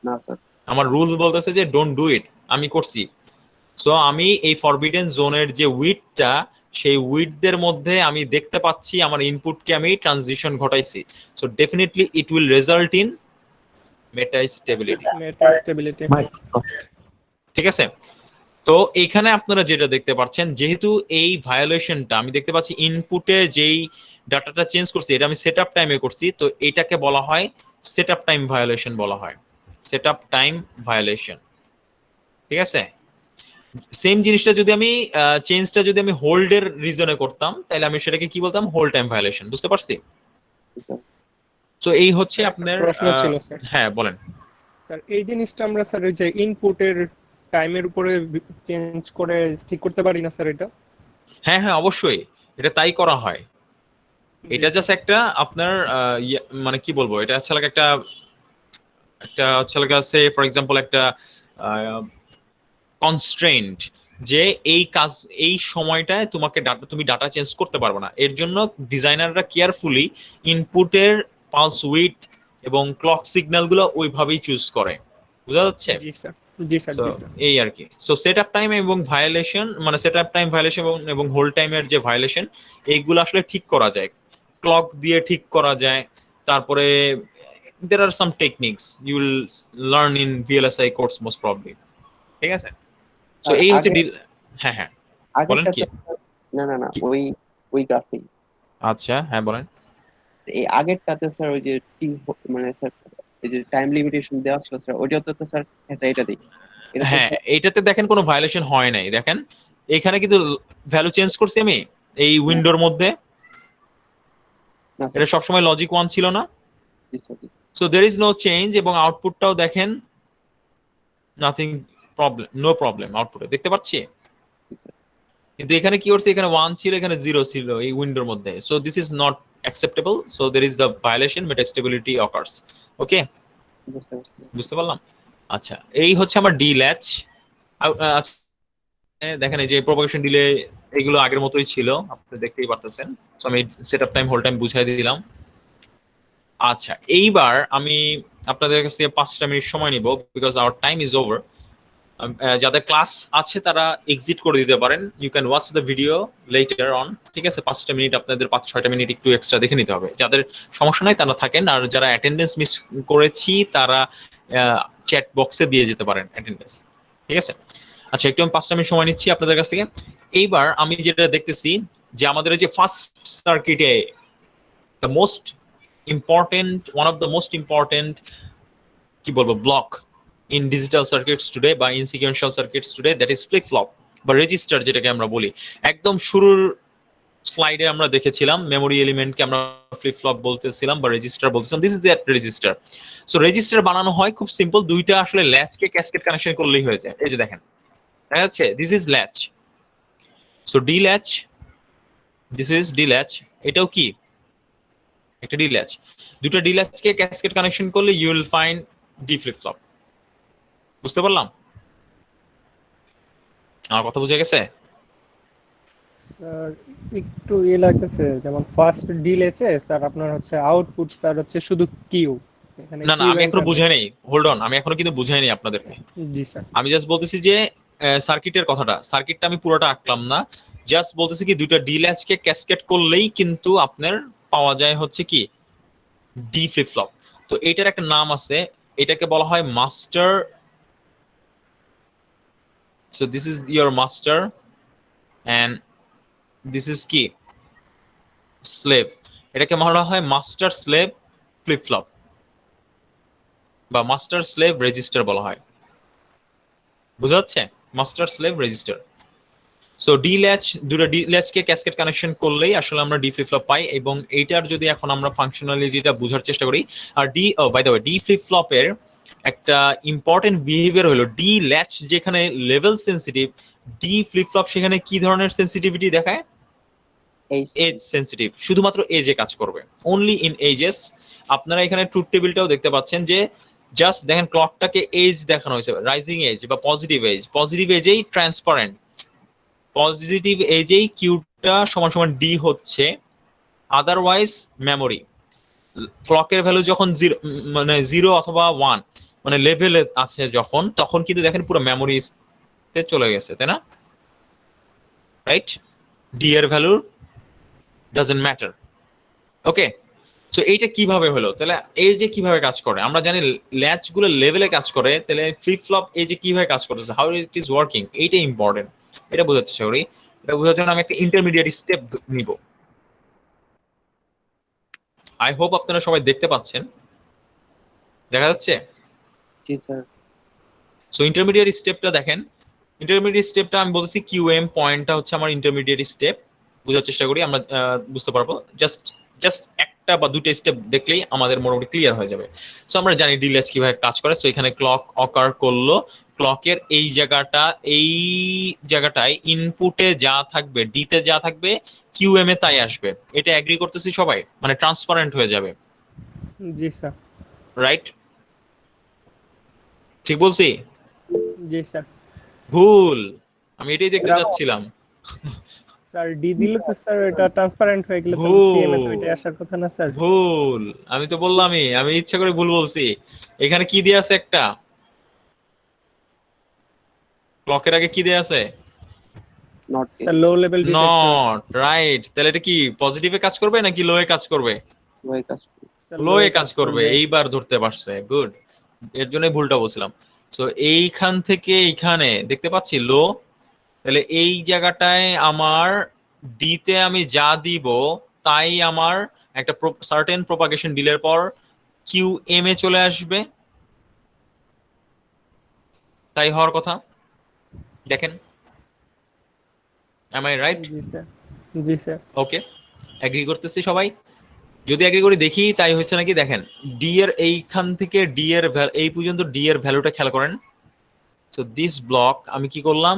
না স্যার। আমার রুল বলতেছে যে ডোন্ট ডু ইট, আমি করছি। সো আমি এই ফরবিডেন জোনের যে উইডথটা, সেই উইডথের মধ্যে আমি দেখতে পাচ্ছি আমার ইনপুটকে আমি ট্রানজিশন ঘটাইছি। So definitely it will result in metastability. Metastability. ঠিক আছে? তো এখানে আপনারা যেটা দেখতে পাচ্ছেন, যেহেতু এই ভায়োলেশনটা আমি দেখতে পাচ্ছি ইনপুটে যেই ডাটাটা চেঞ্জ করছি এটা আমি সেটআপ টাইমে করছি, তো এটাকে বলা হয় সেটআপ টাইম ভায়োলেশন বলা হয়, সেটআপ টাইম ভায়োলেশন। ঠিক আছে, সেম জিনিসটা যদি আমি চেঞ্জটা যদি আমি হোল্ডের রিজনে করতাম তাহলে আমি সেটাকে কি বলতাম, হোল্ড টাইম ভায়োলেশন। বুঝতে পারছি? স্যার তো এই হচ্ছে একটা আপনার প্রশ্ন ছিল স্যার। হ্যাঁ বলেন। স্যার এই জিনিসটা আমরা স্যার ওই যে ইনপুটের টাইমের উপরে চেঞ্জ করে ঠিক করতে পারি না স্যার এটা? হ্যাঁ হ্যাঁ অবশ্যই, এটা তাই করা হয়। এটা জি, জাস্ট একটা আপনার মানে কি বলবো, এটা হচ্ছে like একটা একটা হচ্ছে সে ফর এক্সাম্পল একটা কনস্ট্রেন্ট যে এই কাজ এই সময়টায় তোমাকে ডাটা তুমি ডাটা চেঞ্জ করতে পারবে না, এর জন্য ডিজাইনাররা কেয়ারফুলি ইনপুটের পালস উইথ এবং ক্লক সিগন্যাল গুলো ওইভাবেই চুজ করে। বোঝা যাচ্ছে? জি স্যার, জি স্যার, So, জি স্যার। এই আর কি। সো সেটআপ টাইম এবং ভায়োলেশন মানে সেটআপ টাইম ভায়োলেশন এবং হোল্ড টাইমের যে ভায়োলেশন এইগুলো আসলে ঠিক করা যায়, ক্লক দিয়ে ঠিক করা যায়। তারপরে there are some techniques you will learn in VLSI course most probably। ঠিক আছে, সো আর এই হচ্ছে আগে হ্যাঁ হ্যাঁ বলেন কি? আগেরটাতে না না না কি? ওই গ্রাফিং আচ্ছা হ্যাঁ বলেন। এই আগেরটাতে স্যার ওই যে মানে স্যার এই যে টাইম লিমিটেশন দেওয়া ছিল স্যার ওইটাতে তো স্যার হ্যাঁ স্যার এটা দিই এটা তো হ্যাঁ এইটাতে দেখেন কোনো ভায়োলেশন হয় নাই, দেখেন এখানে কিন্তু ভ্যালু চেঞ্জ করছি আমি এই উইন্ডোর মধ্যে, না স্যার এটা সবসময় লজিক 1 ছিল না। জি স্যার জি so there is no change এবং আউটপুটটাও দেখেন নাথিং প্রবলেম, নো প্রবলেম আউটপুটে দেখতে পাচ্ছি। স্যার কিন্তু এখানে কি করছে, এখানে 1 ছিল এখানে 0 ছিল এই উইন্ডোর মধ্যে। So this is not acceptable, so there is the violation metastability occurs. Okay, বুঝতে পারছি বুঝতে পারলাম। আচ্ছা এই হচ্ছে আমার ডি ল্যাচ। দেখেন এই যে প্রপাগেশন ডিলে এগুলো আগের মতোই ছিল, আপনি দেখতেই পারতেছেন। সো আমি সেটআপ টাইম হোল্ড টাইম বুঝাই দিলাম। আচ্ছা এইবার আমি আপনাদের কাছ থেকে 5টা মিনিট সময় নিব because our time is over. যাদের ক্লাস আছে তারা এক্সিট করে দিতে পারেন, you can watch the video later on. ঠিক আছে, 5টা মিনিট আপনাদের 5-6টা মিনিট একটু এক্সট্রা দেখে নিতে হবে। যাদের সমস্যা নাই তারা থাকেন, আর যারা অ্যাটেন্ডেন্স মিস করেছি তারা চ্যাট বক্সে দিয়ে যেতে পারেন অ্যাটেন্ডেন্স। ঠিক আছে, আচ্ছা একটু আমি 5টা মিনিট সময় নিচ্ছি আপনাদের কাছ থেকে। এইবার আমি যেটা দেখতেছি যে আমাদের এই যে ফার্স্ট সার্কিটে the most important, one of the most important কি বলবো block in digital circuits today বা in sequential circuits today, that is flip flop বা রেজিস্টার যেটাকে আমরা বলি। একদম শুরুর স্লাইডে আমরা দেখেছিলাম মেমোরি এলিমেন্টকে আমরা ফ্লিপ ফ্লপ বলতেছিলাম বা রেজিস্টার বলতেছিলাম। This is that register. So register বানানো হয় খুব সিম্পল, দুইটা আসলে ল্যাচকে ক্যাসকেড কানেকশন করলেই হয়ে যায়। এই যে দেখেন দেখা যাচ্ছে, this is latch. So D latch, this is D latch, এটাও কি একটা ডি ল্যাচ। দুটো ডি ল্যাচকে ক্যাসকেড কানেকশন করলে you will find the flip flop. বুঝতে পারলাম? আমার কথা বুঝে গেছে? স্যার একটু লাগতেছে, যেমন ফার্স্ট ডিলেছে স্যার আপনার হচ্ছে আউটপুট স্যার হচ্ছে শুধু কিউ, এখানে না না কিউ আমি এখনো এন্টার। বুঝাই নেই, হোল্ড অন, আমি এখনো কিন্তু বুঝাই নেই আপনাদেরকে। জি স্যার। আমি জাস্ট বলতেছি যে সার্কিটের কথাটা, সার্কিটটা আমি পুরোটা আঁকলাম না, জাস্ট বলতেছি কি দুইটা ডি ল্যাচকে ক্যাসকেড করলেই কিন্তু আপনার পাওয়া যায় হচ্ছে কি ডি ফ্লিপ ফ্লপ। তো এটার একটা নাম আছে, এটাকে বলা হয় master. So this is your master and this is কি স্লেভ। এটাকে বলা হয় মাস্টার স্লেভ ফ্লিপ ফ্লপ বা মাস্টার স্লেভ রেজিস্টার বলা হয়। বুঝা যাচ্ছে? Master slave register. So D latch, দুটো ডি ল্যাচকে ক্যাসকেড কানেকশন করলেই আসলে আমরা ডি ফ্লিপ ফ্লপ পাই। এবং এইটার যদি এখন আমরা ফাংশনালিটিটা বোঝার চেষ্টা করি, আর by the way D flip ফ্লপের একটা ইম্পর্টেন্ট বিহেভিয়ার হলো ডি ল্যাচ যেখানে level sensitive, D flip flop সেখানে কি ধরনের সেন্সিটিভিটি দেখায়? এই এজ সেন্সিটিভ, শুধুমাত্র এজে কাজ করবে, অনলি ইন এজেস। আপনারা এখানে ট্রুথ টেবিলটাও দেখতে পাচ্ছেন যে জাস্ট দেখেন ক্লকটাকে এজ দেখানো হয়েছে, রাইজিং এজ বা পজিটিভ এজ। পজিটিভ এজেই ট্রান্সপারেন্ট, পজিটিভ এজেই কিউটা সমান সমান ডি হচ্ছে, আদারওয়াইজ মেমোরি। ক্লকের ভ্যালু যখন মানে 0 অথবা 1 মানে লেভেলে আছে যখন, তখন কিন্তু দেখেন পুরো মেমোরিতে চলে গেছে, তাই না? রাইট, ডি এর value doesn't matter. Okay, so এইটা কিভাবে হলো, তাহলে এই যে কিভাবে কাজ করে আমরা জানি ল্যাচ গুলো লেভেলে কাজ করে, তাহলে ফ্লিপ ফ্লপ এই যে কিভাবে কাজ করতেছে, হাউ ইট ইজ ওয়ার্কিং, এইটা ইম্পর্টেন্ট। এটা বোঝার চেষ্টা করি। এটা বোঝার জন্য আমি একটা ইন্টারমিডিয়েট স্টেপ নিব। আই হোপ আপনারা সবাই দেখতে পাচ্ছেন, দেখা যাচ্ছে? জি স্যার। সো ইন্টারমিডিয়েট স্টেপটা দেখেন। ইন্টারমিডিয়েট স্টেপটা আমি বলতেছি কিউএম পয়েন্টটা হচ্ছে আমার ইন্টারমিডিয়েট স্টেপ। বোঝার চেষ্টা করি, আমরা বুঝতে পারবো। জাস্ট জাস্ট একটা বা দুটো স্টেপ দেখলেই আমাদের মোটামুটি ক্লিয়ার হয়ে যাবে। সো আমরা জানি ডিলেজ কিভাবে কাজ করে। সো এখানে ক্লক অকার করলো, ক্লকের এই জায়গাটায় ইনপুটে যা থাকবে, ডিতে যা থাকবে, কিউএম এ তাই আসবে। এটা এগ্রি করতেছি সবাই, মানে ট্রান্সপারেন্ট হয়ে যাবে, জি স্যার। রাইট? ঠিক বলছি? জি স্যার। ভুল, আমি এটাই দেখতে এরা- চাচ্ছিলাম। স্যার ডি দিলে তো স্যার এটা ট্রান্সপারেন্ট হয়ে গেলে তো সিএম এ তো এটা আসার কথা না স্যার। ভুল, আমি তো বললামই, আমি ইচ্ছা করে ভুল বলছি। এখানে কি দিয়ে আছে একটা, ক্লকের আগে কি দিয়ে আছে? Not sir low level not, right. তাহলে এটা কি পজিটিভে কাজ করবে নাকি লো এ কাজ করবে? ওই কাজ করে। লো এ কাজ করবে, এইবার ধরতে পারছে, গুড। এর জন্যই ভুলটা বলছিলাম। সো এইখান থেকে এইখানে দেখতে পাচ্ছি লো, তাহলে এই জায়গাটায় আমার ডি তে আমি যা দিব তাই আমার একটা সার্টেন প্রপাগেশন ডিলের পর কিউ এম এ চলে আসবে, তাই হওয়ার কথা। দেখেন, am I right? জি স্যার। জি স্যার। ওকে, এগ্রি করতেছি সবাই। যদি এগ্রি করি দেখি তাই হচ্ছে নাকি। দেখেন ডি এর এইখান থেকে ডি এর এই পর্যন্ত ডি এর ভ্যালুটা খেয়াল করেন। সো দিস ব্লক আমি কি করলাম,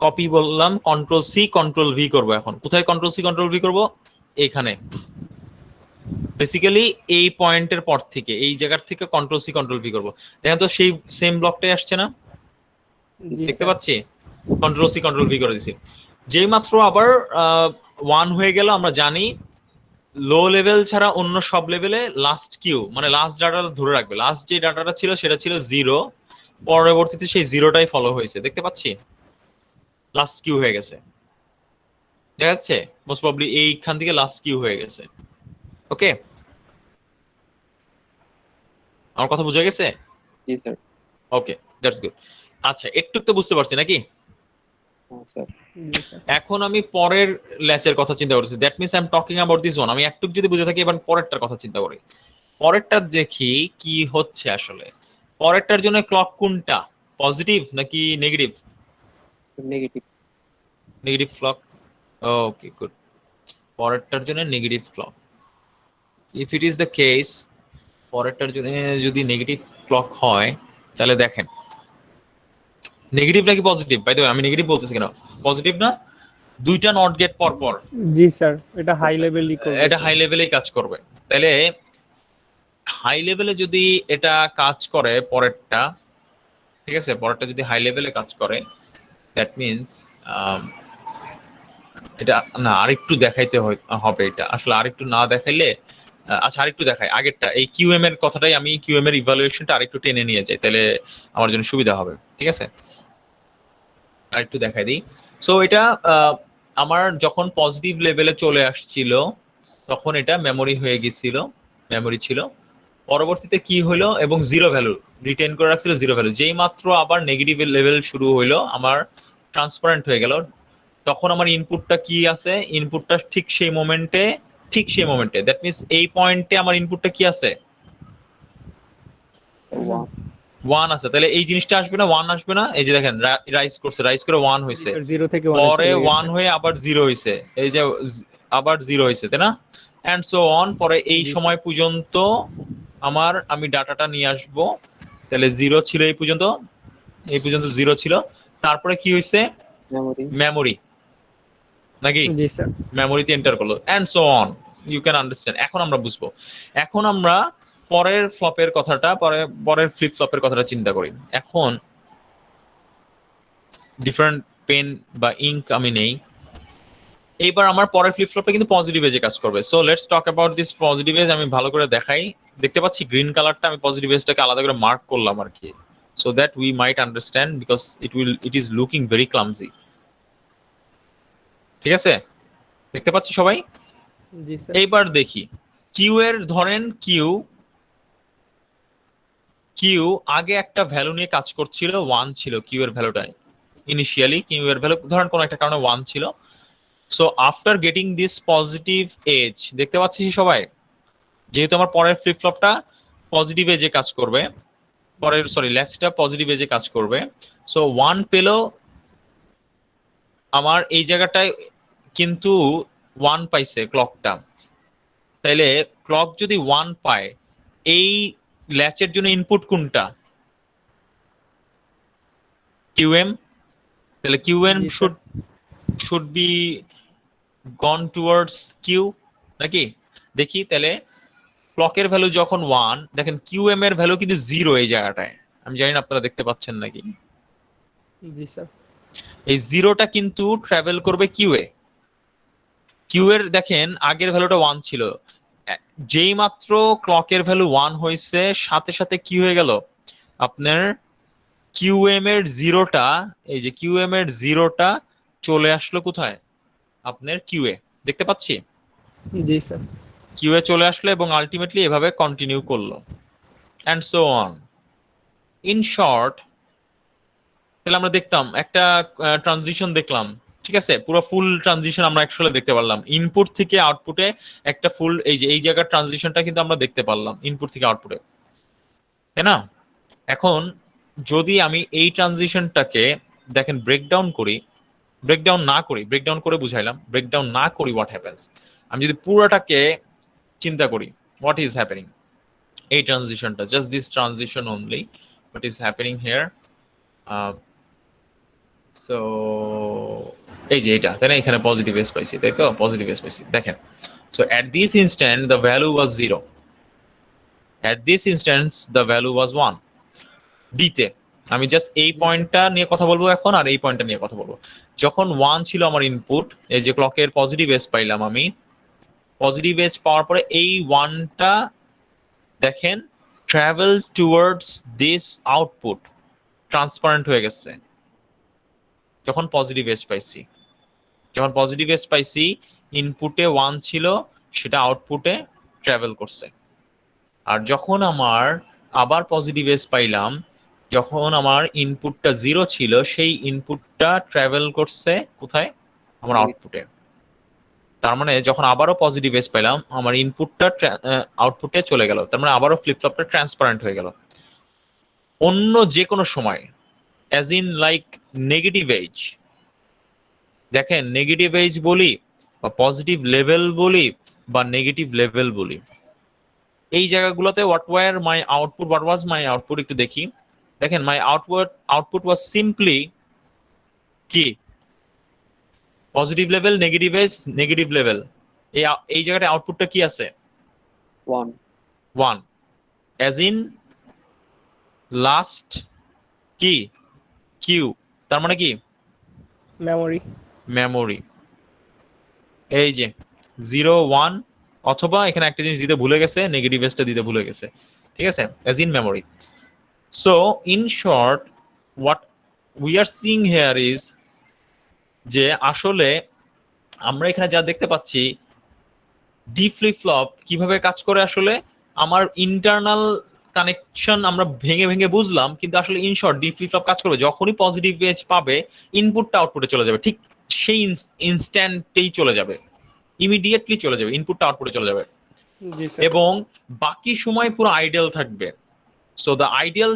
কপি বললাম, কন্ট্রোল সি কন্ট্রোল ভি করবো। এখন কোথায় কন্ট্রোল সি কন্ট্রোল ভি করবো? এইখানে বেসিক্যালি এই পয়েন্টের পর থেকে, এই জায়গার থেকে কন্ট্রোল সি কন্ট্রোল ভি করবো। দেখেন তো সেই সেম ব্লকটাই আসছে না, জি দেখতে স্যার। পাচ্ছি? কন্ট্রোল সি কন্ট্রোল ভি করে দিছি। যেই মাত্র আবার 1 হয়ে গেল, আমরা জানি লো লেভেল ছাড়া অন্য সব লেভেলে লাস্ট কিউ মানে লাস্ট ডাটাটা ধরে রাখবে। লাস্ট যে ডাটাটা ছিল সেটা ছিল 0, পরবর্তীতে সেই 0টাই ফলো হয়েছে, দেখতে পাচ্ছি? লাস্ট কিউ হয়ে গেছে, দেখা যাচ্ছে? মোস্ট প্রবাবলি এইখান থেকে লাস্ট কিউ হয়ে গেছে। ওকে, আমার কথা বুঝে গেছে? জি স্যার। Okay, that's good. আচ্ছা, একটু তো বুঝতে পারছি নাকি? হ্যাঁ স্যার। জি স্যার। এখন আমি পরের ল্যাচের কথা চিন্তা করতেছি। That means I am talking about this one. আমি একটু যদি বুঝে থাকি, এবার পরেরটার কথা চিন্তা করি। পরেরটা দেখি কি হচ্ছে আসলে। পরেরটার জন্য ক্লক কোনটা, পজিটিভ নাকি negative? Negative. Negative clock, okay good. পরেরটার জন্য negative clock. If it is the case, পরেরটার জন্য যদি নেগেটিভ ক্লক হয়, তাহলে দেখেন নেগেটিভ নাকি পজিটিভ। বাই দ্য ওয়ে, আমি নেগেটিভ বলতেছি কেন, পজিটিভ না? দুইটা নট গেট পর পর, জি স্যার। এটা হাই লেভেলই করবে। এটা হাই লেভেলেই কাজ করবে। তাহলে হাই লেভেলে যদি এটা কাজ করে পরেরটা, ঠিক আছে, পরেরটা যদি হাই লেভেলে কাজ করে, দ্যাট মিনস এটা না আরেকটু দেখাইতে হবে। এটা আসলে আরেকটু না দেখাইলে, আচ্ছা আরেকটু দেখাই আগেরটা। এই কিউএম এর কথাটাই আমি কিউএম এর ইভালুয়েশনটা আরেকটু টেনে নিয়ে যাই, তাহলে আমার জন্য সুবিধা হবে। ঠিক আছে, আরেকটু দেখাই দিই। সো এটা আমার যখন পজিটিভ লেভেলে চলে আসছিল তখন এটা মেমোরি হয়ে গেছিল, মেমোরি ছিল। পরবর্তীতে কি হলো, এবং 0 ভ্যালু রিটেন করে রাখছিল, 0 ভ্যালু। যেই মাত্র আবার নেগেটিভ লেভেল শুরু হইলো, আমার ট্রান্সপারেন্ট হয়ে গেল, তখন আমার ইনপুটটা কি আছে, ইনপুটটা ঠিক সেই মোমেন্টে দ্যাট মিনস এই পয়েন্টে আমার ইনপুটটা কি আছে, 1 আছে। তাহলে এই জিনিসটা আসবে না, 1 আসবে না। এই যে দেখেন রাইজ করছে, রাইজ করে 1 হয়েছে, 0 থেকে 1 পরে 1 হয়ে আবার 0 হয়েছে, এই যে আবার 0 হয়েছে, তাই না? And so on. পরে এই সময় পর্যন্ত আমি ডাটাটা নিয়ে আসব। তাহলে 0 ছিল এই পর্যন্ত 0 ছিল। তারপরে কি হয়েছে, মেমোরি নাকি? জি স্যার। মেমোরিতে এন্টার করলো and so on. You can understand. এখন আমরা বুঝবো। এখন আমরা পরের ফ্লপের কথাটা, পরের ফ্লিপ ফ্লপের কথাটা চিন্তা করি। এখন ডিফারেন্ট পেন বা ইঙ্ক আমি নেই। এইবার আমার পরের ফ্লিপ ফ্লপে কিন্তু পজিটিভ এজে কাজ করবে। So let's talk about this positive edge. আমি ভালো করে দেখাই। দেখতে পাচ্ছি গ্রিন কালারটা, আমি পজিটিভ এজটাকে আলাদা করে মার্ক করলাম আর কি, so that we might understand, because it is looking very clumsy. ঠিক আছে, দেখতে পাচ্ছি সবাই? জি স্যার। এইবার দেখি কিউ এর ধরেন কিউ কিউ আগে একটা ভ্যালু নিয়ে কাজ করছিল 1 ছিল কিউ এর ভ্যালুটাই ইনিশিয়ালি কিউ এর ভ্যালু ধরেন কোনো একটা কারণে 1 ছিল so after getting this positive edge দেখতে পাচ্ছি সবাই যেহেতু আমার পরের ফ্লিপ ফ্লপটা পজিটিভ এজে কাজ করবে পরের লেসটা পজিটিভ এজে কাজ করবে সো 1 পেলো আমার এই জায়গাটায় কিন্তু 1 পাইছে ক্লকটা তাইলে ক্লক যদি 1 পায় এই ল্যাচের জন্য ইনপুট কোনটা কিউএম তাহলে কিউএম জি, sir. Should be gone towards Q নাকি দেখি তাহলে ক্লকের ভ্যালু যখন 1 দেখেন কিউএম এর ভ্যালু কিন্তু 0 এই জায়গাটায় আমি জানি না আপনারা দেখতে পাচ্ছেন নাকি জি স্যার। এই 0টা কিন্তু ট্রাভেল করবে কিউএ কিউ এর দেখেন আগের ভ্যালুটা 1 ছিল যেই মাত্র ক্লকের ভ্যালু 1 হয়েছে সাথে সাথে কি হয়ে গেল আপনার কিউএম এর 0টা এই যে কিউএম এর 0টা চলে আসলো কোথায় আপনার কিউএ দেখতে পাচ্ছি জি স্যার। কিউএ চলে আসলো এবং আলটিমেটলি এভাবে কন্টিনিউ করলো and so on in short তাহলে আমরা দেখতাম একটা ট্রানজিশন দেখলাম ঠিক আছে পুরো ফুল ট্রানজিশন আমরা অ্যাকচুয়ালি দেখতে পারলাম ইনপুট থেকে আউটপুটে একটা ফুল এই যে এই জায়গার ট্রানজিশনটা কিন্তু আমরা দেখতে পারলাম ইনপুট থেকে আউটপুটে তাই না এখন যদি আমি এই ট্রানজিশনটাকে দেখেন ব্রেকডাউন করি ব্রেকডাউন করে বুঝাইলাম ব্রেকডাউন না করি হোয়াট হ্যাপেন্স আমি যদি পুরোটাকে চিন্তা করি হোয়াট ইজ হ্যাপেনিং এই ট্রানজিশনটা just this transition only what is happening here so এই যে এটা তাই না এখানে পজিটিভ এস পাইছি তাই তো পজিটিভ এস পাইছি দেখেন so at this instant the value was 0 at this instance the value was 1 ডিতে আমি জাস্ট এই পয়েন্টটা নিয়ে কথা বলবো এখন আর এই পয়েন্টটা নিয়ে কথা বলবো যখন 1 ছিল আমার ইনপুট এই যে ক্লকের পজিটিভ এজ পাইলাম আমি পজিটিভ এজ পাওয়ার পরে এই 1টা দেখেন travel towards this output transparent হয়ে গেছে যখন পজিটিভ এজ পাইছি ইনপুটে 1 ছিল সেটা আউটপুটে ট্রাভেল করছে আর যখন আমার আবার পজিটিভ এজ পাইলাম যখন আমার ইনপুটটা 0 ছিল সেই ইনপুটটা ট্রাভেল করছে কোথায় আমার আউটপুটে তার মানে যখন আবারও পজিটিভ এজ পেলাম আমার ইনপুটটা আউটপুটে চলে গেল তার মানে আবারও ফ্লিপ ফ্লপটা ট্রান্সপারেন্ট হয়ে গেল অন্য যে কোনো সময় as in like negative edge দেখেন নেগেটিভ এজ বলি বা পজিটিভ লেভেল বলি বা নেগেটিভ লেভেল বলি এই জায়গাগুলোতে হোয়াট ওয়াজ মাই আউটপুট একটু দেখি দেখেন মাই আউটপুট ওয়াজ সিম্পলি কি পজিটিভ লেভেল নেগেটিভ লেভেল এই জায়গাটা আউটপুটটা কি আছে 1 অ্যাজ ইন লাস্ট কি কিউ তার মানে কি মেমোরি এই যে 0 1 অথবা এখানে একটা জিনিস দিতে ভুলে গেছে নেগেটিভ এজটা দিতে ভুলে গেছে ঠিক আছে as in memory so in short what we are seeing here is যে আসলে আমরা এখানে যা দেখতে পাচ্ছি ডি ফ্লিপ ফ্লপ কিভাবে কাজ করে আসলে আমার ইন্টারনাল কানেকশন আমরা ভেঙে ভেঙে বুঝলাম কিন্তু আসলে in short D flip flop কাজ করবে যখনই পজিটিভ এজ পাবে ইনপুটটা আউটপুটে চলে যাবে ঠিক সেই ইনস্ট্যান্টেই চলে যাবে ইমিডিয়েটলি চলে যাবে ইনপুটটা আউটপুটে চলে যাবে জি স্যার। এবং বাকি সময় পুরো আইডিয়াল থাকবে so the ideal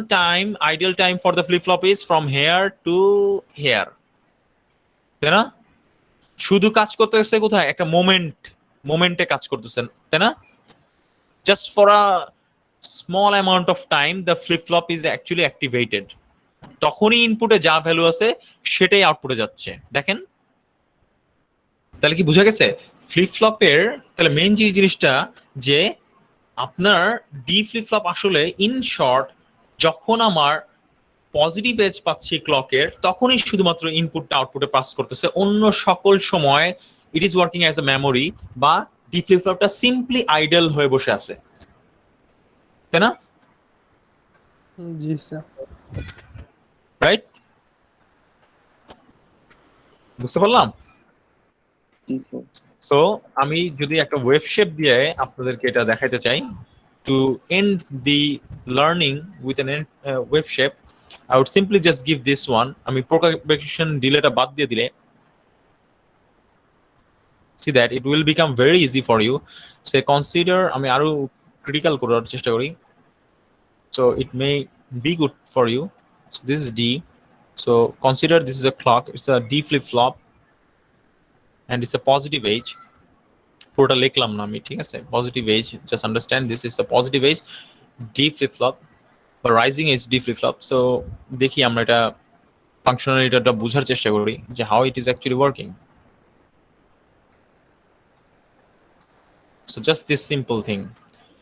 time for the flip flop is from here to here তাই না শুধু কাজ করতেছে কোথায় একটা মোমেন্টে কাজ করতেছেন তাই না just for a small amount of time the flip flop is actually activated তখনই ইনপুটে যা ভ্যালু আছে সেটাই আউটপুটে যাচ্ছে দেখেন তাহলে কি বোঝা গেছে ফ্লিপ ফ্লপের তাহলে মেইন যে জিনিসটা যে আপনার ডি ফ্লিপ ফ্লপ আসলে ইন শর্ট যখন আমার পজিটিভ এজ পাচ্ছি ক্লকের তখনই শুধুমাত্র ইনপুটটা আউটপুটে পাস করতেছে অন্য সকল সময় it is working as a memory বা ডি ফ্লিপ ফ্লপটা সিম্পলি আইডল হয়ে বসে আছে তাই না জি স্যার। রাইট বুঝতে পারলাম জি স্যার সো আমি যদি একটা ওয়েভ শেপ দিয়ে আপনাদেরকে এটা দেখাইতে চাই, to end the learning with an wave shape, I would simply just give this one. আমি propagation delayটা বাদ দিয়ে দিলে, see that it will become very easy for you. Say consider, আমি আরো critical করার চেষ্টা করি, so it may be good for you. So this is D. So consider this is a clock, it's a D flip-flop and it's a positive age. পুরোটা লিখলাম না আমি, ঠিক আছে? Positive age, just understand this is a positive age, D flip-flop বা rising age D flip-flop. So দেখি আমরা এটা ফাংশনালিটিটা বোঝার চেষ্টা করি যে how it is actually working. So just this simple thing.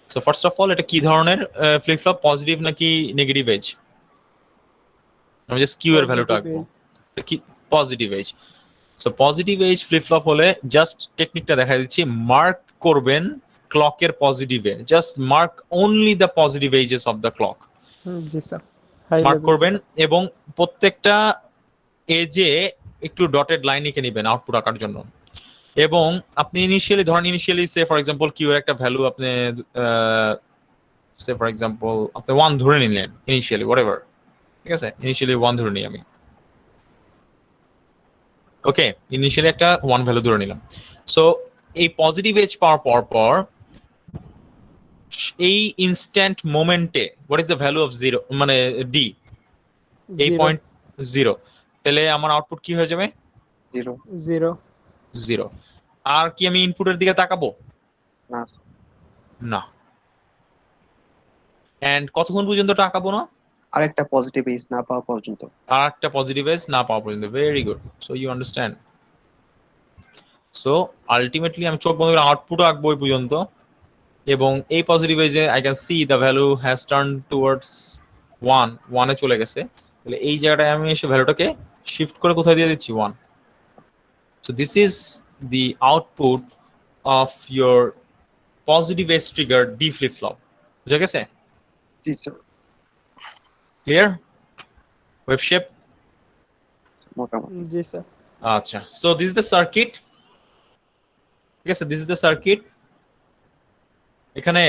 So first of all, এটা কি ধরনের ফ্লিপ ফ্লপ, পজিটিভ নাকি নেগেটিভ এজ? আমি জাস্ট কিউ এর ভ্যালুটা আঁকবো। এটা কি positive edge. So positive edge flip flop হলে জাস্ট টেকনিকটা দেখা দিচ্ছি, মার্ক করবেন ক্লকের পজিটিভে, just mark only the positive edges of the clock. জি স্যার, মার্ক করবেন এবং প্রত্যেকটা এজে একটু ডটেড লাইন এঁকে নেবেন আউটপুট আঁকার জন্য। এবং আপনি ইনিশিয়ালি ধরেন, initially say for example Q এর একটা ভ্যালু আপনি সে ফর এক্সাম্পল আপনি 1 ধরে নিলেন ইনিশিয়ালি, হোয়াটএভার, ঠিক আছে? ইনিশিয়ালি 1 ধরে নিই আমি, ওকে? ইনিশিয়ালি একটা 1 ভ্যালু ধরে নিলাম। সো এই পজিটিভ এজ পাওয়ার পর এই ইনস্ট্যান্ট মোমেন্টে what is the value of 0 মানে ডি, এই পয়েন্ট 0, তাহলে আমার আউটপুট কি হয়ে যাবে? 0। আর কি আমি ইনপুটের দিকে তাকাবো? না। এন্ড কতক্ষণ পর্যন্ত তাকাবো না? আরেকটা পজিটিভ এজ না পাওয়া পর্যন্ত। আরেকটা পজিটিভ এজ না পাওয়া পর্যন্ত। Very good. So you understand. So ultimately আমি চোখ বন্ধ করে আউটপুট আঁকবো এই পর্যন্ত, এবং এই পজিটিভ এজে I can see the value has turn towards 1 এ চলে গেছে। তাহলে এই জায়গাটায় আমি এসে ভ্যালুটাকে শিফট করে কোথায় দিয়ে দিচ্ছি? 1। So this is the output of your positive edge triggered D flip flop. বুঝা গেছে? জি স্যার, Clear? Wave shape? মোটামুটি। জি স্যার। আচ্ছা, so this is the circuit. ঠিক আছে, this is the circuit. এখানে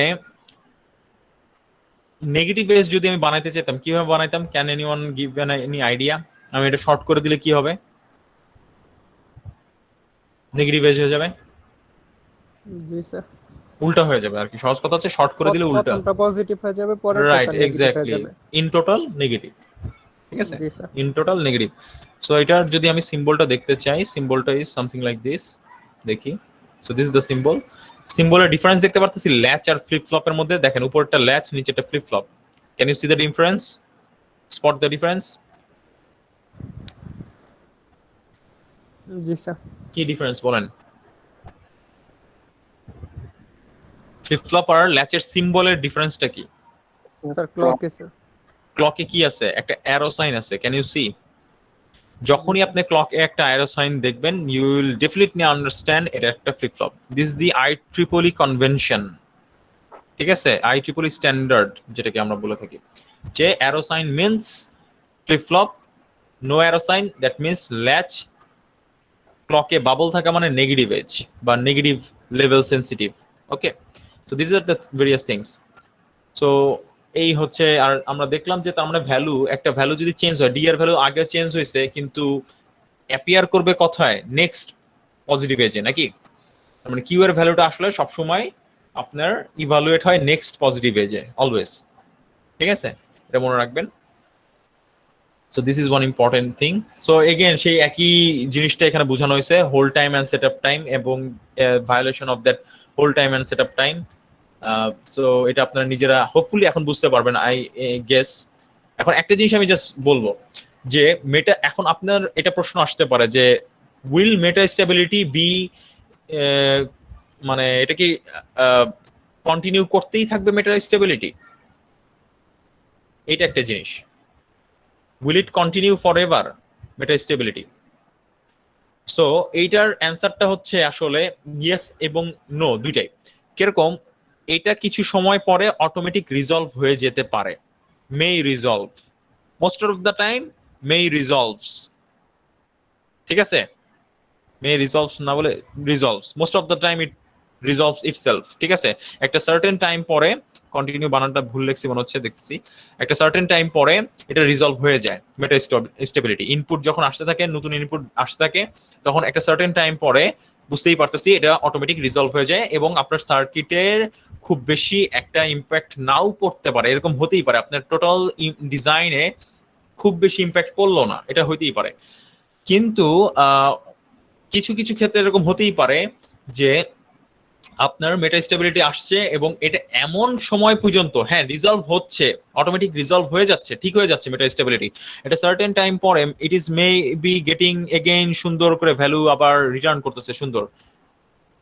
নেগেটিভ এজ যদি আমি বানাইতে চাইতাম, কিভাবে বানাইতাম? Can anyone give any idea? আমি এটা শর্ট করে দিলে কি হবে? নেগেটিভ এজ হয়ে যাবে, জি স্যার। উল্টা হয়ে যাবে আর কি। সহজ কথা হচ্ছে শর্ট করে দিলে উল্টা। প্রথমটা পজিটিভ হয়ে যাবে, পরেরটা রাইট, নেগেটিভ হয়ে এক্স্যাক্টলি। যাবে। ইন টোটাল নেগেটিভ, ঠিক আছে? জি sir. In total negative. So এটার যদি আমি সিম্বলটা দেখতে চাই, সিম্বলটা ইজ সামথিং লাইক দিস। দেখি, so this is the symbol. সিম্বলের ডিফারেন্স দেখতে পারতেছি ল্যাচ আর ফ্লিপ ফ্লপের মধ্যে। দেখেন উপরটা ল্যাচ, নিচেটা flip flop. Can you see the difference? Spot the difference? জি স্যার। কি ডিফারেন্স বলেন? ফ্লিপ ফ্লপ আর ল্যাচের সিম্বলের ডিফারেন্সটা কি? স্যার ক্লকে স্যার। ক্লকে কি আছে? একটা অ্যারো সাইন আছে। Can you see? যখনই আপনি ক্লকে একটা অ্যারো সাইন দেখবেন, ইউ উইল ডেফিনেটলি আন্ডারস্ট্যান্ড এটা একটা flip flop. This the IEEE convention, ঠিক আছে? IEEE স্ট্যান্ডার্ড যেটাকে আমরা বলে থাকি, যে arrow sign means flip flop, no arrow sign that means latch, ক্লকে বাবল থাকা মানে নেগেটিভ এজ বা negative level sensitive. Okay, so this are the various things. So এই হচ্ছে, আর আমরা দেখলাম যে তার মানে ভ্যালু, একটা ভ্যালু যদি চেঞ্জ হয়, ডি এর ভ্যালু আগে চেঞ্জ হয়েছে কিন্তু অ্যাপিয়ার করবে কোথায়? নেক্সট পজিটিভ এজে, নাকি? তার মানে কিউ এর ভ্যালুটা আসলে সবসময় আপনার ইভালুয়েট হয় নেক্সট পজিটিভ এজে, অলওয়েজ, ঠিক আছে? এটা মনে রাখবেন। So this is one important thing. So again সেই একই জিনিসটা এখানে বোঝানো হয়েছে, hold time and set up time এবং violation of that hold time and set up time. So এটা আপনারা নিজেরা হোপফুলি এখন বুঝতে পারবেন, আই গেস। এখন একটা জিনিস আমি জাস্ট বলবো যে মেটা, এখন আপনার এটা প্রশ্ন আসতে পারে যে উইল মেটা স্টেবিলিটি বি, মানে এটা কি কন্টিনিউ করতেই থাকবে মেটা স্টেবিলিটি? এটা একটা জিনিস। Will it continue for ever meta stability? So এইটার অ্যান্সারটা হচ্ছে আসলে ইয়েস এবং নো দুইটাই। কিরকম? এটা কিছু সময় পরে অটোমেটিক রিজলভ হয়ে যেতে পারে, may resolve, most of the time may resolves, ঠিক আছে? মে রিজলভস না বলে resolves, most of the time it resolves itself, ঠিক আছে। একটা সার্টেন টাইম পরে, কন্টিনিউ বানানটা ভুল লেখছি মনে হচ্ছে, দেখছি, একটা সার্টেন টাইম পরে এটা রিজলভ হয়ে যায়। মেটা স্টেবিলিটি ইনপুট যখন আসতে থাকে, নতুন ইনপুট আসতে থাকে, তখন একটা সার্টেন টাইম পরে বুঝতেই পারতেছি এটা অটোমেটিক রিজলভ হয়ে যায়, এবং আপনার সার্কিটের খুব বেশি একটা ইম্প্যাক্ট নাও পড়তে পারে, এরকম হতেই পারে আপনার টোটাল ডিজাইনে খুব বেশি ইম্প্যাক্ট পড়লো না, এটা হইতেই পারে। কিন্তু কিছু কিছু ক্ষেত্রে এরকম হতেই পারে যে আপনার মেটা স্টেবিলিটি আসছে এবং এটা এমন সময় পর্যন্ত হ্যাঁ রিজলভ হচ্ছে, অটোমেটিক রিজলভ হয়ে যাচ্ছে, ঠিক হয়ে যাচ্ছে মেটা স্টেবিলিটি, এটা সার্টেন টাইম পরে it is may be getting again সুন্দর করে ভ্যালু আবার রিটার্ন করতেছে, সুন্দর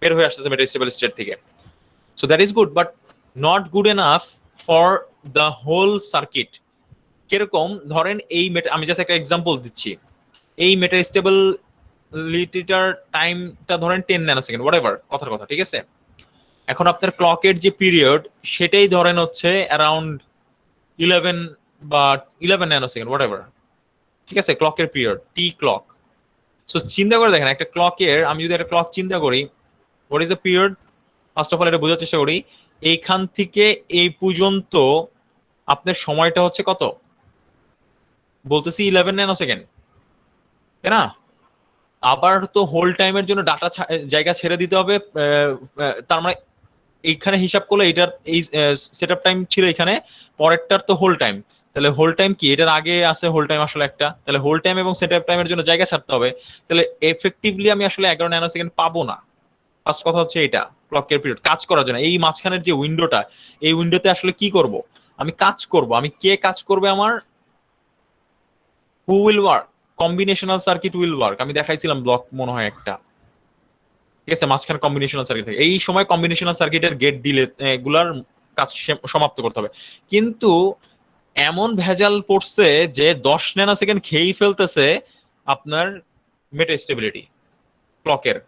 বের হয়ে আসতেছে মেটা স্টেবল স্টেট থেকে। So that is good, but not good enough for the whole circuit. কিরকম, ধরেন এই আমি জাস্ট একটা এক্সাম্পল দিচ্ছি, এই মেটা স্টেবিলিটিটার টাইমটা ধরেন 10 ন্যানোসেকেন্ড, হোয়াটএভার, কথার কথা, ঠিক আছে। এখন আপনার ক্লকের যে পিরিয়ড সেটাই ধরেন হচ্ছে অ্যারাউন্ড 11 বা 11 ন্যানোসেকেন্ড, হোয়াটএভার, ঠিক আছে, ক্লকের পিরিয়ড টি ক্লক। সো চিন্তা করে দেখেন একটা ক্লকের, আমি যদি একটা ক্লক চিন্তা করি, what is the period, first of all এটা বোঝার চেষ্টা করি, এইখান থেকে এই পর্যন্ত আপনার সময়টা হচ্ছে কত, বলতেছি 11 ন্যানোসেকেন্ড, তাই না। আবার তো হোল টাইমের জন্য ডাটা জায়গা ছেড়ে দিতে হবে, তার মানে এইখানে হিসাব করলে এটার এই সেটআপ টাইম ছিল এখানে, পরেরটার তো হোল টাইম, তাহলে হোল টাইম কি এটার আগে আছে হোল টাইম আসলে একটা, তাহলে হোল টাইম এবং সেটআপ টাইমের জন্য জায়গা ছাড়তে হবে, তাহলে এফেক্টিভলি আমি আসলে 11 ন্যানোসেকেন্ড পাবো না। ফার্স্ট কথা হচ্ছে এটা, ক্লকের পিরিয়ড কাজ করার জন্য এই মাঝখানের যে উইন্ডোটা, এই উইন্ডোতে আসলে কি করব, আমি কাজ করব, আমি কে কাজ করবে আমার, who will work, combinational circuit will work, আমি দেখাইছিলাম ব্লক মনে হয় একটা, ঠিক আছে, মাঝখানে কম্বিনেশনাল সার্কিট থাকে, এই সময় কম্বিনেশনাল সার্কিটের গেট ডিলে গুলার কাজ সমাপ্ত করতে হবে। কিন্তু এমন ভেজাল পড়ছে যে 10 ন্যানোসেকেন্ড খেয়েই ফেলতেছে আপনার মেটা স্টেবিলিটি ক্লকের।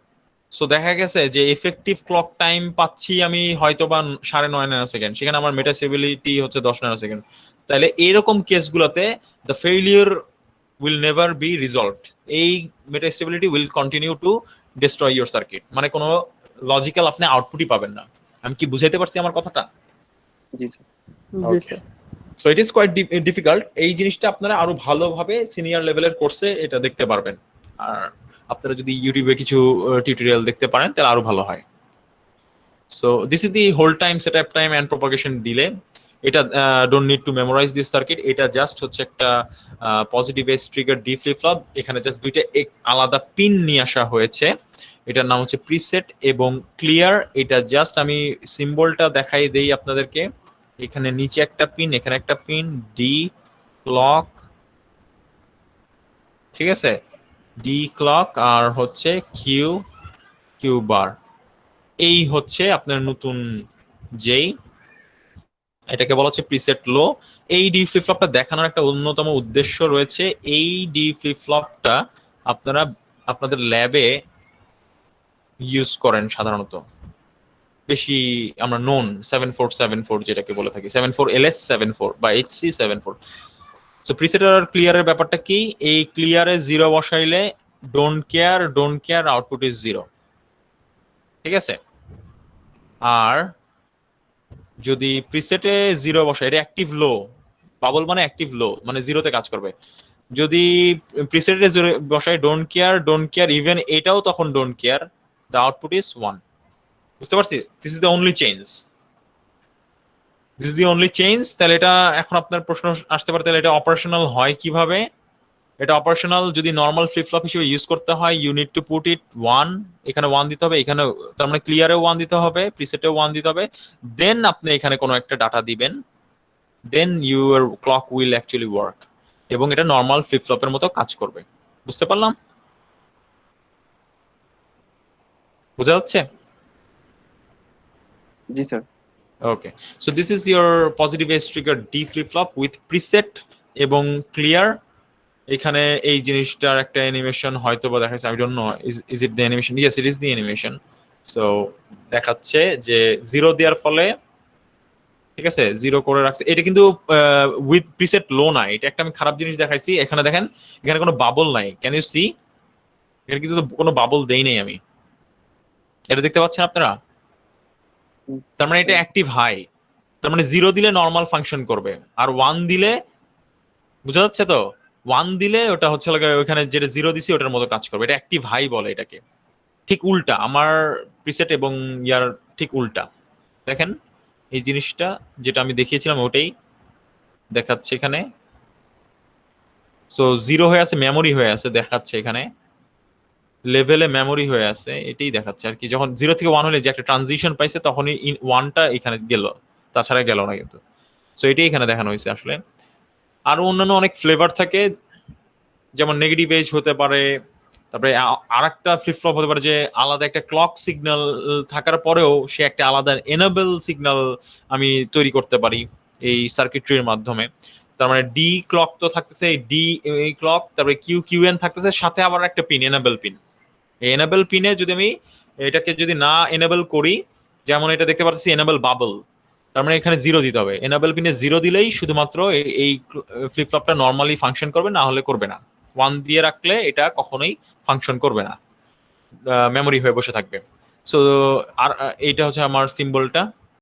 সো দেখা গেছে যে এফেক্টিভ ক্লক টাইম পাচ্ছি আমি হয়তো বা 9.5 ন্যানোসেকেন্ড, সেখানে আমার মেটা স্টেবিলিটি হচ্ছে 10 ন্যানোসেকেন্ড। তাহলে এরকম কেসগুলোতে the failure will never be resolved, এই metastability will continue to destroy your circuit, মানে কোনো লজিক্যাল আপনি আউটপুটই পাবেন না। আমি কি বুঝাইতে পারছি আমার কথাটা? জি স্যার। জি sir. So it is quite difficult, এই জিনিসটা আপনারা আরো ভালোভাবে সিনিয়র লেভেলের কোর্সে এটা দেখতে পারবেন, আর আপনারা যদি ইউটিউবে কিছু টিউটোরিয়াল দেখতে পারেন তাহলে আরো ভালো হয়। So this is the hold time, setup time and propagation delay. এটা don't need to memorise this circuit, এটা জাস্ট হচ্ছে একটা positive edge trigger D flip flop, এখানে জাস্ট দুইটা আলাদা পিন নিয়ে আসা হয়েছে, এটার নাম হচ্ছে প্রিসেট এবং ক্লিয়ার। এটা জাস্ট আমি সিম্বলটা দেখাই দেই আপনাদেরকে, এখানে নিচে একটা পিন, এখানে একটা পিন, ডি ক্লক, ঠিক আছে, ডি ক্লক, আর হচ্ছে কিউ কিউ বার, এই হচ্ছে আপনার নতুন যেই, এটাকে বলা হচ্ছে প্রিসেট লো। এই ডি ফ্লিপ ফ্লপটা দেখানোর একটা অন্যতম উদ্দেশ্য রয়েছে, এই ডি ফ্লিপ ফ্লপটা আপনারা আপনাদের ল্যাবে ইউজ করেন সাধারণত বেশি, আমরা নোন 7474 যেটাকে বলে থাকি, 74LS74 বা HC74। সো প্রিসেট আর ক্লিয়ারের ব্যাপারটা কি, এই ক্লিয়ারে 0 বসাইলে ডোন্ট কেয়ার আউটপুট ইজ 0, ঠিক আছে। আর যদি প্রিসেটে 0 বসাই, এটা অ্যাক্টিভ লো, বাবল মানে অ্যাক্টিভ লো, মানে 0তে কাজ করবে। যদি প্রিসেটে 0 বসাই ডোন্ট কেয়ার ইভেন এটাও তখন don't care, the output is 1। বুঝতে পারছি, this is the only change. তাহলে এটা এখন আপনার প্রশ্ন আসতে পারে, তাহলে এটা অপারেশনাল হয় কিভাবে? এটা অপারেশনাল যদি নর্মাল ফ্লিপ ফ্লপ হিসেবে ইউজ করতে হয়, you need to put it 1, এখানে 1 দিতে হবে, এখানে তার মানে ক্লিয়ারেও 1 দিতে হবে, প্রিসেটেও 1 দিতে হবে, দেন আপনি এখানে কোনো একটা ডাটা দিবেন, then your clock will actually work, এবং এটা নর্মাল ফ্লিপ ফ্লপের মতো কাজ করবে। বুঝতে পারলাম? বোঝা যাচ্ছে? জি sir. Okay, so this is your positive edge trigger D flip flop with preset এবং ক্লিয়ার। এখানে এই জিনিসটার একটা অ্যানিমেশন হয়তো বা দেখাচ্ছে, I don't know is it the animation, yes it is the animation. So দেখাচ্ছে যে 0 দেওয়ার ফলে, ঠিক আছে, 0 করে রাখছে, এটা কিন্তু উইথ প্রিসেট লো না, এটা একটা আমি খারাপ জিনিস দেখাইছি। এখানে দেখেন, এখানে কোনো বাবল নাই, ক্যান ইউ সি, এখানে কিন্তু কোনো বাবল দেই নাই আমি, এটা দেখতে পাচ্ছেন আপনারা? তার মানে এটা অ্যাক্টিভ হাই, তার মানে 0 দিলে নর্মাল ফাংশন করবে, আর 1 দিলে, বুঝা যাচ্ছে তো, 1 দিলে ওটা হচ্ছে ওখানে যেটা 0 দিছি ওটার মতো কাজ করবে, এটা অ্যাক্টিভ হাই বলে এটাকে। ঠিক উল্টা আমার প্রিসেট এবং ইয়ার ঠিক উল্টা। দেখেন এই জিনিসটা যেটা আমি দেখিয়েছিলাম ওটাই দেখাচ্ছে এখানে। সো 0 হয়ে আছে, মেমোরি হয়ে আছে দেখাচ্ছে এখানে, লেভেলে মেমোরি হয়ে আছে, এটাই দেখাচ্ছে আর কি। যখন 0 থেকে 1 হলে যে একটা ট্রানজিশন পাইছে তখনই 1টা এখানে গেল, তাছাড়া গেল না কিন্তু। সো এটাই এখানে দেখানো হয়েছে আসলে। আরো অন্যান্য অনেক ফ্লেভার থাকে, যেমন নেগেটিভ এজ হতে পারে, তারপরে আরেকটা ফ্লিপ ফ্লপ হতে পারে যে আলাদা একটা ক্লক সিগন্যাল থাকার পরেও সে একটা আলাদা এনেবল সিগন্যাল আমি তৈরি করতে পারি এই সার্কিটরির মাধ্যমে। তার মানে ডি ক্লক তো থাকতেছে, ডি এই ক্লক, তারপরে কিউ কিউএন থাকতেছে, সাথে আবার একটা পিন এনেবল পিন। এই এনেবল পিনে যদি আমি এটাকে যদি না এনেবল করি, যেমন এটা দেখতে পাচ্ছি এনেবল বাবল, তার মানে এখানে 0 দিতে হবে। এনেবল পিনে 0 দিলেই শুধুমাত্র এই ফ্লিপ ফ্লপটা নর্মালি ফাংশন করবে, না হলে করবে না। 1 দিয়ে রাখলে এটা কখনোই ফাংশন করবে না, মেমোরি হয়ে বসে থাকবে। সো আর এইটা হচ্ছে আমার সিম্বলটা।